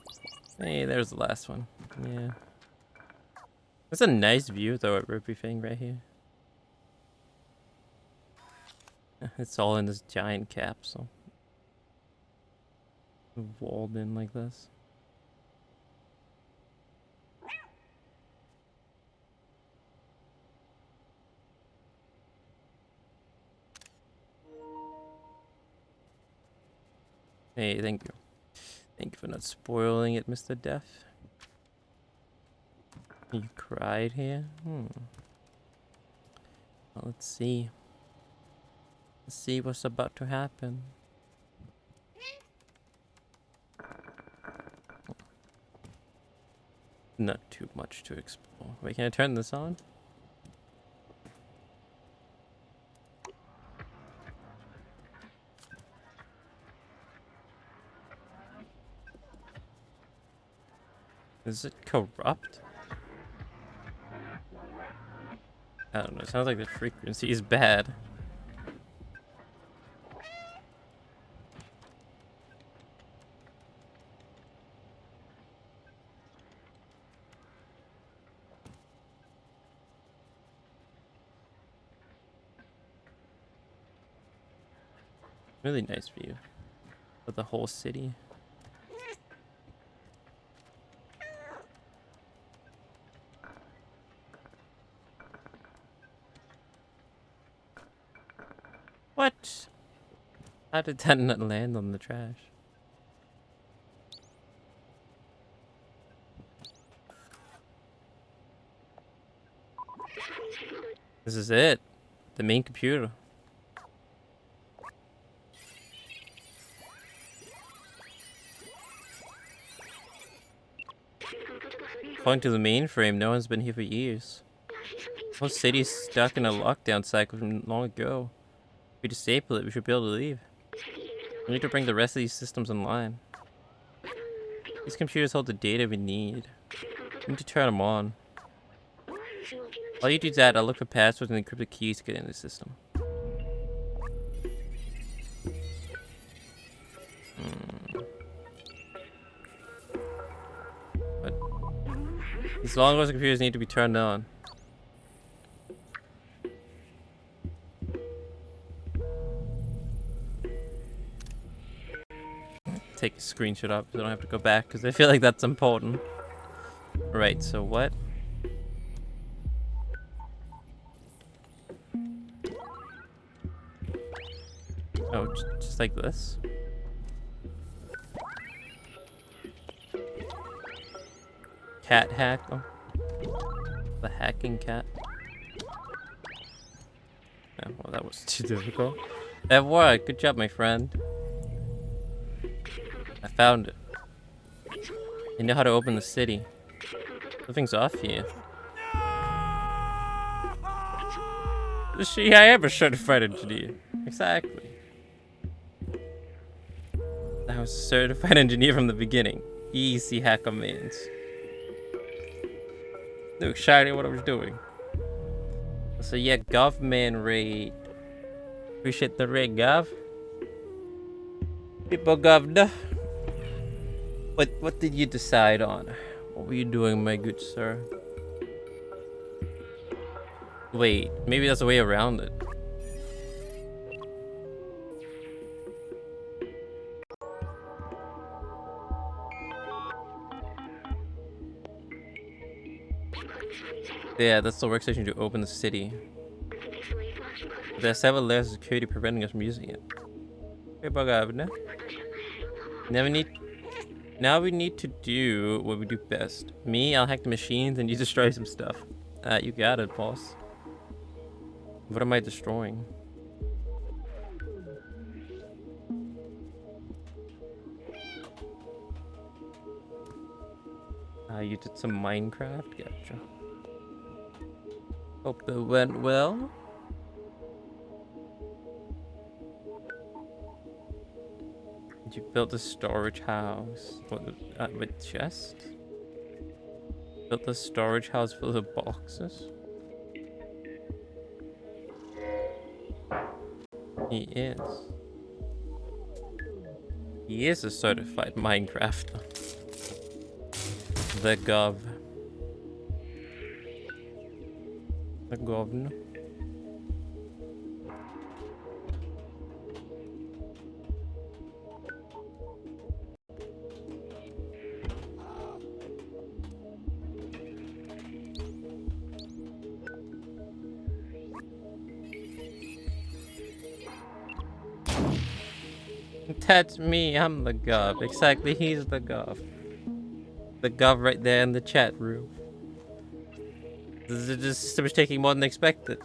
Hey, there's the last one. Yeah. That's a nice view though of everything right here. It's all in this giant capsule. Walled in like this. Hey, thank you. Thank you for not spoiling it, Mr. Death. You cried here? Well, let's see. Let's see what's about to happen. Not too much to explore. Wait, can I turn this on? Is it corrupt? I don't know. It sounds like the frequency is bad. Really nice view of the whole city. What? How did that not land on the trash? This is it. The main computer. According to the mainframe, no one's been here for years. The whole city's stuck in a lockdown cycle from long ago. If we disable it, we should be able to leave. We need to bring the rest of these systems online. These computers hold the data we need. We need to turn them on. While you do that, I'll look for passwords and encrypted keys to get in the system. But as long as the computers need to be turned on. Take a screenshot up so I don't have to go back because I feel like that's important. Right, so what? Oh, just like this? Cat hack? Oh. The hacking cat? Oh, well, that was too difficult. That worked. Good job, my friend. I found it. I know how to open the city. Something's off here. See, I am a certified engineer. Exactly. I was a certified engineer from the beginning. Easy hack commands. No excited what I was doing. So yeah, govman raid. Appreciate the raid, gov. People governor. What did you decide on? What were you doing, my good sir? Wait, maybe that's a way around it. Yeah, that's the workstation to open the city. There are several layers of security preventing us from using it. Now we need to do what we do best. Me, I'll hack the machines and you destroy some stuff. You got it, boss. What am I destroying? You did some Minecraft? Gotcha. Hope it went well. You built a storage house. What, with chest? Built a storage house full of boxes? He is. He is a certified Minecrafter. The gov. The governor. That's me, I'm the gov. Exactly, he's the gov. The gov right there in the chat room. The system is taking more than expected.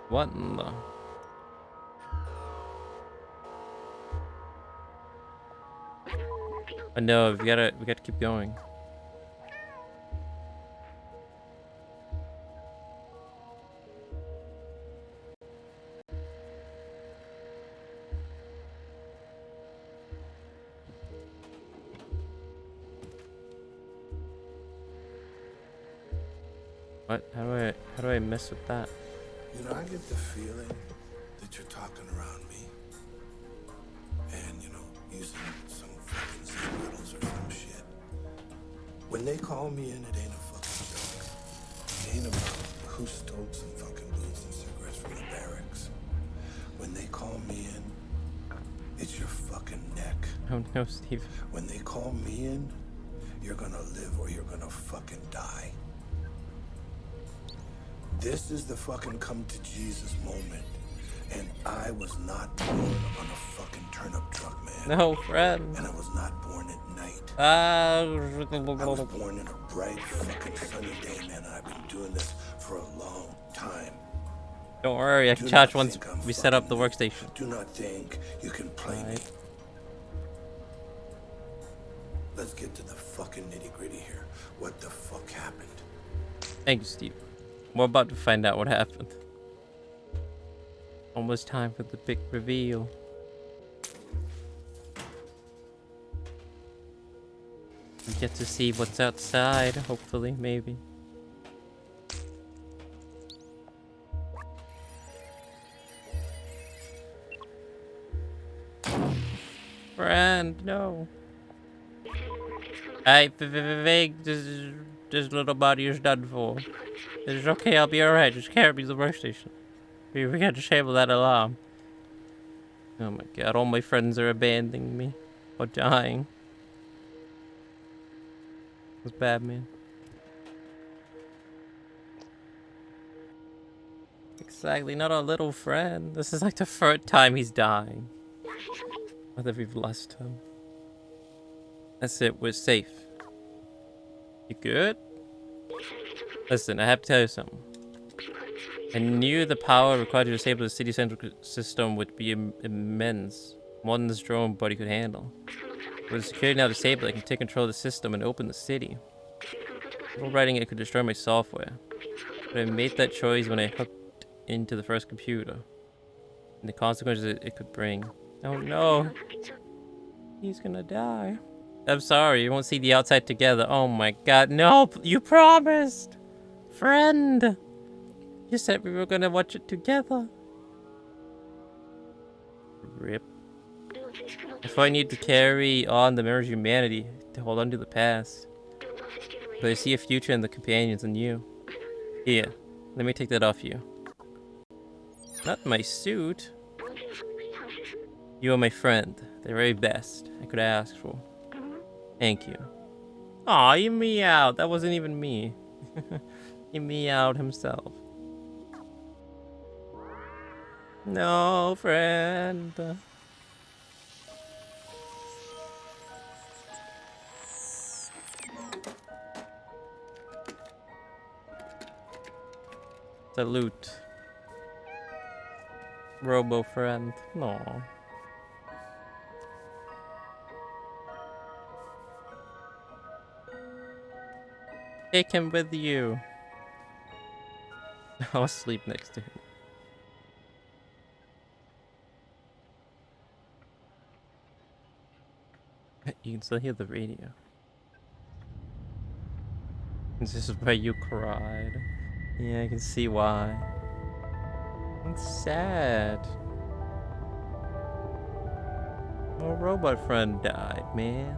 What in the... Oh no, we gotta keep going. What? How do I mess with that? You know, I get the feeling that you're talking around me. And, you know, using some fucking subtitles or some shit. When they call me in, it ain't a fucking joke. It ain't about who stole some fucking booze and cigarettes from the barracks. When they call me in, it's your fucking neck. Oh no, Steve. When they call me in, you're gonna live or you're gonna fucking die. This is the fucking come to Jesus moment. And I was not born on a fucking turnip truck, man. No, friend. And I was not born at night. Ah. I was born in a bright fucking sunny day, man. And I've been doing this for a long time. Don't worry, I can charge once we set up the workstation. Do not think you can play me. Let's get to the fucking nitty gritty here. What the fuck happened? Thank you, Steve. We're about to find out what happened. Almost time for the big reveal. We get to see what's outside, hopefully, maybe. Friend, no. This little body is done for. It's okay, I'll be alright. Just carry me to the workstation. We gotta disable that alarm. Oh my god, all my friends are abandoning me. Or dying. It's bad, man. Exactly, not our little friend. This is like the third time he's dying. Whether we've lost him. That's it, we're safe. You good? Listen, I have to tell you something. I knew the power required to disable the city central system would be immense. More than this drone body could handle. With the security now disabled, I can take control of the system and open the city. Overriding it could destroy my software. But I made that choice when I hooked into the first computer. And the consequences it could bring. Oh no! He's gonna die. I'm sorry, you won't see the outside together. Oh my god, no! You promised! Friend! You said we were gonna watch it together. Rip. If I need to carry on the memories of humanity to hold on to the past. But I see a future in the companions and you. Here, let me take that off you. Not my suit. You are my friend. The very best I could ask for. Thank you. Aw, you meowed. That wasn't even me. He meowed himself. No, friend. Salute. Robo friend. No. Take him with you. I'll sleep next to him. You can still hear the radio. This is why you cried. Yeah, I can see why. It's sad. My robot friend died, man.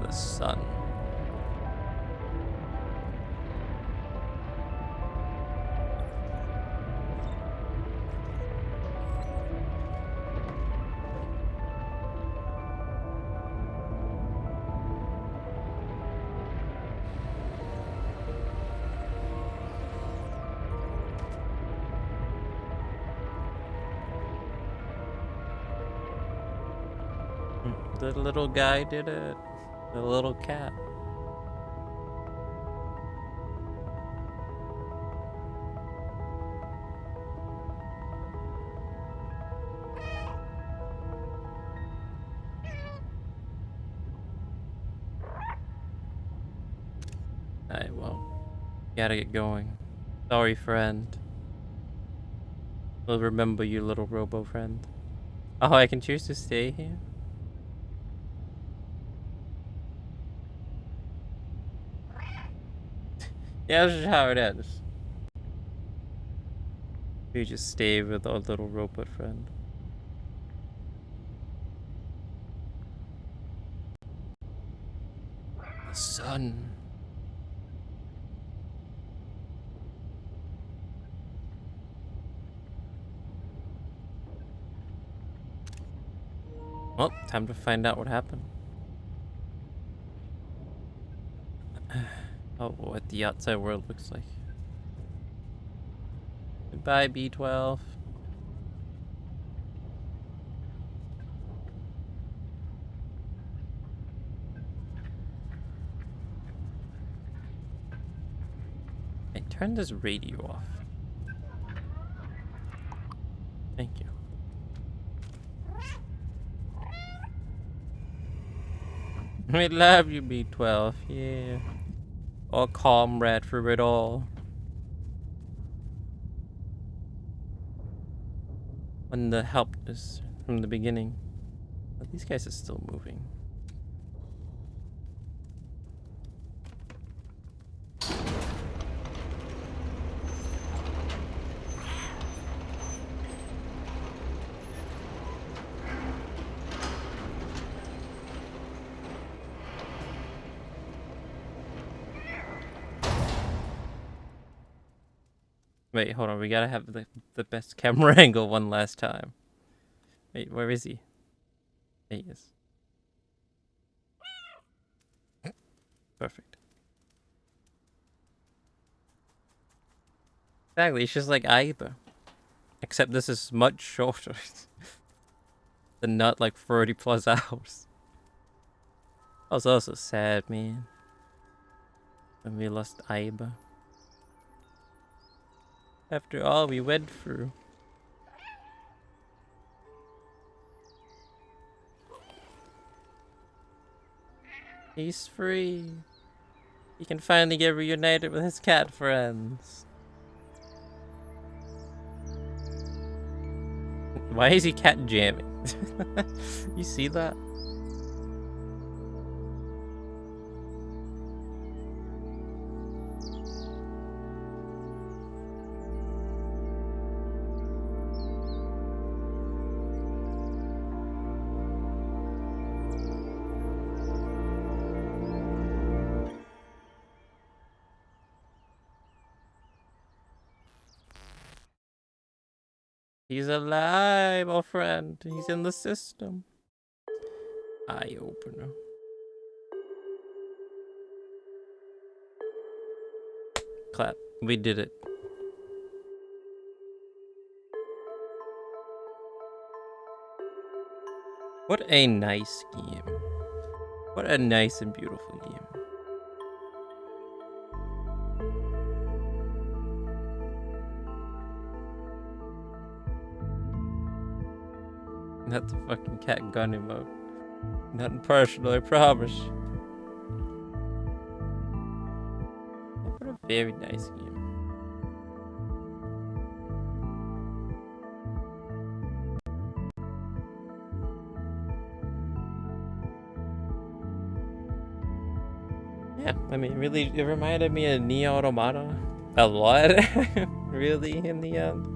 The sun. The little guy did it. The little cat. Alright, well, gotta get going. Sorry, friend. We'll remember you, little robo friend. Oh, I can choose to stay here? Yeah, this is how it is. We just stay with our little robot friend. The sun. Well, time to find out what happened. Oh, what the outside world looks like. Goodbye, B12. Hey, turn this radio off. Thank you. We love you, B12. Yeah. Our comrade for it all. When the helped us from the beginning. But these guys are still moving. Wait, hold on. We gotta have the best camera angle one last time. Wait, where is he? There he is. Perfect. Exactly, it's just like Aiba. Except this is much shorter. Than not like 30 plus hours. I was also sad, man. When we lost Aiba. After all we went through. He's free. He can finally get reunited with his cat friends. Why is he cat jamming? You see that? He's alive, our friend. He's in the system. Eye opener. Clap. We did it. What a nice game. What a nice and beautiful game. Not the fucking cat gun emote. Nothing personal, I promise. What a very nice game. Yeah, I mean, really, it reminded me of Neo Automata a lot, really, in the end.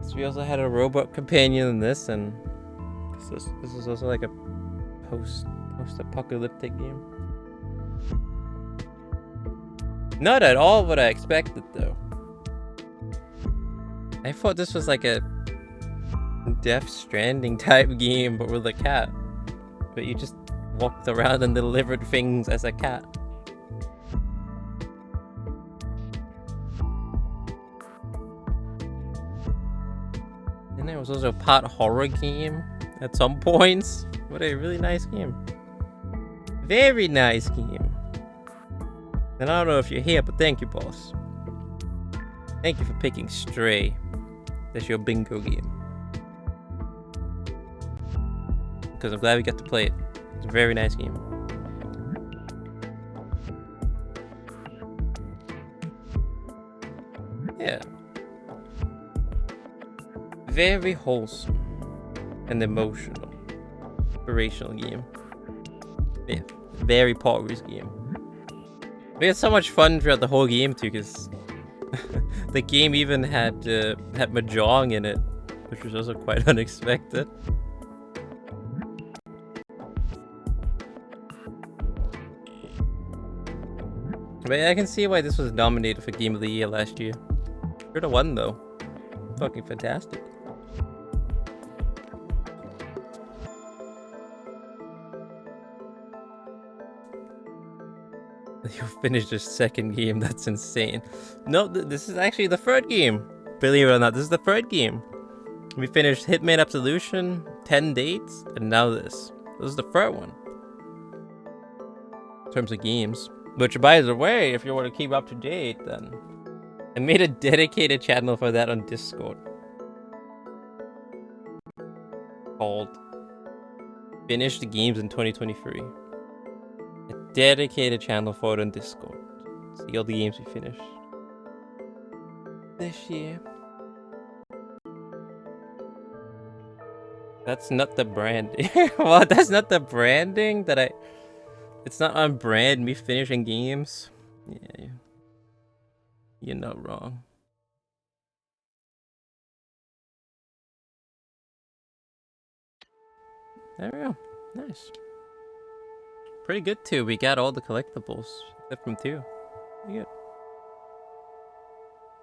So we also had a robot companion in this, and this is also like a post-apocalyptic game. Not at all what I expected, though. I thought this was like a Death Stranding type game, but with a cat. But you just walked around and delivered things as a cat. And it was also a part horror game at some points. What a really nice game. Very nice game. And I don't know if you're here, but thank you, boss. Thank you for picking Stray. That's your bingo game. Because I'm glad we got to play it. It's a very nice game. Yeah. Very wholesome and emotional. Inspirational game. Yeah. Very Poggers game. We had so much fun throughout the whole game too, because the game even had Mahjong in it, which was also quite unexpected. But yeah, I can see why this was nominated for Game of the Year last year. Should have won though. Fucking fantastic. You finished your second game. That's insane. No, this is actually the third game. Believe it or not, this is the third game. We finished Hitman Absolution, 10 Dates, and now this. This is the third one. In terms of games. Which, by the way, if you want to keep up to date, then I made a dedicated channel for that on Discord. Called Finish the Games in 2023. A dedicated channel for it on Discord. See all the games we finished this year. That's not the branding. Well, that's not the branding that I... It's not on brand, me finishing games. Yeah, you're not wrong. There we go. Nice. Pretty good too. We got all the collectibles except from 2. Pretty good.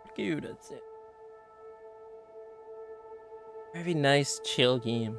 Pretty good, that's it. Very nice, chill game.